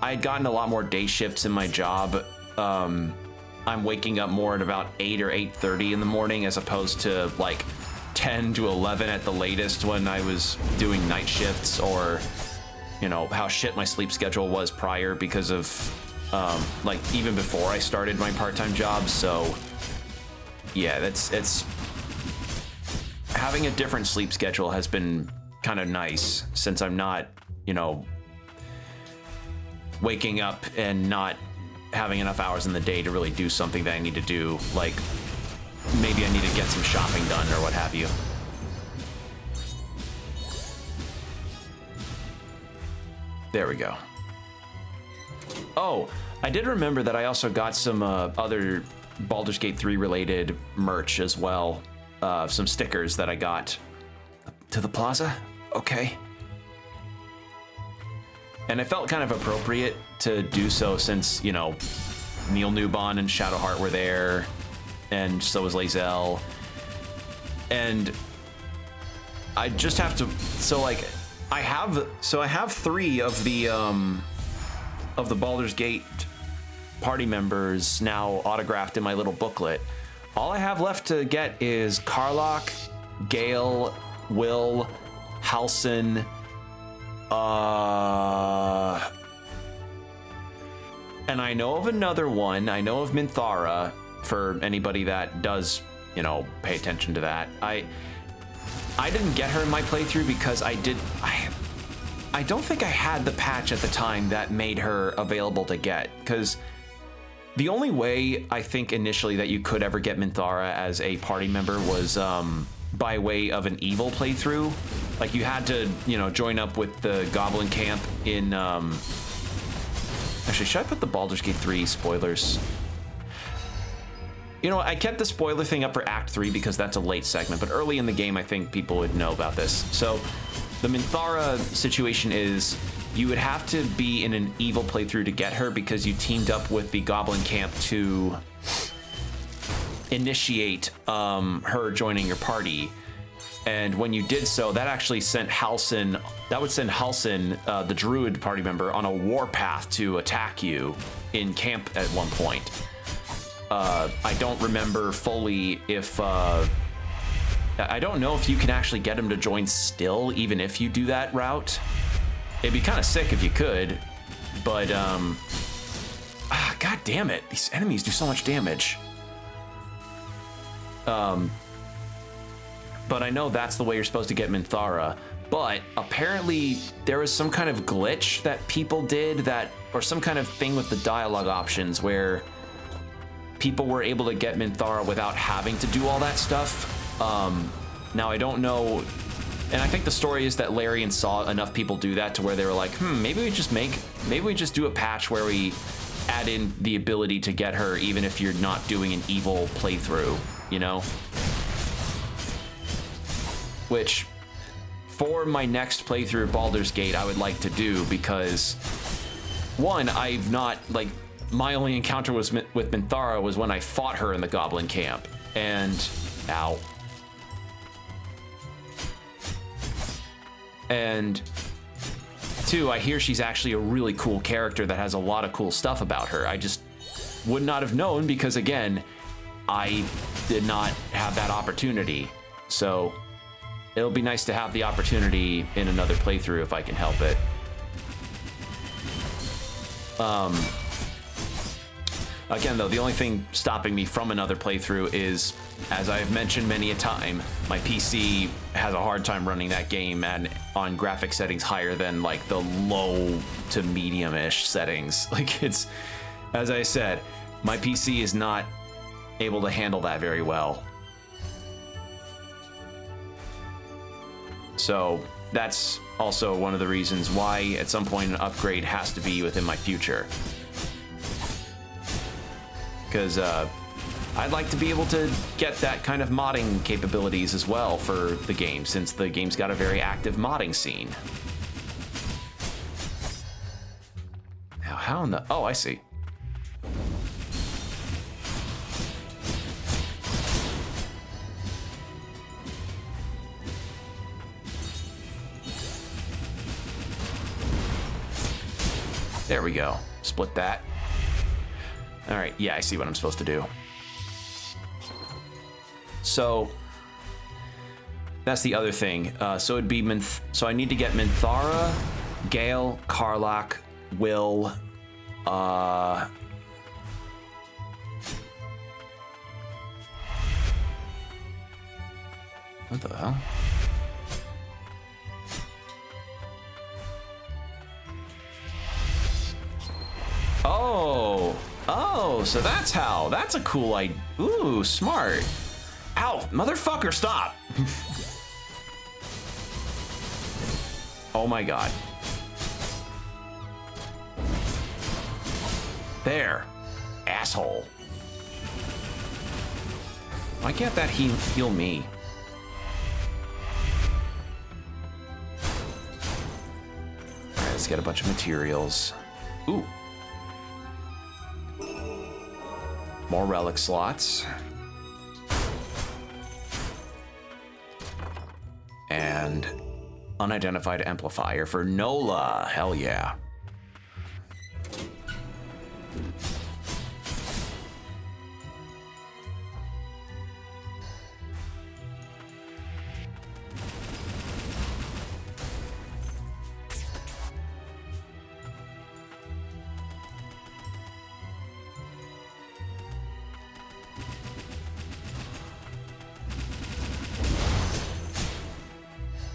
I had gotten a lot more day shifts in my job. I'm waking up more at about 8 or 8:30 in the morning as opposed to like 10 to 11 at the latest when I was doing night shifts, or you know how shit my sleep schedule was prior because of like even before I started my part-time job. So yeah, it's having a different sleep schedule has been kind of nice since I'm not, you know, waking up and not having enough hours in the day to really do something that I need to do, like maybe I need to get some shopping done or what have you. There we go. Oh, I did remember that I also got some other Baldur's Gate 3 related merch as well. Some stickers that I got. To the plaza? Okay. And it felt kind of appropriate to do so since, you know, Neil Newbon and Shadowheart were there, and so was Lae'zel. And I just have to, so like, I have 3 of the Baldur's Gate party members now autographed in my little booklet. All I have left to get is Karlach, Gale, Will, Halsin, and I know of another one. I know of Minthara, for anybody that does, you know, pay attention to that. I didn't get her in my playthrough because I don't think I had the patch at the time that made her available to get, because the only way I think initially that you could ever get Minthara as a party member was by way of an evil playthrough. Like you had to, you know, join up with the Goblin Camp in, actually, should I put the Baldur's Gate 3 spoilers? You know, I kept the spoiler thing up for Act 3 because that's a late segment, but early in the game, I think people would know about this. So the Minthara situation is you would have to be in an evil playthrough to get her because you teamed up with the Goblin Camp to initiate her joining your party. And when you did so, that actually sent Halsin, the Druid party member, on a warpath to attack you in camp at one point. I don't remember fully if, I don't know if you can actually get him to join still, even if you do that route. It'd be kind of sick if you could, but, god damn it, these enemies do so much damage. But I know that's the way you're supposed to get Minthara. But apparently there was some kind of glitch that people did that, or some kind of thing with the dialogue options where people were able to get Minthara without having to do all that stuff. Now I don't know, and I think the story is that Larian saw enough people do that to where they were like, maybe we just do a patch where we add in the ability to get her even if you're not doing an evil playthrough, you know? Which, for my next playthrough of Baldur's Gate, I would like to do because, one, I've not, like, my only encounter was with Minthara was when I fought her in the Goblin Camp, and, ow. And, two, I hear she's actually a really cool character that has a lot of cool stuff about her. I just would not have known because, again, I did not have that opportunity, so it'll be nice to have the opportunity in another playthrough if I can help it. Again, though, the only thing stopping me from another playthrough is, as I've mentioned many a time, my PC has a hard time running that game and on graphic settings higher than like the low to medium-ish settings. Like, it's, as I said, my PC is not able to handle that very well. So that's also one of the reasons why at some point an upgrade has to be within my future. Because I'd like to be able to get that kind of modding capabilities as well for the game, since the game's got a very active modding scene. Now, how in the... Oh, I see. There we go. Split that. All right, yeah, I see what I'm supposed to do. So that's the other thing. So it'd be so I need to get Minthara, Gale, Karlach, Will. What the hell? Oh, so that's how. That's a cool idea. Ooh, smart. Ow, motherfucker, stop. Oh my God. There, asshole. Why can't that heal me? All right, let's get a bunch of materials. Ooh. More relic slots. And unidentified amplifier for Nola. Hell yeah.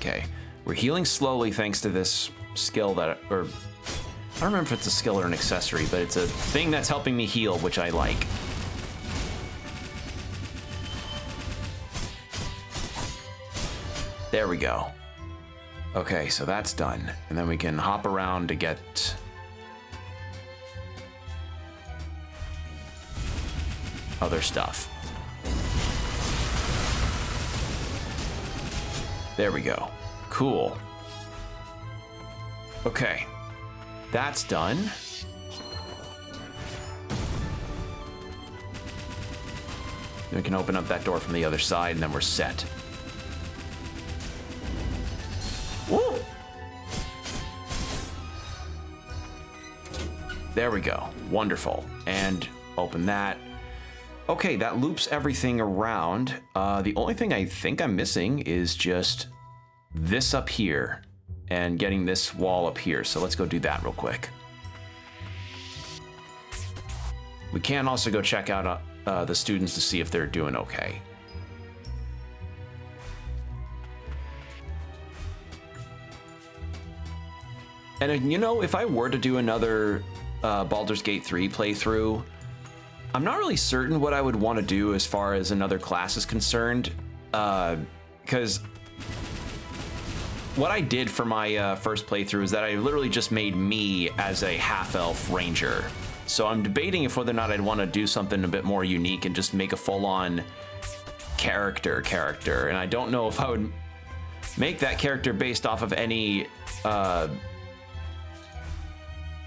Okay, we're healing slowly thanks to this skill that, or I don't remember if it's a skill or an accessory, but it's a thing that's helping me heal, which I like. There we go. Okay, so that's done. And then we can hop around to get other stuff. There we go. Cool. Okay. That's done. Then we can open up that door from the other side, and then we're set. Woo! There we go. Wonderful. And open that. Okay, that loops everything around. The only thing I think I'm missing is just this up here and getting this wall up here. So let's go do that real quick. We can also go check out the students to see if they're doing okay. And you know, if I were to do another Baldur's Gate 3 playthrough, I'm not really certain what I would want to do as far as another class is concerned, because what I did for my first playthrough is that I literally just made me as a half-elf ranger. So I'm debating if whether or not I'd want to do something a bit more unique and just make a full-on character, and I don't know if I would make that character based off of any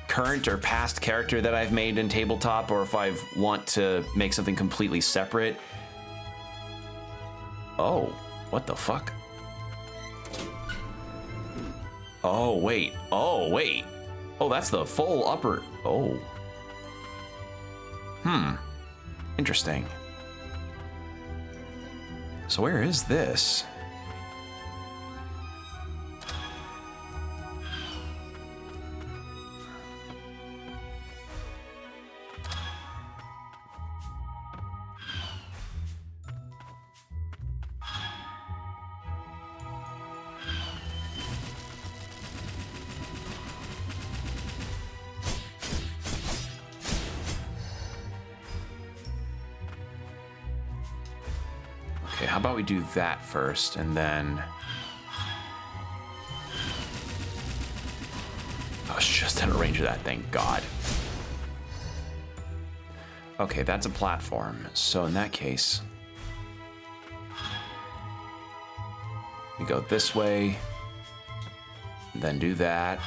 current or past character that I've made in tabletop, or if I want to make something completely separate. Oh, what the fuck? Oh, wait. Oh, wait. Oh, that's the full upper. Oh. Interesting. So where is this? Okay, how about we do that first, and then... I was just out of range of that, thank God. Okay, that's a platform. So in that case, we go this way, then do that.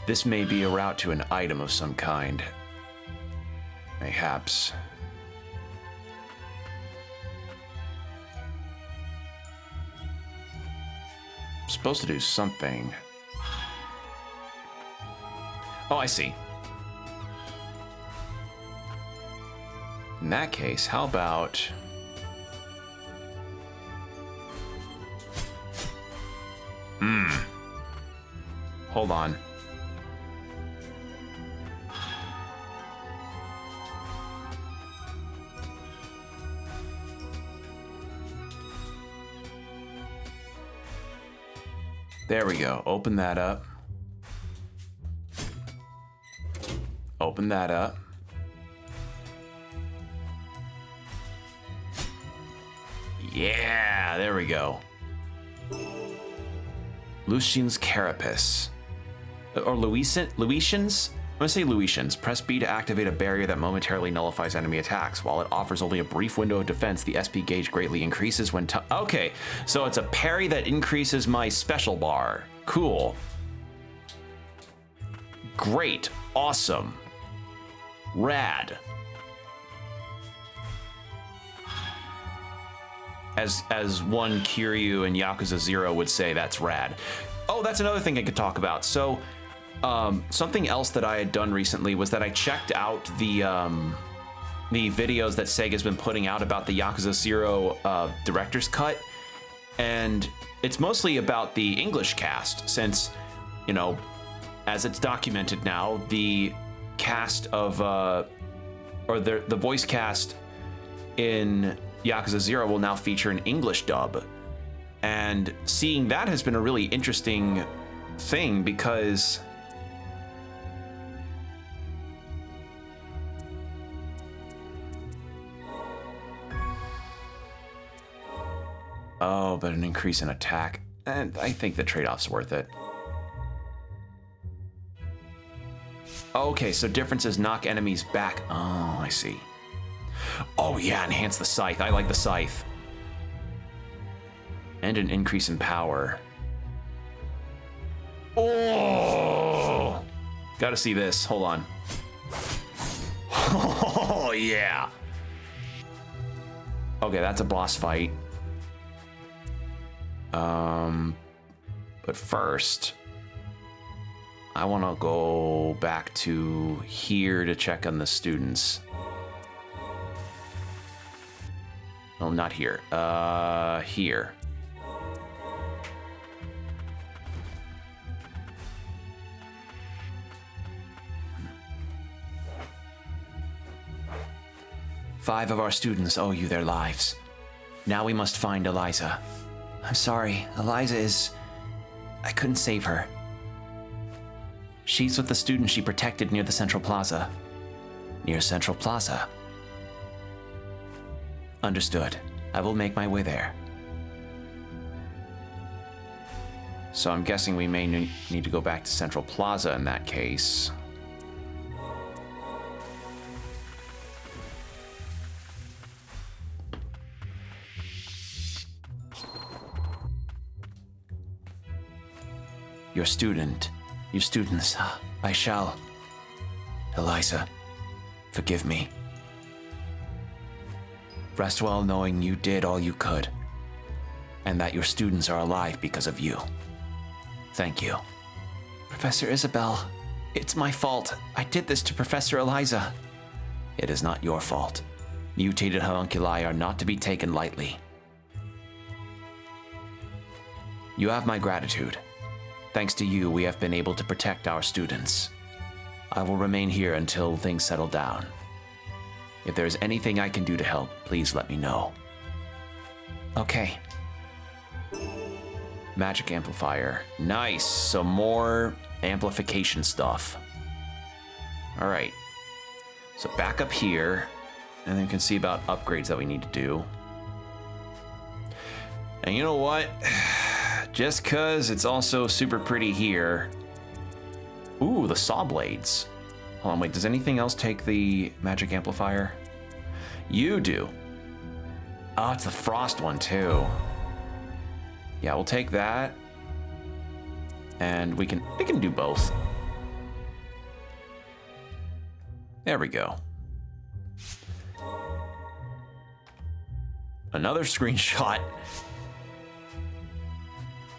This may be a route to an item of some kind. Mayhaps. I'm supposed to do something. Oh, I see. In that case, how about... Hold on. There we go. Open that up. Open that up. Yeah, there we go. Lucian's Carapace. Or Lucians? I'm gonna say Lucians. Press B to activate a barrier that momentarily nullifies enemy attacks. While it offers only a brief window of defense, the SP gauge greatly increases when okay, so it's a parry that increases my special bar. Cool. Great. Awesome. Rad. As one Kiryu in Yakuza 0 would say, that's rad. Oh, that's another thing I could talk about. So, something else that I had done recently was that I checked out the videos that Sega's been putting out about the Yakuza 0 director's cut, and it's mostly about the English cast, since, you know, as it's documented now, the cast of or the voice cast in Yakuza 0 will now feature an English dub. And seeing that has been a really interesting thing because oh, but an increase in attack. And I think the trade-off's worth it. Okay, so differences knock enemies back. Oh, I see. Oh yeah, enhance the scythe. I like the scythe. And an increase in power. Oh! Gotta see this. Hold on. Oh yeah. Okay, that's a boss fight. But first, I want to go back to here to check on the students. Oh, not here. Here. Five of our students owe you their lives. Now we must find Eliza. I'm sorry, Eliza is... I couldn't save her. She's with the student she protected near the Central Plaza. Near Central Plaza? Understood. I will make my way there. So I'm guessing we may need to go back to Central Plaza in that case. Your students, I shall. Eliza, forgive me. Rest well knowing you did all you could, and that your students are alive because of you. Thank you. Professor Isabel, it's my fault. I did this to Professor Eliza. It is not your fault. Mutated homunculi are not to be taken lightly. You have my gratitude. Thanks to you, we have been able to protect our students. I will remain here until things settle down. If there is anything I can do to help, please let me know. Okay. Magic amplifier. Nice. So more amplification stuff. All right. So back up here. And then we can see about upgrades that we need to do. And you know what? Just cause it's also super pretty here. Ooh, the saw blades. Hold on, wait, does anything else take the magic amplifier? You do. Oh, it's the frost one too. Yeah, we'll take that. And we can do both. There we go. Another screenshot.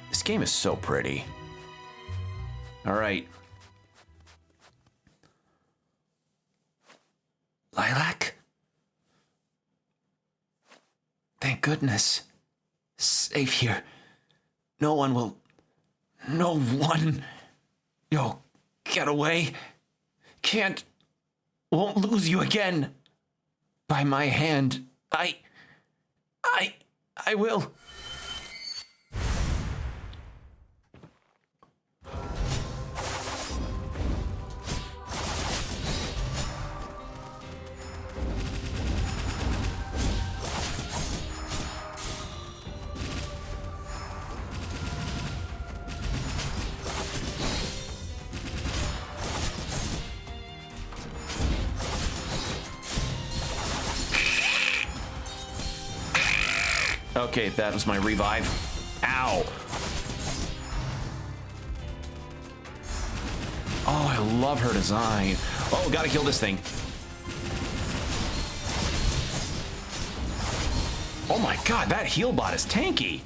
This game is so pretty. All right. Lilac? Thank goodness. Safe here. No one. Yo, get away. Won't lose you again. By my hand. I will. Okay, that was my revive. Ow. Oh, I love her design. Oh, gotta kill this thing. Oh my god, that heal bot is tanky.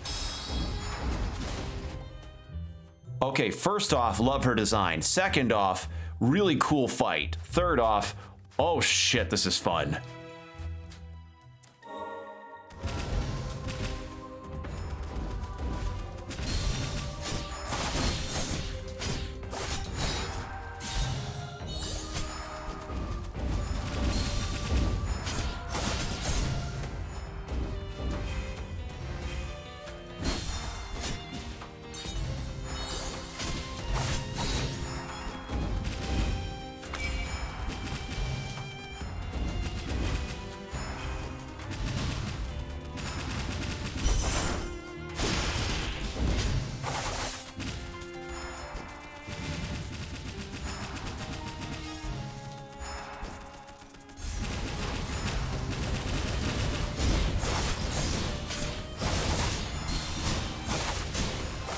Okay, first off, love her design. Second off, really cool fight. Third off, oh shit, this is fun.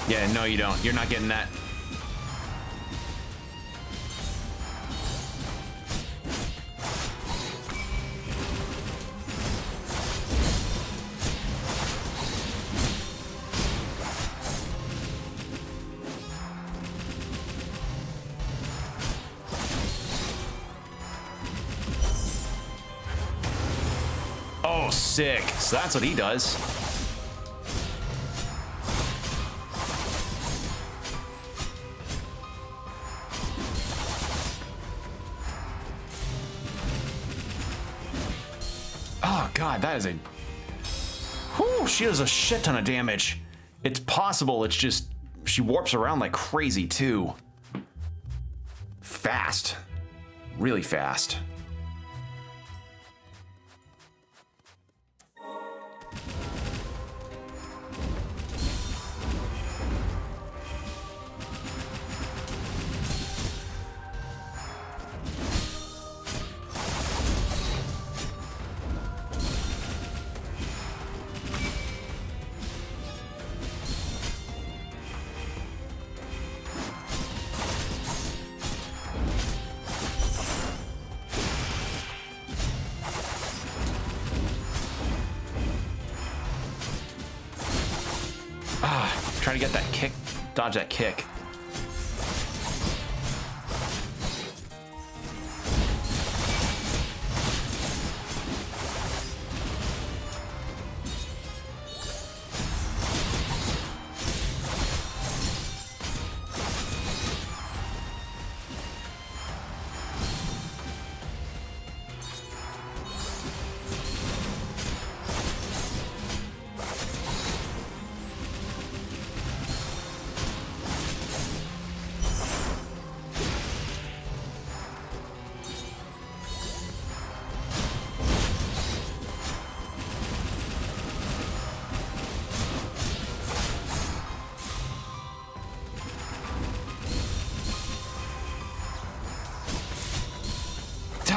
Yeah, no you don't. You're not getting that. Oh, sick. So that's what he does. God, that is a... Whew, she does a shit ton of damage. It's possible, it's just... She warps around like crazy, too. Fast. Really fast. Trying to get that kick, dodge that kick.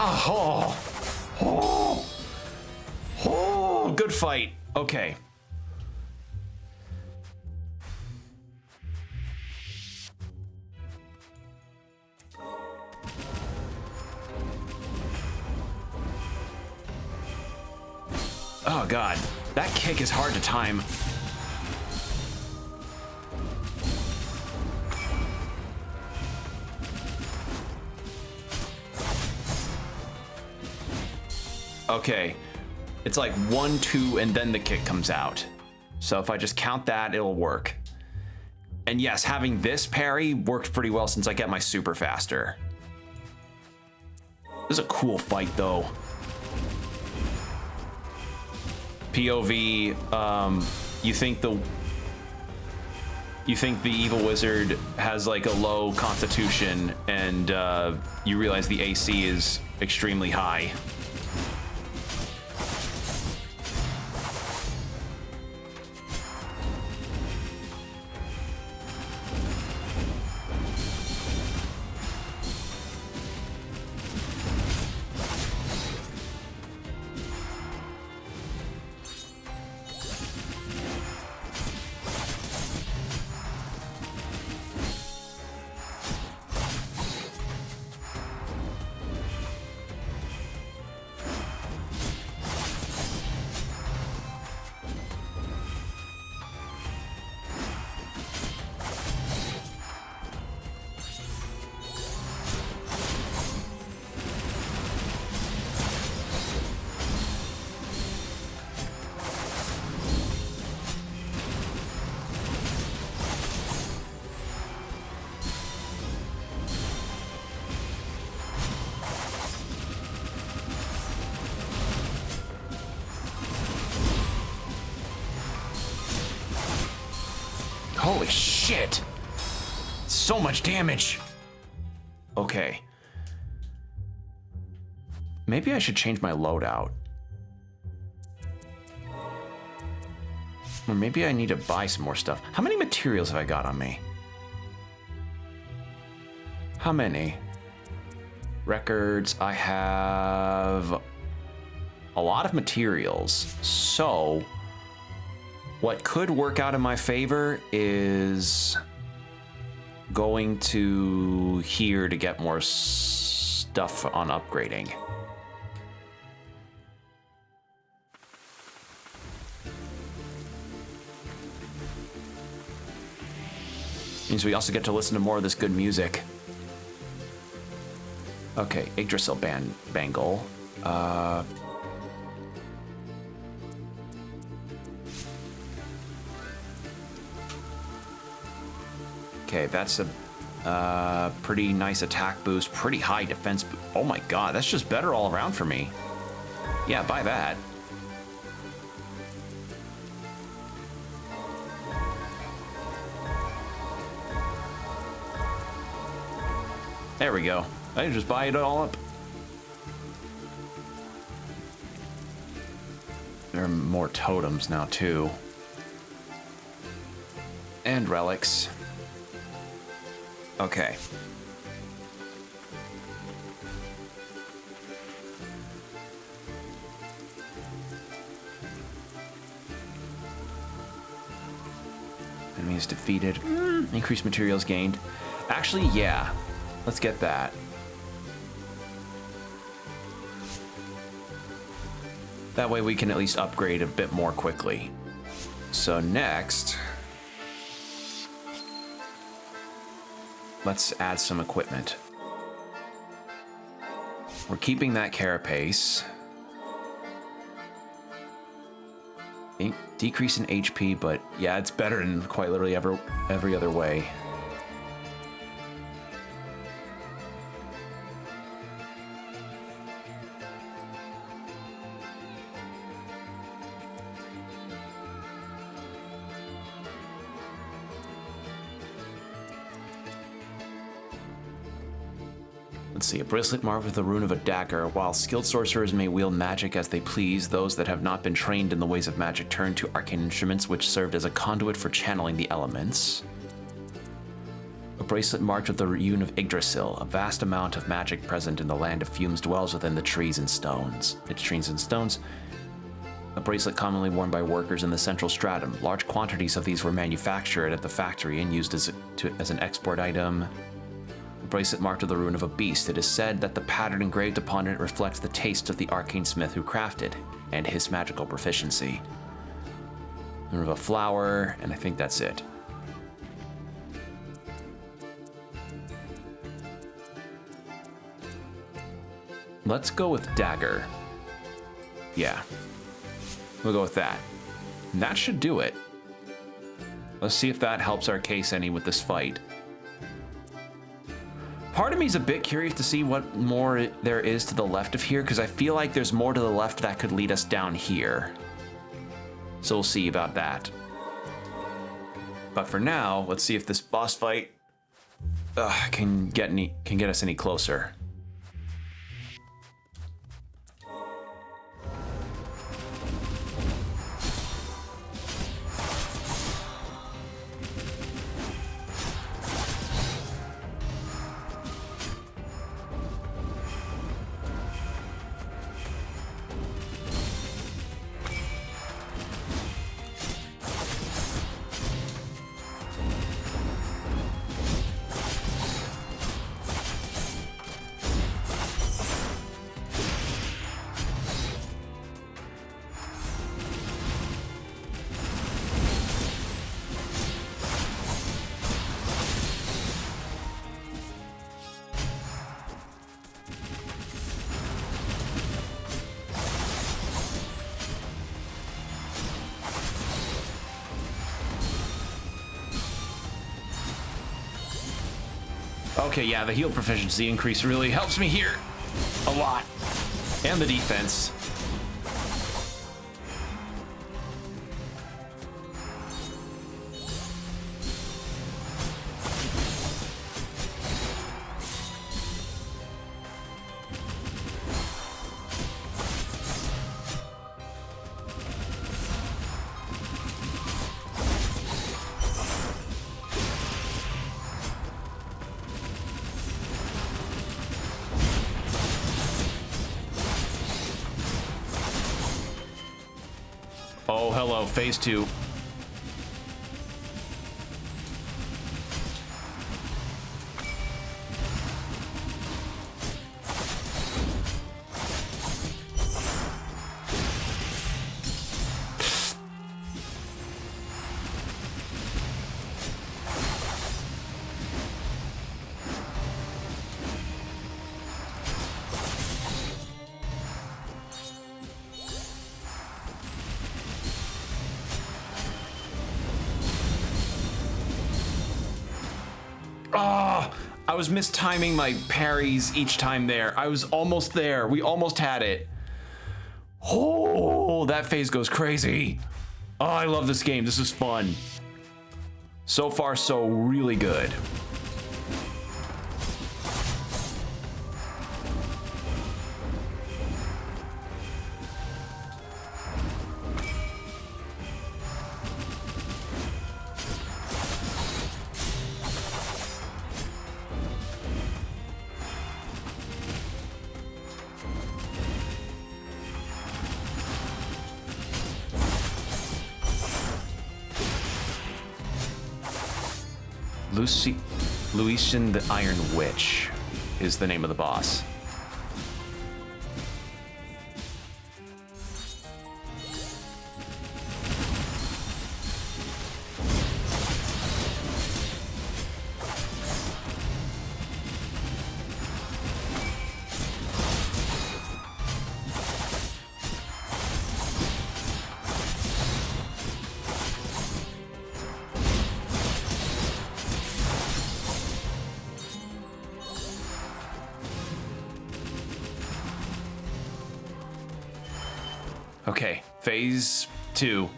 Oh, oh, oh, good fight. Okay. Oh god, that kick is hard to time. Okay, it's like 1, 2, and then the kick comes out. So if I just count that, it'll work. And yes, having this parry worked pretty well since I get my super faster. This is a cool fight though. POV, you think the evil wizard has like a low constitution, and you realize the AC is extremely high. Holy shit! So much damage! Okay. Maybe I should change my loadout. Or maybe I need to buy some more stuff. How many materials have I got on me? How many? Records, I have a lot of materials. So, what could work out in my favor is going to here to get more stuff on upgrading. Means we also get to listen to more of this good music. Okay, Yggdrasil bangle. Okay, that's a pretty nice attack boost, pretty high defense boost. Oh my god, that's just better all around for me. Yeah, buy that. There we go. I can just buy it all up. There are more totems now too. And relics. Okay. Enemies defeated. Increased materials gained. Actually, yeah. Let's get that. That way we can at least upgrade a bit more quickly. So next, let's add some equipment. We're keeping that carapace. Decrease in HP, but yeah, it's better in quite literally every other way. Let's see, a bracelet marked with the rune of a dagger. While skilled sorcerers may wield magic as they please, those that have not been trained in the ways of magic turn to arcane instruments which served as a conduit for channeling the elements. A bracelet marked with the rune of Yggdrasil. A vast amount of magic present in the land of fumes dwells within the trees and stones. Its trees and stones. A bracelet commonly worn by workers in the central stratum. Large quantities of these were manufactured at the factory and used as an export item. A bracelet marked with the rune of a beast. It is said that the pattern engraved upon it reflects the taste of the arcane smith who crafted, and his magical proficiency. Rune of a flower, and I think that's it. Let's go with dagger. Yeah. We'll go with that. And that should do it. Let's see if that helps our case any with this fight. Part of me is a bit curious to see what more there is to the left of here, because I feel like there's more to the left that could lead us down here. So we'll see about that. But for now, let's see if this boss fight can get us any closer. Okay, yeah, the heal proficiency increase really helps me here a lot. And the defense. Oh, hello, phase 2. I was mistiming my parries each time there. I was almost there. We almost had it. Oh, that phase goes crazy. Oh, I love this game. This is fun. So far, so really good. Lucian the Iron Witch is the name of the boss. Okay, phase 2.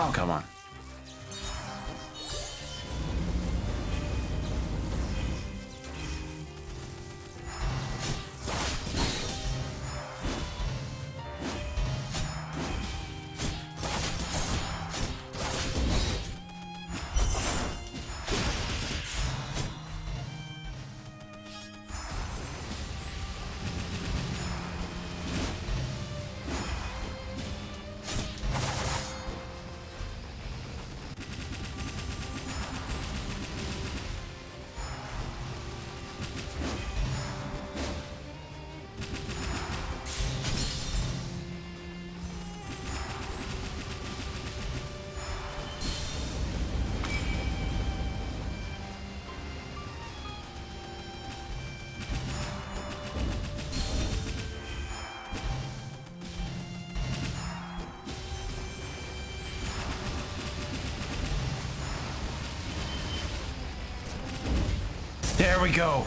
Oh, come on. There we go.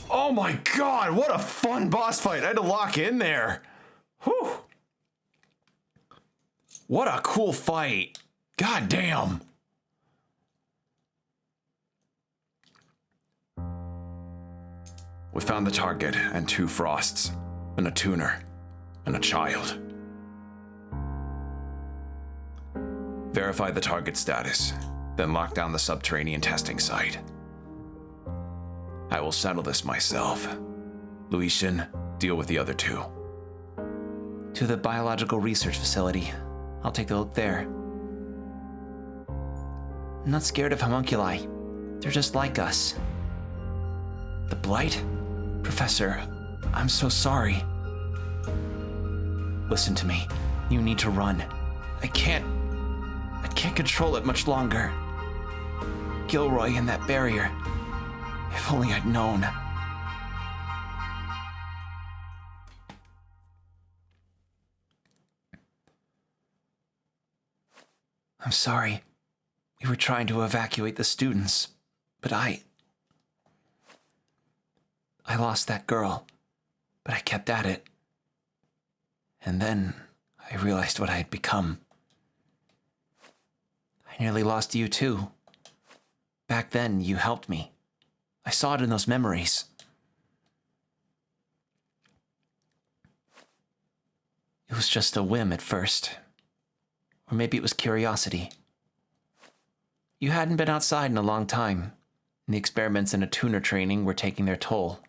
Oh my god, what a fun boss fight. I had to lock in there. Whew. What a cool fight. God damn. We found the target and 2 Frosts, and a tuner, and a child. Verify the target status, then lock down the subterranean testing site. I will settle this myself. Lucian, deal with the other 2. To the biological research facility. I'll take a look there. I'm not scared of homunculi. They're just like us. The Blight? Professor, I'm so sorry. Listen to me. You need to run. I can't control it much longer. Gilroy and that barrier. If only I'd known. I'm sorry. We were trying to evacuate the students, but I lost that girl, but I kept at it. And then I realized what I had become. I nearly lost you too. Back then, you helped me. I saw it in those memories. It was just a whim at first. Or maybe it was curiosity. You hadn't been outside in a long time. And the experiments in a tuner training were taking their toll.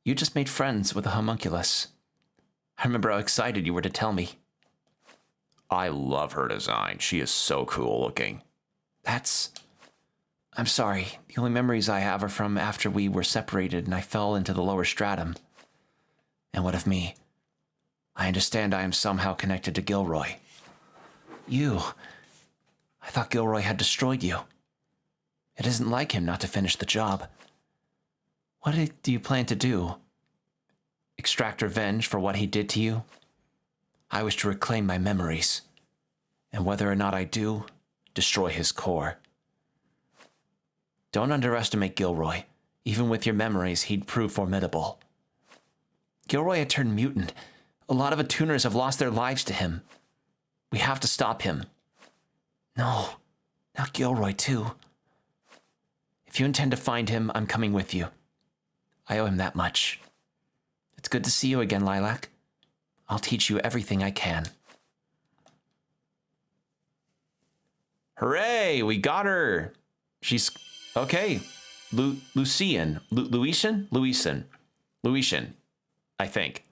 You just made friends with a homunculus. I remember how excited you were to tell me. I love her design. She is so cool looking. I'm sorry. The only memories I have are from after we were separated and I fell into the lower stratum. And what of me? I understand I am somehow connected to Gilroy. I thought Gilroy had destroyed you. It isn't like him not to finish the job. What do you plan to do? Extract revenge for what he did to you? I wish to reclaim my memories. And whether or not I do, destroy his core. Don't underestimate Gilroy. Even with your memories, he'd prove formidable. Gilroy had turned mutant. A lot of attuners have lost their lives to him. We have to stop him. No, not Gilroy too. If you intend to find him, I'm coming with you. I owe him that much. It's good to see you again, Lilac. I'll teach you everything I can. Hooray, we got her. She's, okay. Lucian, I think.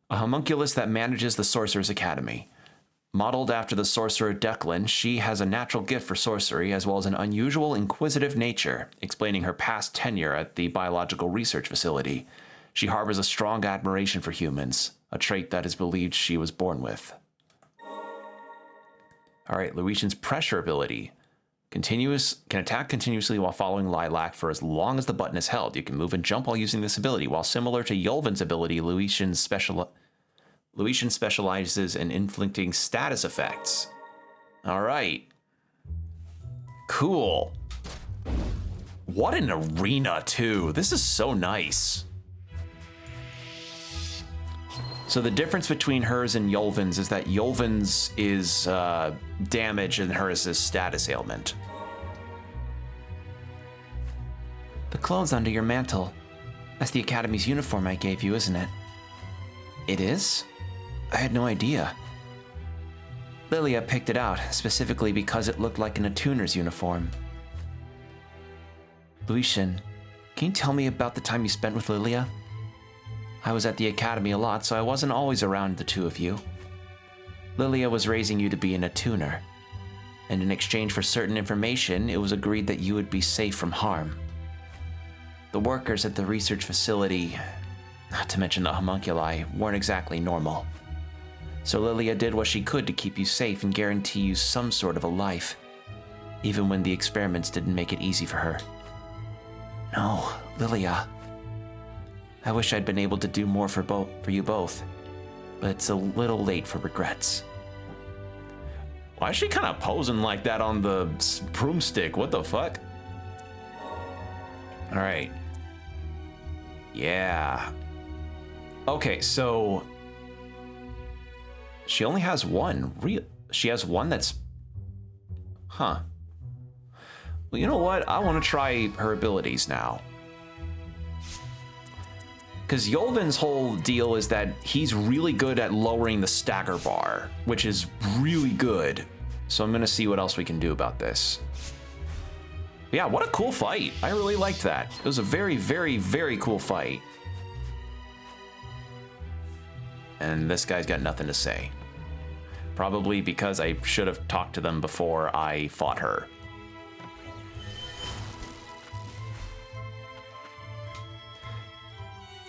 A homunculus that manages the Sorcerer's Academy. Modeled after the sorcerer Declan, she has a natural gift for sorcery as well as an unusual inquisitive nature, explaining her past tenure at the biological research facility. She harbors a strong admiration for humans, a trait that is believed she was born with. All right, Lucian's pressure ability. Can attack continuously while following Lilac for as long as the button is held. You can move and jump while using this ability. While similar to Yulvin's ability, Lucian specializes in inflicting status effects. All right. Cool. What an arena, too. This is so nice. So the difference between hers and Yolvin's is that Yolvin's is damage and hers is status ailment. The clothes under your mantle. That's the Academy's uniform I gave you, isn't it? It is? I had no idea. Lilia picked it out, specifically because it looked like an attuner's uniform. Lucian, can you tell me about the time you spent with Lilia? I was at the Academy a lot, so I wasn't always around the two of you. Lilia was raising you to be an attuner, and in exchange for certain information, it was agreed that you would be safe from harm. The workers at the research facility, not to mention the homunculi, weren't exactly normal. So Lilia did what she could to keep you safe and guarantee you some sort of a life, even when the experiments didn't make it easy for her. No, Lilia. I wish I'd been able to do more for you both, but it's a little late for regrets. Why is she kind of posing like that on the broomstick? What the fuck? All right. Yeah. Okay, so she only has one. She has one that's... Huh. Well, you know what? I want to try her abilities now. Because Yolvin's whole deal is that he's really good at lowering the stagger bar, which is really good. So I'm going to see what else we can do about this. Yeah, what a cool fight. I really liked that. It was a very, very, very cool fight. And this guy's got nothing to say. Probably because I should have talked to them before I fought her.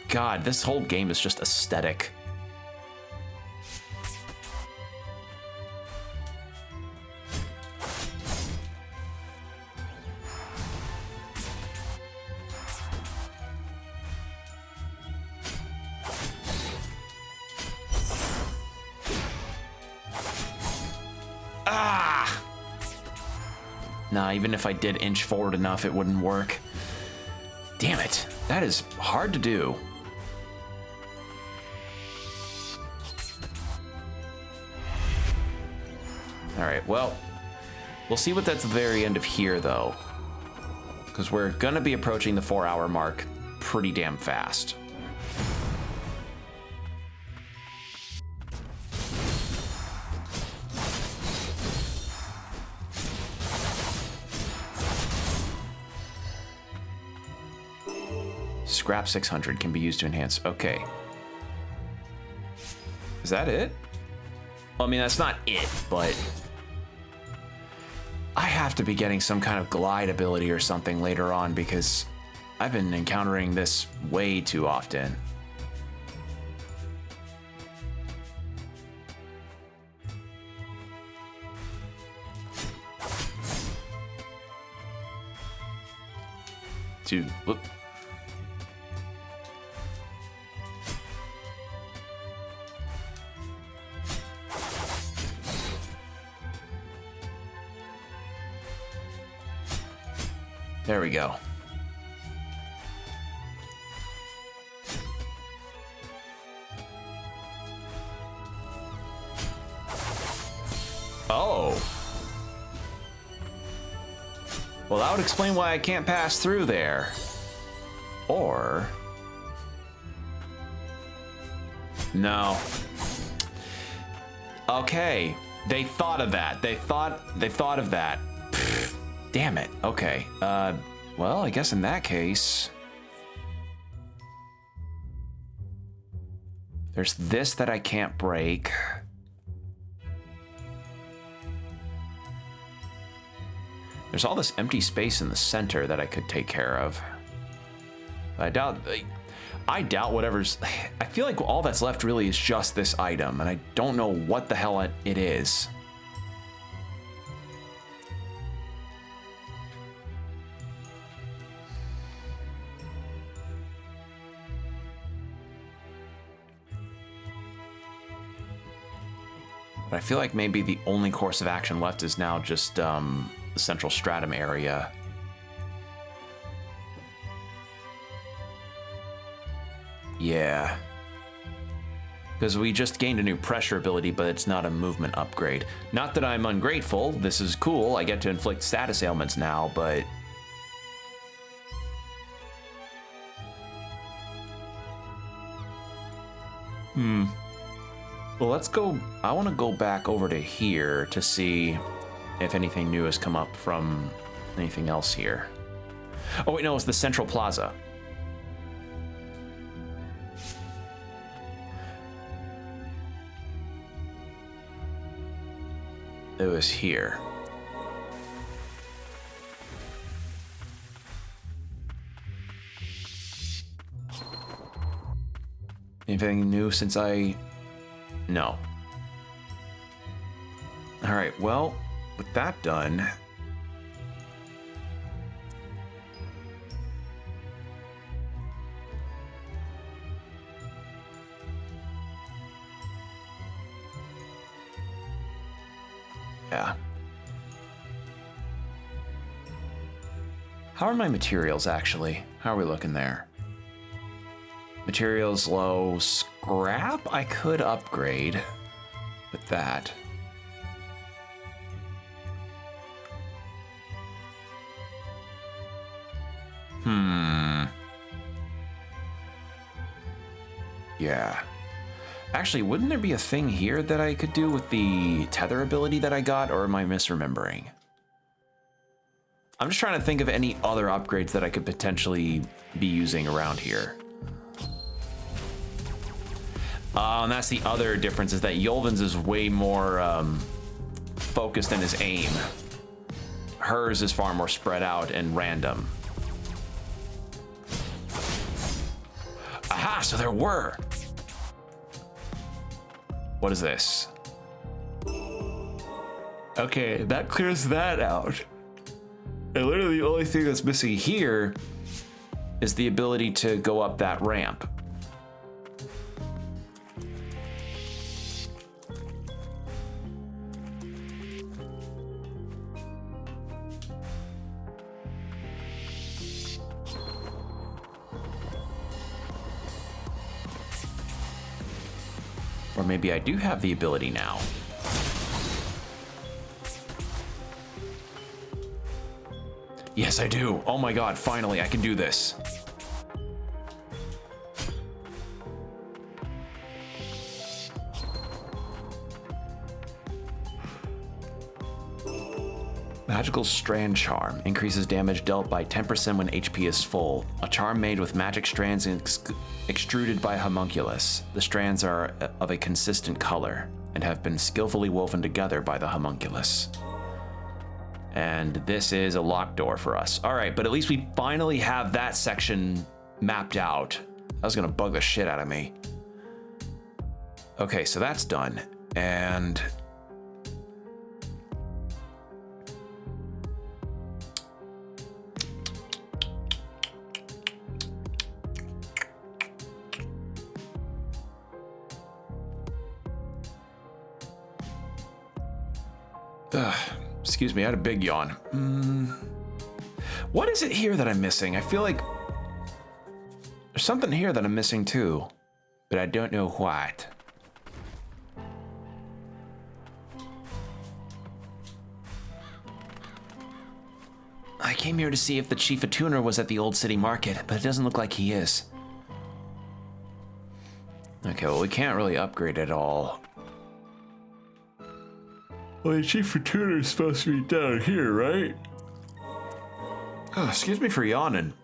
God, this whole game is just aesthetic. Ah! Nah, even if I did inch forward enough, it wouldn't work. Damn it. That is hard to do. Alright, well, we'll see what's at the very end of here, though. Because we're going to be approaching the 4-hour mark pretty damn fast. Scrap 600 can be used to enhance. Okay. Is that it? Well, I mean, that's not it, but I have to be getting some kind of glide ability or something later on because I've been encountering this way too often. Dude, look. There we go. Oh. Well, that would explain why I can't pass through there. Or... No. Okay. They thought of that. They thought of that. Pfft, damn it. Okay. Well, I guess in that case... There's this that I can't break. There's all this empty space in the center that I could take care of. I doubt whatever's... I feel like all that's left really is just this item, and I don't know what the hell it is. But I feel like maybe the only course of action left is now just the central stratum area. Yeah. Because we just gained a new pressure ability, but it's not a movement upgrade. Not that I'm ungrateful. This is cool. I get to inflict status ailments now, but... Well, let's go... I want to go back over to here to see if anything new has come up from anything else here. Oh, wait, no, it's the Central Plaza. It was here. Anything new since I... No. All right, well, with that done... Yeah. How are my materials, actually? How are we looking there? Materials low. Scrap? I could upgrade with that. Yeah. Actually, wouldn't there be a thing here that I could do with the tether ability that I got, or am I misremembering? I'm just trying to think of any other upgrades that I could potentially be using around here. And that's the other difference, is that Yulvin's is way more focused in his aim. Hers is far more spread out and random. Aha, so there were. What is this? Okay, that clears that out. And literally the only thing that's missing here is the ability to go up that ramp. Or maybe I do have the ability now. Yes, I do. Oh my god, finally, I can do this. Magical Strand Charm. Increases damage dealt by 10% when HP is full. A charm made with magic strands extruded by homunculus. The strands are of a consistent color and have been skillfully woven together by the homunculus. And this is a locked door for us. All right, but at least we finally have that section mapped out. That was gonna bug the shit out of me. Okay, so that's done. And excuse me, I had a big yawn. What is it here that I'm missing? I feel like there's something here that I'm missing too, but I don't know what. I came here to see if the chief attuner was at the old city market, but it doesn't look like he is. Okay, well, we can't really upgrade at all. Well, the chief attuner is supposed to be down here, right? Oh, excuse me for yawning.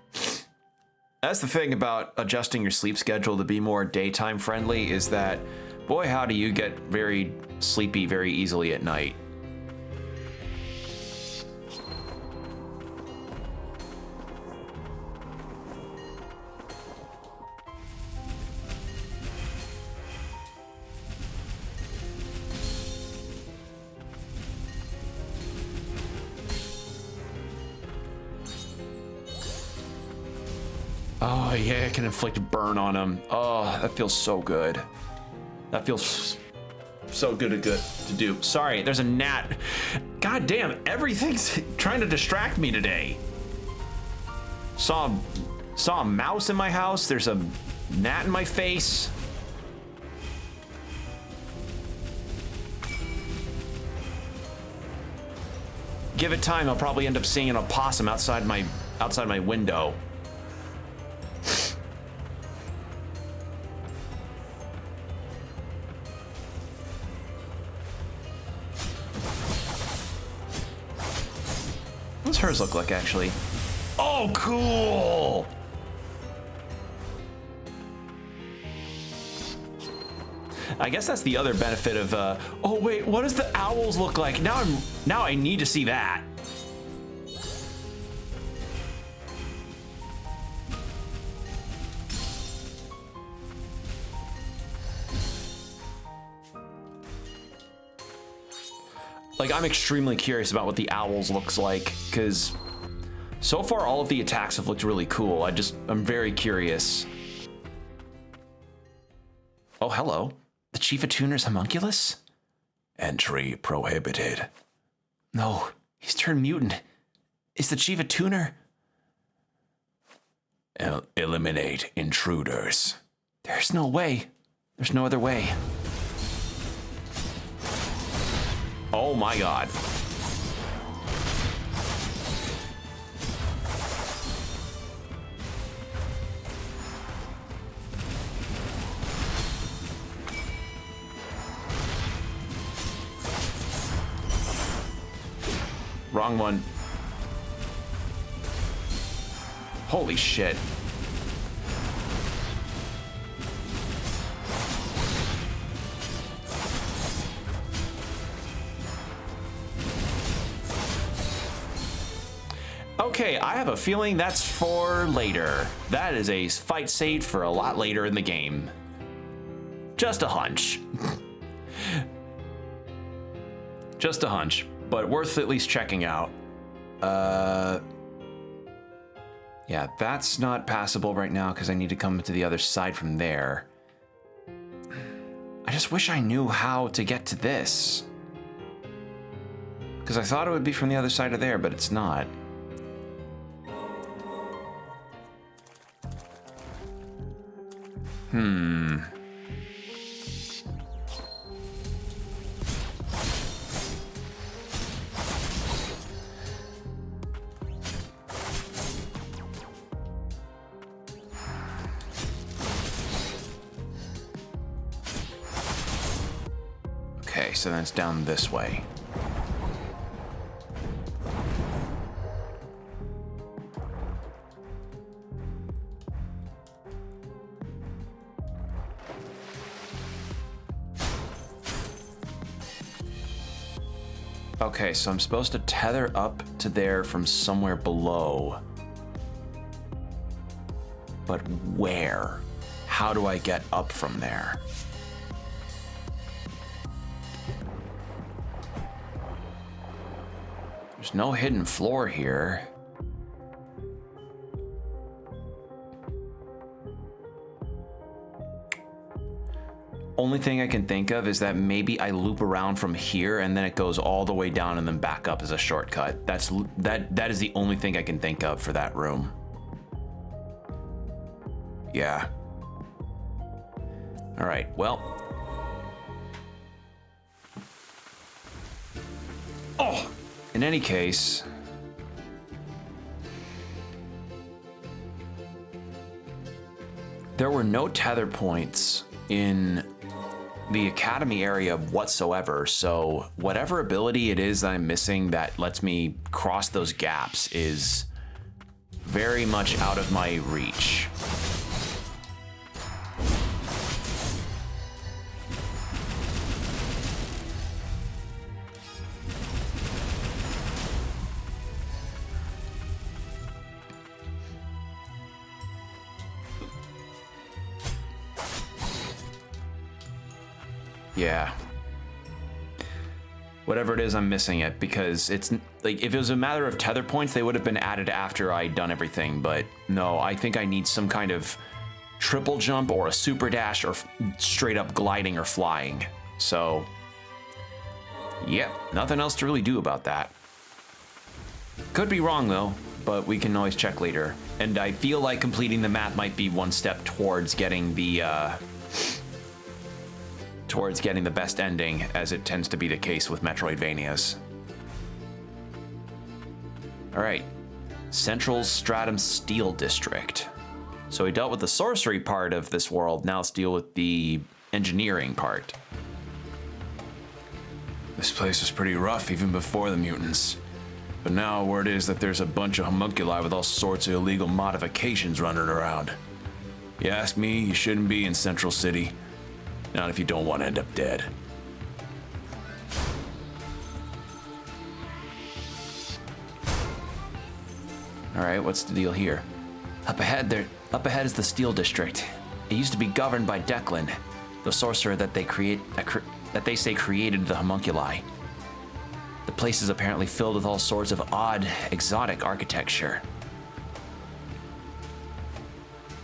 That's the thing about adjusting your sleep schedule to be more daytime friendly, is that, boy, how do you get very sleepy very easily at night. Oh, yeah, I can inflict burn on him. Oh, that feels so good. That feels so good to do. Sorry, there's a gnat. God damn, everything's trying to distract me today. Saw a mouse in my house. There's a gnat in my face. Give it time, I'll probably end up seeing an opossum outside my window. What's hers look like, actually? Oh, cool! I guess that's the other benefit of, oh wait, what does the owls look like? Now I need to see that. Like, I'm extremely curious about what the owls looks like, because so far all of the attacks have looked really cool. I'm very curious. Oh, hello. The Chief of Tuner's homunculus? Entry prohibited. No, he's turned mutant. Is the Chief of Tuner? Eliminate intruders. There's no way. There's no other way. Oh my god. Wrong one. Holy shit. Okay, I have a feeling that's for later. That is a fight saved for a lot later in the game. Just a hunch. Just a hunch, but worth at least checking out. Yeah, that's not passable right now because I need to come to the other side from there. I just wish I knew how to get to this. Because I thought it would be from the other side of there, but it's not. Okay, so then it's down this way. Okay, so I'm supposed to tether up to there from somewhere below. But where? How do I get up from there? There's no hidden floor here. Only thing I can think of is that maybe I loop around from here and then it goes all the way down and then back up as a shortcut. That is the only thing I can think of for that room. Yeah. All right, well. Oh, in any case. There were no tether points in the academy area whatsoever, so whatever ability it is that I'm missing that lets me cross those gaps is very much out of my reach. Yeah. Whatever it is, I'm missing it because it's like if it was a matter of tether points, they would have been added after I'd done everything. But no, I think I need some kind of triple jump or a super dash or straight up gliding or flying. So, yep, nothing else to really do about that. Could be wrong though, but we can always check later. And I feel like completing the map might be one step towards getting the best ending, as it tends to be the case with Metroidvanias. All right. Central Stratum Steel District. So we dealt with the sorcery part of this world. Now let's deal with the engineering part. This place was pretty rough even before the mutants. But now word is that there's a bunch of homunculi with all sorts of illegal modifications running around. You ask me, you shouldn't be in Central City. Not if you don't want to end up dead. All right, what's the deal here? Up ahead is the Steel District. It used to be governed by Declan, the sorcerer that they say created the homunculi. The place is apparently filled with all sorts of odd, exotic architecture.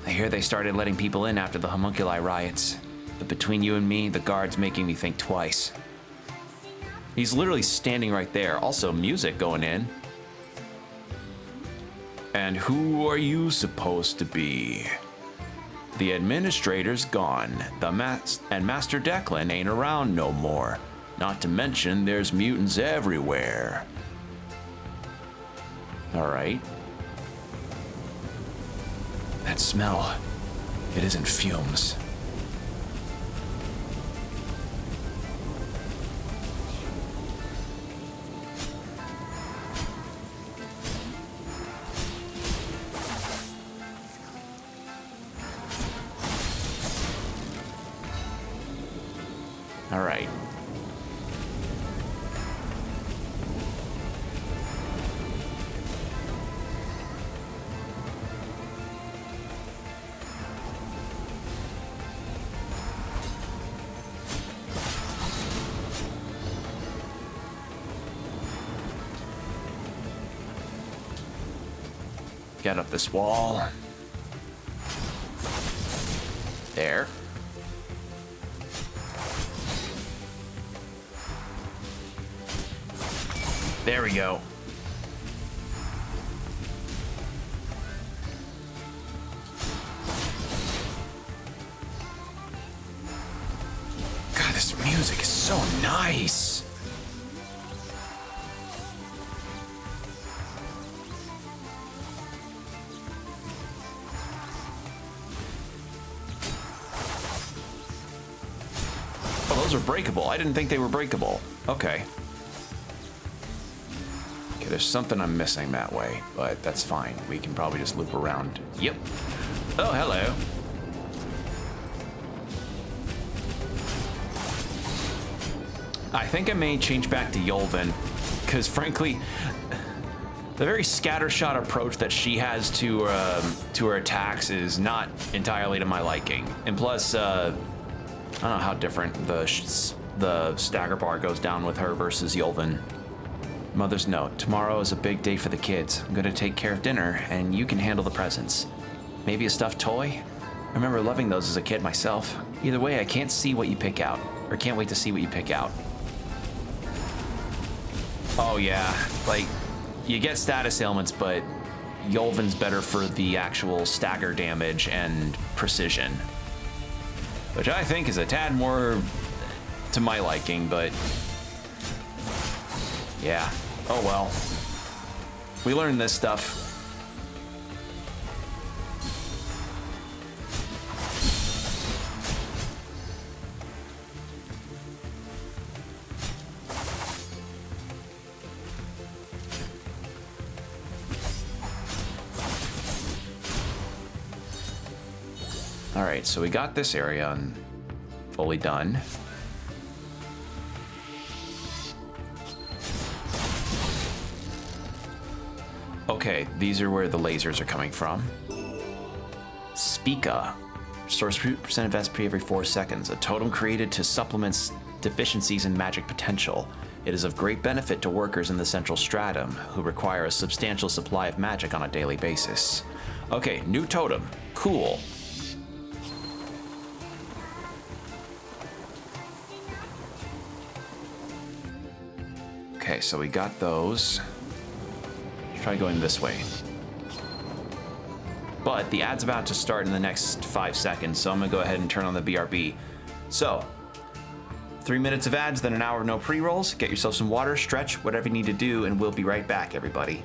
I hear they started letting people in after the homunculi riots, but between you and me, the guard's making me think twice. He's literally standing right there. Also, music going in. And who are you supposed to be? The administrator's gone, and Master Declan ain't around no more. Not to mention, there's mutants everywhere. All right. That smell, it isn't fumes. All right. Get up this wall. There. There we go. God, this music is so nice. Oh, those are breakable. I didn't think they were breakable. Okay. Okay, there's something I'm missing that way, but that's fine. We can probably just loop around. Yep. Oh, hello. I think I may change back to Yolvin, because frankly, the very scattershot approach that she has to her attacks is not entirely to my liking. And plus, I don't know how different the stagger bar goes down with her versus Yolvin. Mother's note, tomorrow is a big day for the kids. I'm gonna take care of dinner, and you can handle the presents. Maybe a stuffed toy? I remember loving those as a kid myself. Either way, I can't see what you pick out, or can't wait to see what you pick out. Oh yeah, like, you get status ailments, but Yolvin's better for the actual stagger damage and precision. Which I think is a tad more to my liking, but yeah. Oh well. We learned this stuff. All right, so we got this area fully done. Okay, these are where the lasers are coming from. Speaka. Restores percent of SP every 4 seconds. A totem created to supplement deficiencies in magic potential. It is of great benefit to workers in the central stratum who require a substantial supply of magic on a daily basis. Okay, new totem. Cool. Okay, so we got those. Try going this way. But the ad's about to start in the next 5 seconds, so I'm gonna go ahead and turn on the BRB. So, 3 minutes of ads, then an hour of no pre-rolls. Get yourself some water, stretch, whatever you need to do, and we'll be right back, everybody.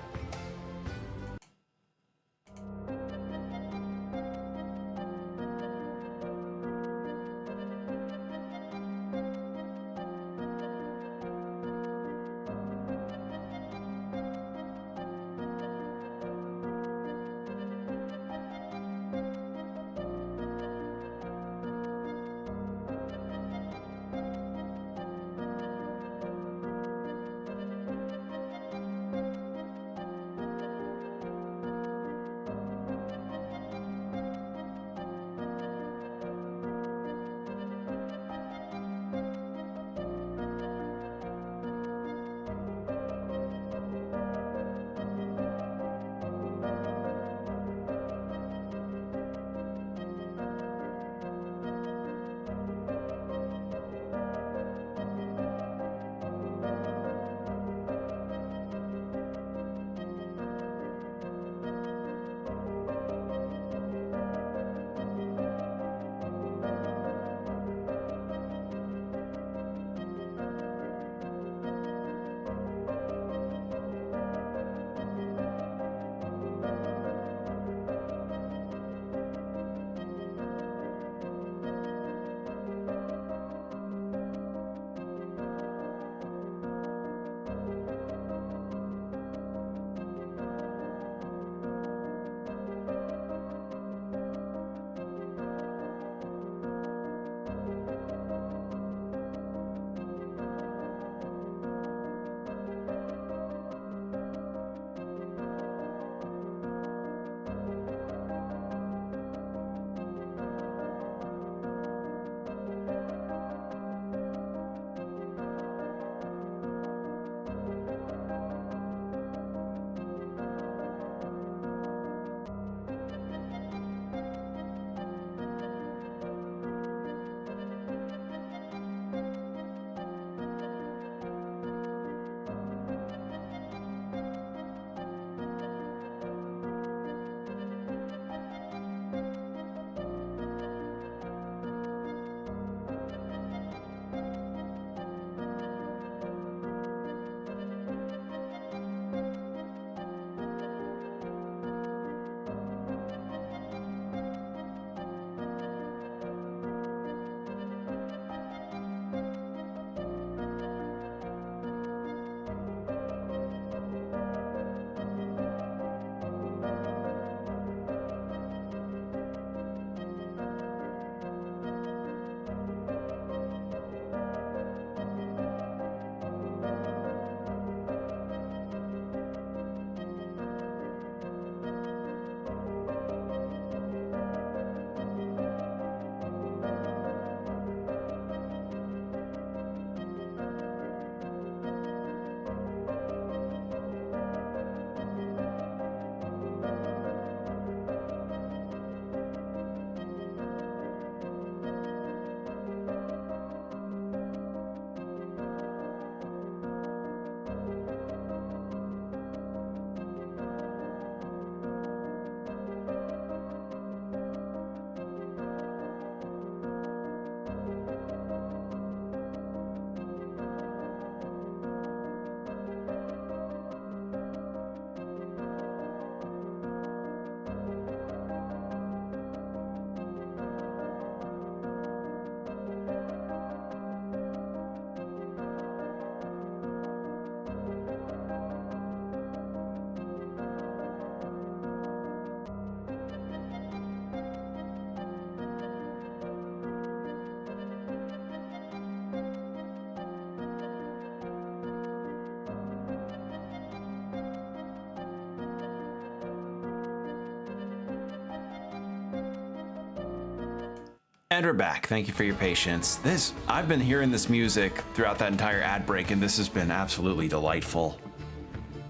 And we're back. Thank you for your patience. I've been hearing this music throughout that entire ad break, and this has been absolutely delightful.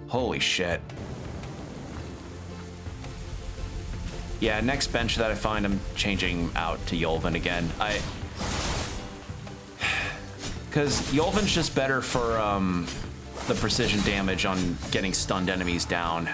Holy shit. Yeah, next bench that I find, I'm changing out to Yolvin again. Because Yolvin's just better for the precision damage on getting stunned enemies down.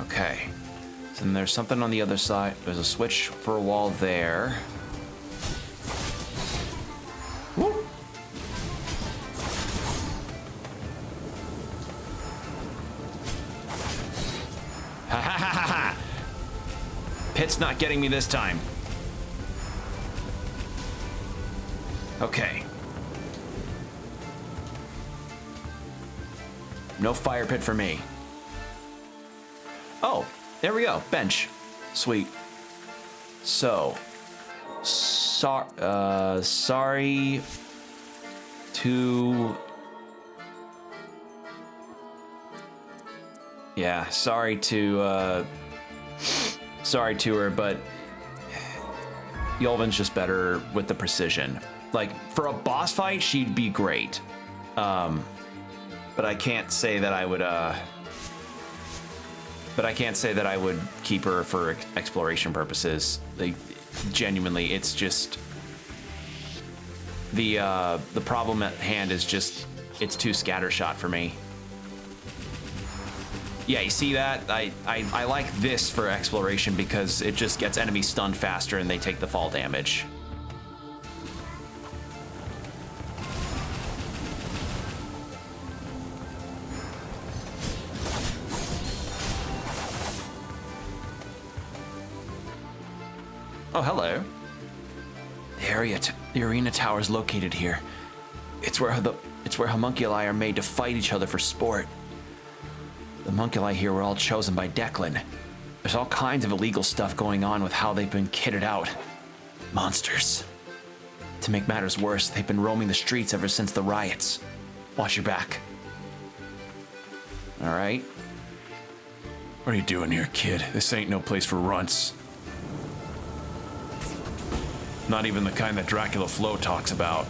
Okay, so then there's something on the other side. There's a switch for a wall there. Woo. Ha ha ha ha ha! Pit's not getting me this time. Okay. No fire pit for me. Oh, there we go. Bench. Sweet. So, sorry to... Yeah, sorry to her, but Yolvin's just better with the precision. Like, for a boss fight, she'd be great. But I can't say that I would, keep her for exploration purposes. Like, genuinely, it's just the problem at hand is just it's too scattershot for me. Yeah, you see that? I like this for exploration because it just gets enemies stunned faster and they take the fall damage. Oh, hello. The arena tower is located here. It's where homunculi are made to fight each other for sport. The homunculi here were all chosen by Declan. There's all kinds of illegal stuff going on with how they've been kitted out. Monsters. To make matters worse, they've been roaming the streets ever since the riots. Watch your back. All right. What are you doing here, kid? This ain't no place for runts. Not even the kind that Dracula Flo talks about.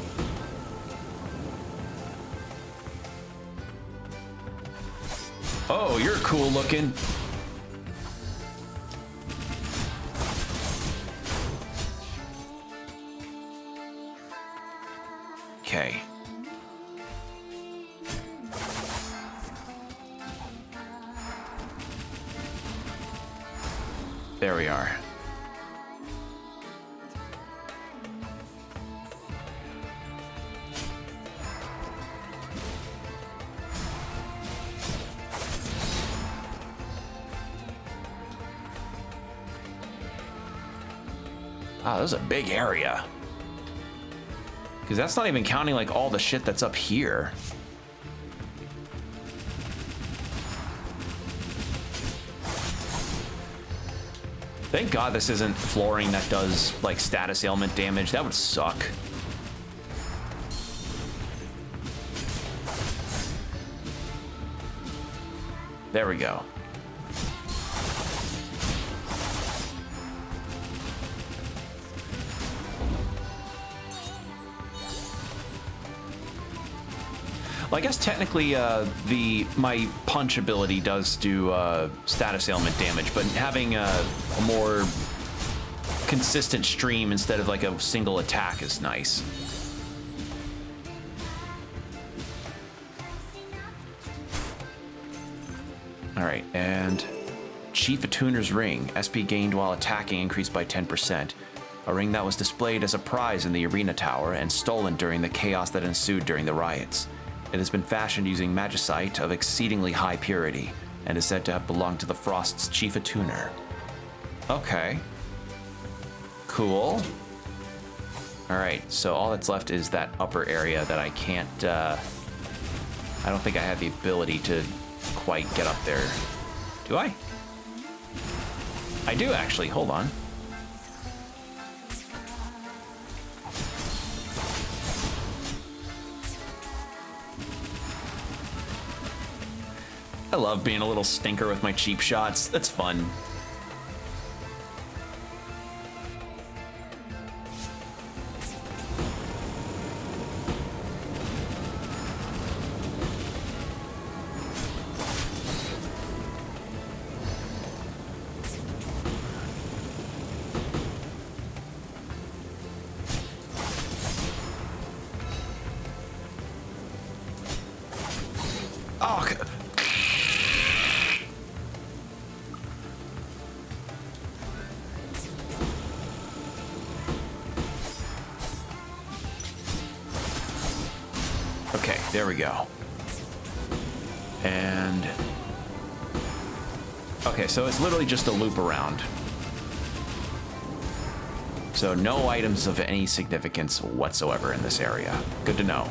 Oh, you're cool looking. Okay. There we are. Wow, this is a big area. Because that's not even counting like all the shit that's up here. Thank God this isn't flooring that does like status ailment damage. That would suck. There we go. Well, I guess technically my punch ability does do status ailment damage, but having a more consistent stream instead of like a single attack is nice. All right, and Chief Attuner's Ring. SP gained while attacking increased by 10%. A ring that was displayed as a prize in the arena tower and stolen during the chaos that ensued during the riots. It has been fashioned using magicite of exceedingly high purity and is said to have belonged to the Frost's chief attuner. Okay. Cool. All right, so all that's left is that upper area that I can't, I don't think I have the ability to quite get up there. Do I? I do actually, hold on. I love being a little stinker with my cheap shots. That's fun. Oh, okay, there we go. And okay, so it's literally just a loop around. So no items of any significance whatsoever in this area. Good to know.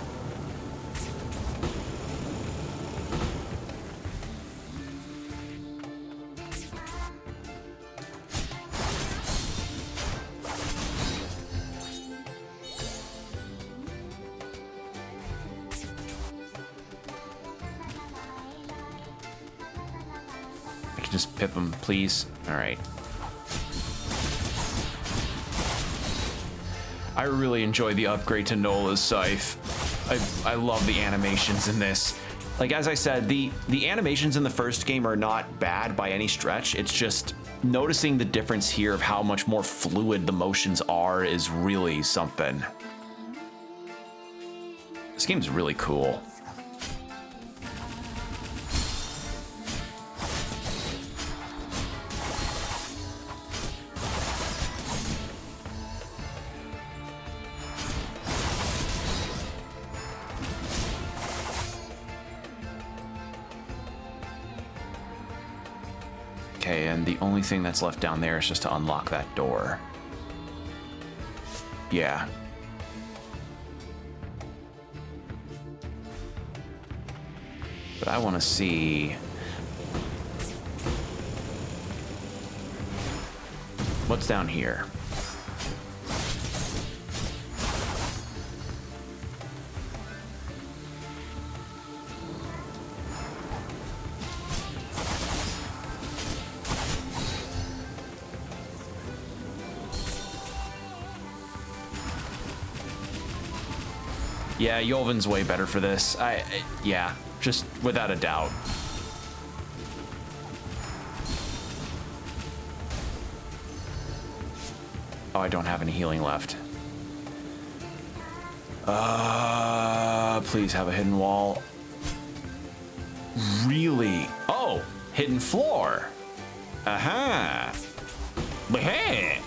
Just pip him, please. All right. I really enjoy the upgrade to Nola's scythe. I love the animations in this. Like, as I said, the animations in the first game are not bad by any stretch. It's just noticing the difference here of how much more fluid the motions are is really something. This game's really cool. Okay, and the only thing that's left down there is just to unlock that door. Yeah. But I want to see what's down here. Yeah, Yolvin's way better for this. Yeah, just without a doubt. Oh, I don't have any healing left. Please have a hidden wall. Really? Oh, hidden floor. Aha. Hey.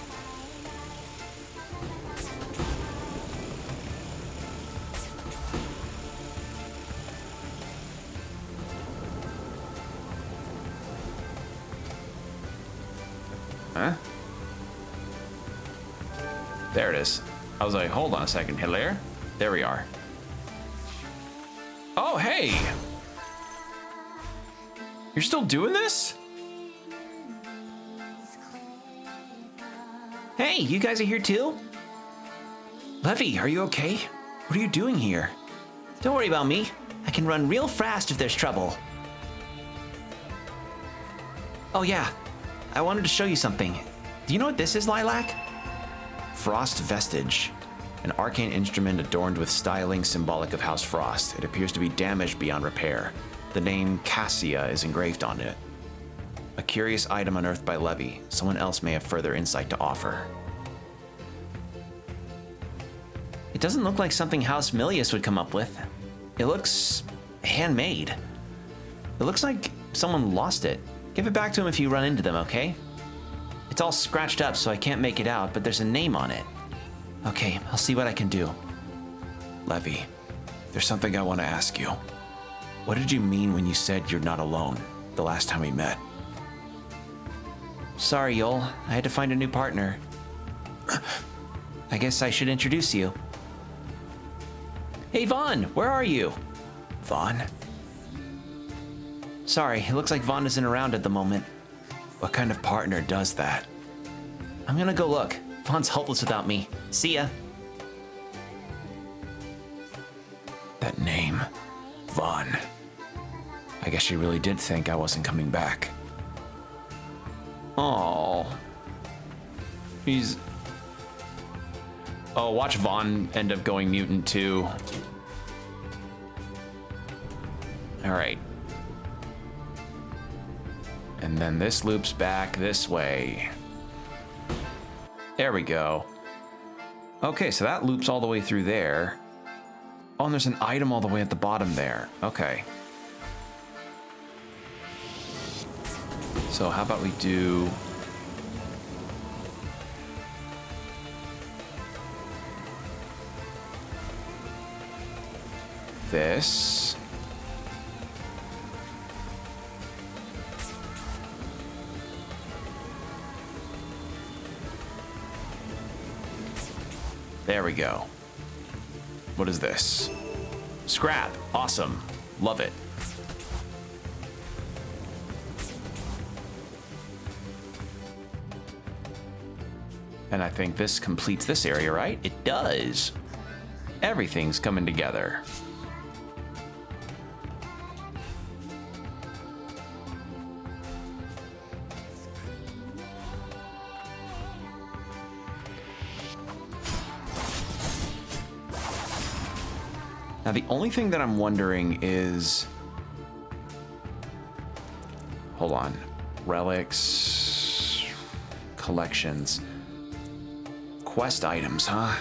Huh? There it is. I was like, hold on a second, Hilaire. There we are. Oh, hey! You're still doing this? Hey, you guys are here too? Levy, are you okay? What are you doing here? Don't worry about me. I can run real fast if there's trouble. Oh yeah, I wanted to show you something. Do you know what this is, Lilac? Frost Vestige. An arcane instrument adorned with styling symbolic of House Frost. It appears to be damaged beyond repair. The name Cassia is engraved on it. A curious item unearthed by Levy. Someone else may have further insight to offer. It doesn't look like something House Milius would come up with. It looks handmade. It looks like someone lost it. Give it back to him if you run into them, okay? It's all scratched up, so I can't make it out, but there's a name on it. Okay, I'll see what I can do. Levy, there's something I want to ask you. What did you mean when you said you're not alone the last time we met? Sorry, Yol. I had to find a new partner. I guess I should introduce you. Hey, Vaughn, where are you? Vaughn? Sorry, it looks like Vaughn isn't around at the moment. What kind of partner does that? I'm gonna go look. Vaughn's helpless without me. See ya. That name, Vaughn. I guess she really did think I wasn't coming back. Oh. He's... Oh, watch Vaughn end up going mutant too. Alright. And then this loops back this way. There we go. Okay, so that loops all the way through there. Oh, and there's an item all the way at the bottom there. Okay. So how about we do... this. There we go. What is this? Scrap. Awesome. Love it. And I think this completes this area, right? It does. Everything's coming together. Now, the only thing that I'm wondering is... Hold on. Relics... Collections... Quest items, huh?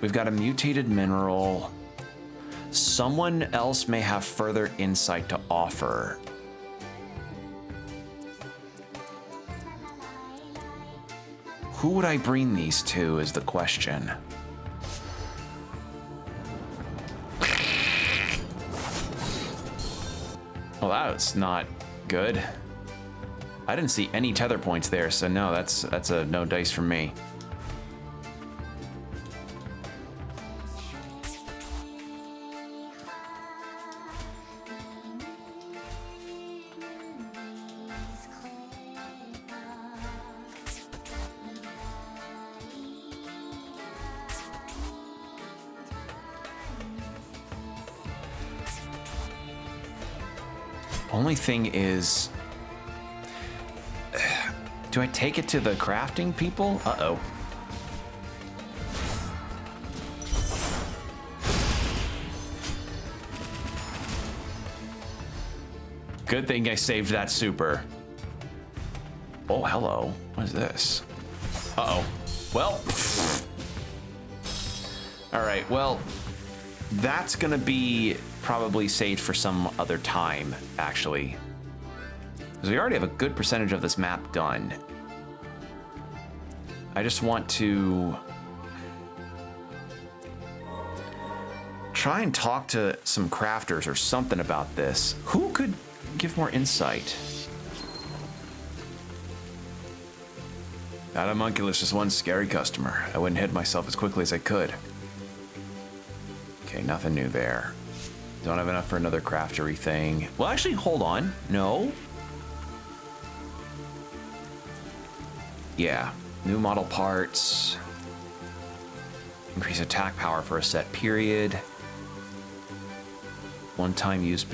We've got a mutated mineral. Someone else may have further insight to offer. Who would I bring these to is the question. Well, that's not good. I didn't see any tether points there, so no, that's a no dice from me. Only thing is, do I take it to the crafting people? Uh-oh. Good thing I saved that super. Oh, hello. What is this? Uh-oh. Well. All right, well, that's gonna be probably saved for some other time, actually. Because we already have a good percentage of this map done. I just want to try and talk to some crafters or something about this. Who could give more insight? That homunculus is one scary customer. I wouldn't hit myself as quickly as I could. Okay, nothing new there. Don't have enough for another craftery thing. Well, actually, hold on. No. Yeah. New model parts. Increase attack power for a set period. One-time use.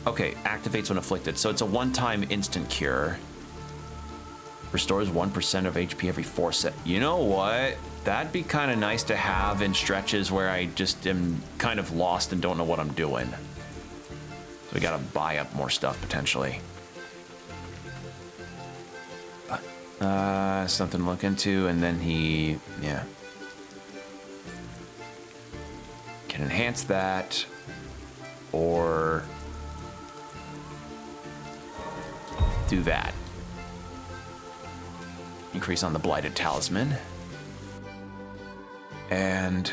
Okay, activates when afflicted. So it's a one-time instant cure. Restores 1% of HP every 4 set. You know what? That'd be kind of nice to have in stretches where I just am kind of lost and don't know what I'm doing. So we gotta buy up more stuff potentially. Something to look into, and then he, yeah. Can enhance that, or do that. Increase on the Blighted Talisman. And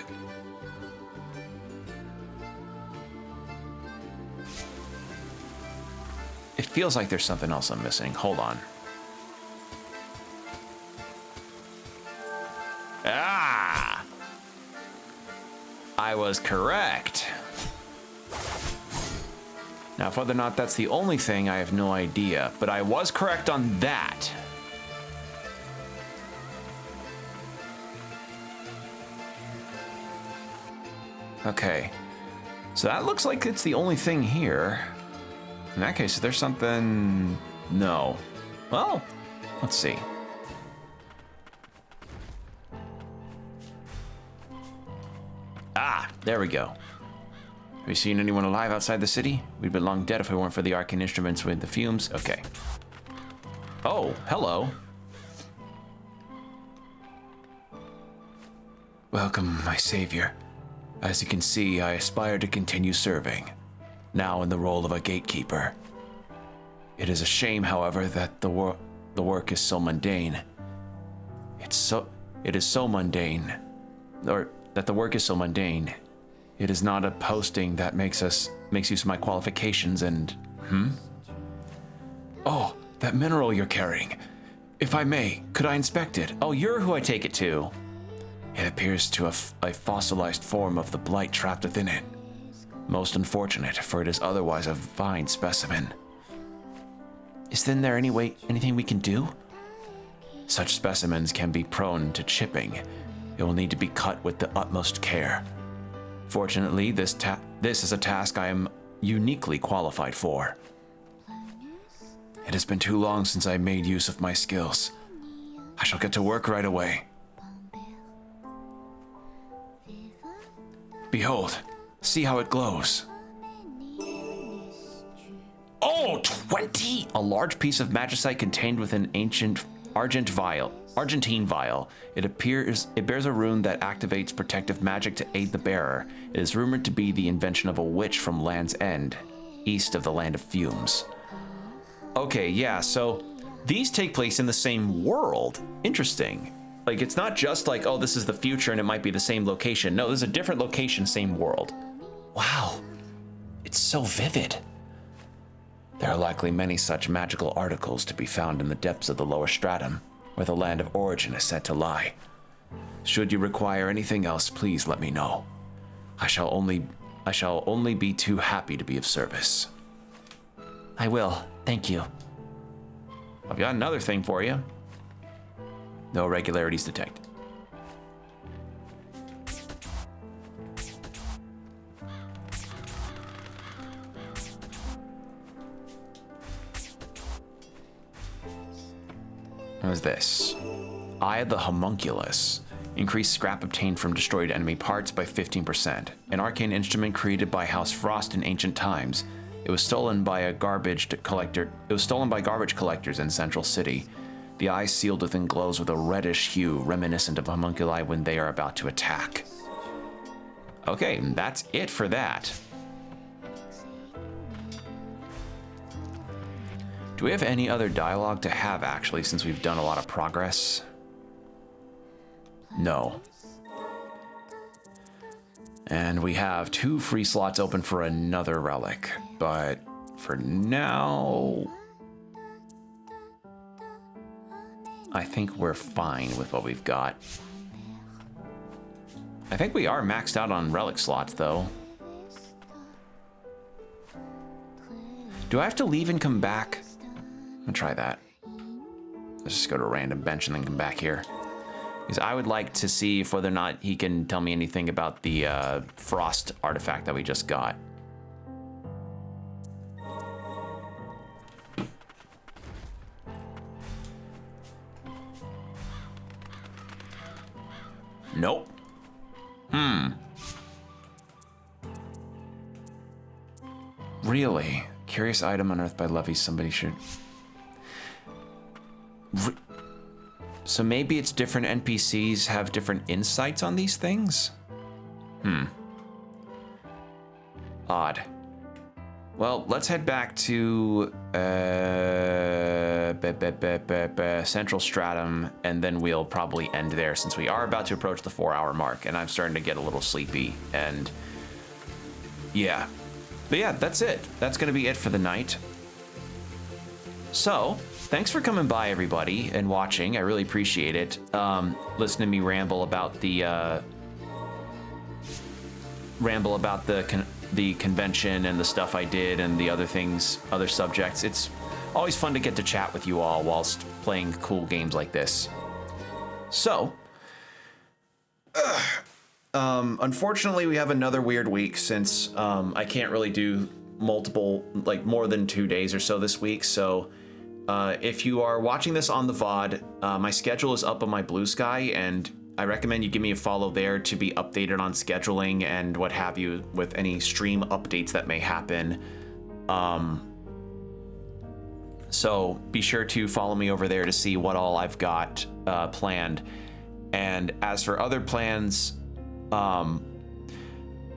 it feels like there's something else I'm missing. Hold on. Ah! I was correct. Now, whether or not that's the only thing, I have no idea, but I was correct on that. Okay, so that looks like it's the only thing here. In that case, is there something? No. Well, let's see. Ah, there we go. Have you seen anyone alive outside the city? We'd be long dead if it weren't for the arcane instruments with the fumes. Okay. Oh, hello. Welcome, my savior. As you can see, I aspire to continue serving, now in the role of a gatekeeper. It is a shame, however, that the work is so mundane. It is so mundane, or that the work is so mundane. It is not a posting that makes use of my qualifications and... Oh, that mineral you're carrying. If I may, could I inspect it? Oh, you're who I take it to. It appears to have a fossilized form of the blight trapped within it. Most unfortunate, for it is otherwise a fine specimen. Is there anything we can do? Such specimens can be prone to chipping. It will need to be cut with the utmost care. Fortunately, this is a task I am uniquely qualified for. It has been too long since I made use of my skills. I shall get to work right away. Behold, see how it glows. Oh, 20! A large piece of magicite contained within ancient Argentine vial. It bears a rune that activates protective magic to aid the bearer. It is rumored to be the invention of a witch from Land's End, east of the Land of Fumes. Okay, yeah, so these take place in the same world. Interesting. Like, it's not just like, oh, this is the future and it might be the same location. No, this is a different location, same world. Wow, it's so vivid. There are likely many such magical articles to be found in the depths of the lower stratum, where the land of origin is said to lie. Should you require anything else, please let me know. I shall only be too happy to be of service. I will, thank you. I've got another thing for you. No irregularities detected. What is this? Eye of the Homunculus. Increased scrap obtained from destroyed enemy parts by 15%. An arcane instrument created by House Frost in ancient times. It was stolen by garbage collectors in Central City. The eye sealed within glows with a reddish hue, reminiscent of homunculi when they are about to attack. Okay, that's it for that. Do we have any other dialogue to have, actually, since we've done a lot of progress? No. And we have 2 free slots open for another relic, but for now, I think we're fine with what we've got. I think we are maxed out on relic slots, though. Do I have to leave and come back? I'm gonna try that. Let's just go to a random bench and then come back here. Because I would like to see if whether or not he can tell me anything about the frost artifact that we just got. Nope. Really? Curious item unearthed by Levy. Somebody should... So maybe it's different NPCs have different insights on these things? Odd. Well, let's head back to Central Stratum, and then we'll probably end there since we are about to approach the 4-hour mark, and I'm starting to get a little sleepy, and yeah. But yeah, that's it. That's gonna be it for the night. So, thanks for coming by, everybody, and watching. I really appreciate it. Listen to me ramble about the ramble about the convention and the stuff I did and the other things, other subjects. It's always fun to get to chat with you all whilst playing cool games like this. So, unfortunately, we have another weird week since I can't really do multiple, like more than 2 days or so this week. So, if you are watching this on the VOD, my schedule is up on my Blue Sky, and I recommend you give me a follow there to be updated on scheduling and what have you with any stream updates that may happen. So be sure to follow me over there to see what all I've got planned. And as for other plans,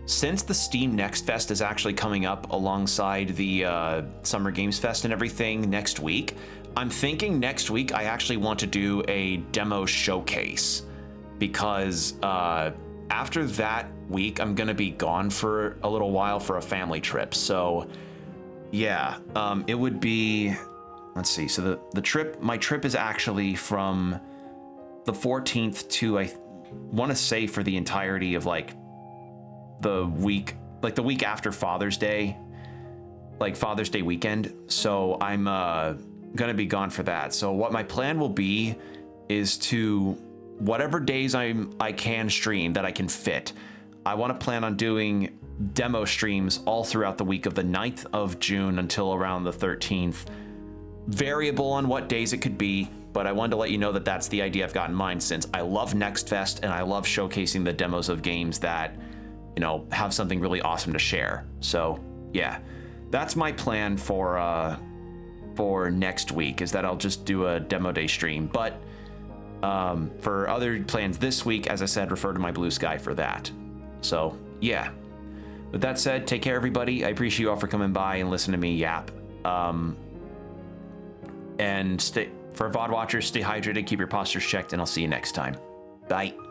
since the Steam Next Fest is actually coming up alongside the Summer Games Fest and everything next week, I'm thinking next week I actually want to do a demo showcase, because after that week I'm gonna be gone for a little while for a family trip. So yeah, it would be, let's see, so my trip is actually from the 14th to, I want to say, for the entirety of like the week after Father's Day, like Father's Day weekend. So I'm gonna be gone for that. So what my plan will be is to, whatever days I can stream that I can fit, I want to plan on doing demo streams all throughout the week of the 9th of June until around the 13th. Variable on what days it could be, but I wanted to let you know that that's the idea I've got in mind, since I love Next Fest and I love showcasing the demos of games that, you know, have something really awesome to share. So yeah, that's my plan for next week, is that I'll just do a demo day stream. But for other plans this week, as I said, refer to my Blue Sky for that. So yeah, with that said, take care everybody. I appreciate you all for coming by and listening to me yap. And for VOD watchers, stay hydrated, keep your postures checked, and I'll see you next time. Bye.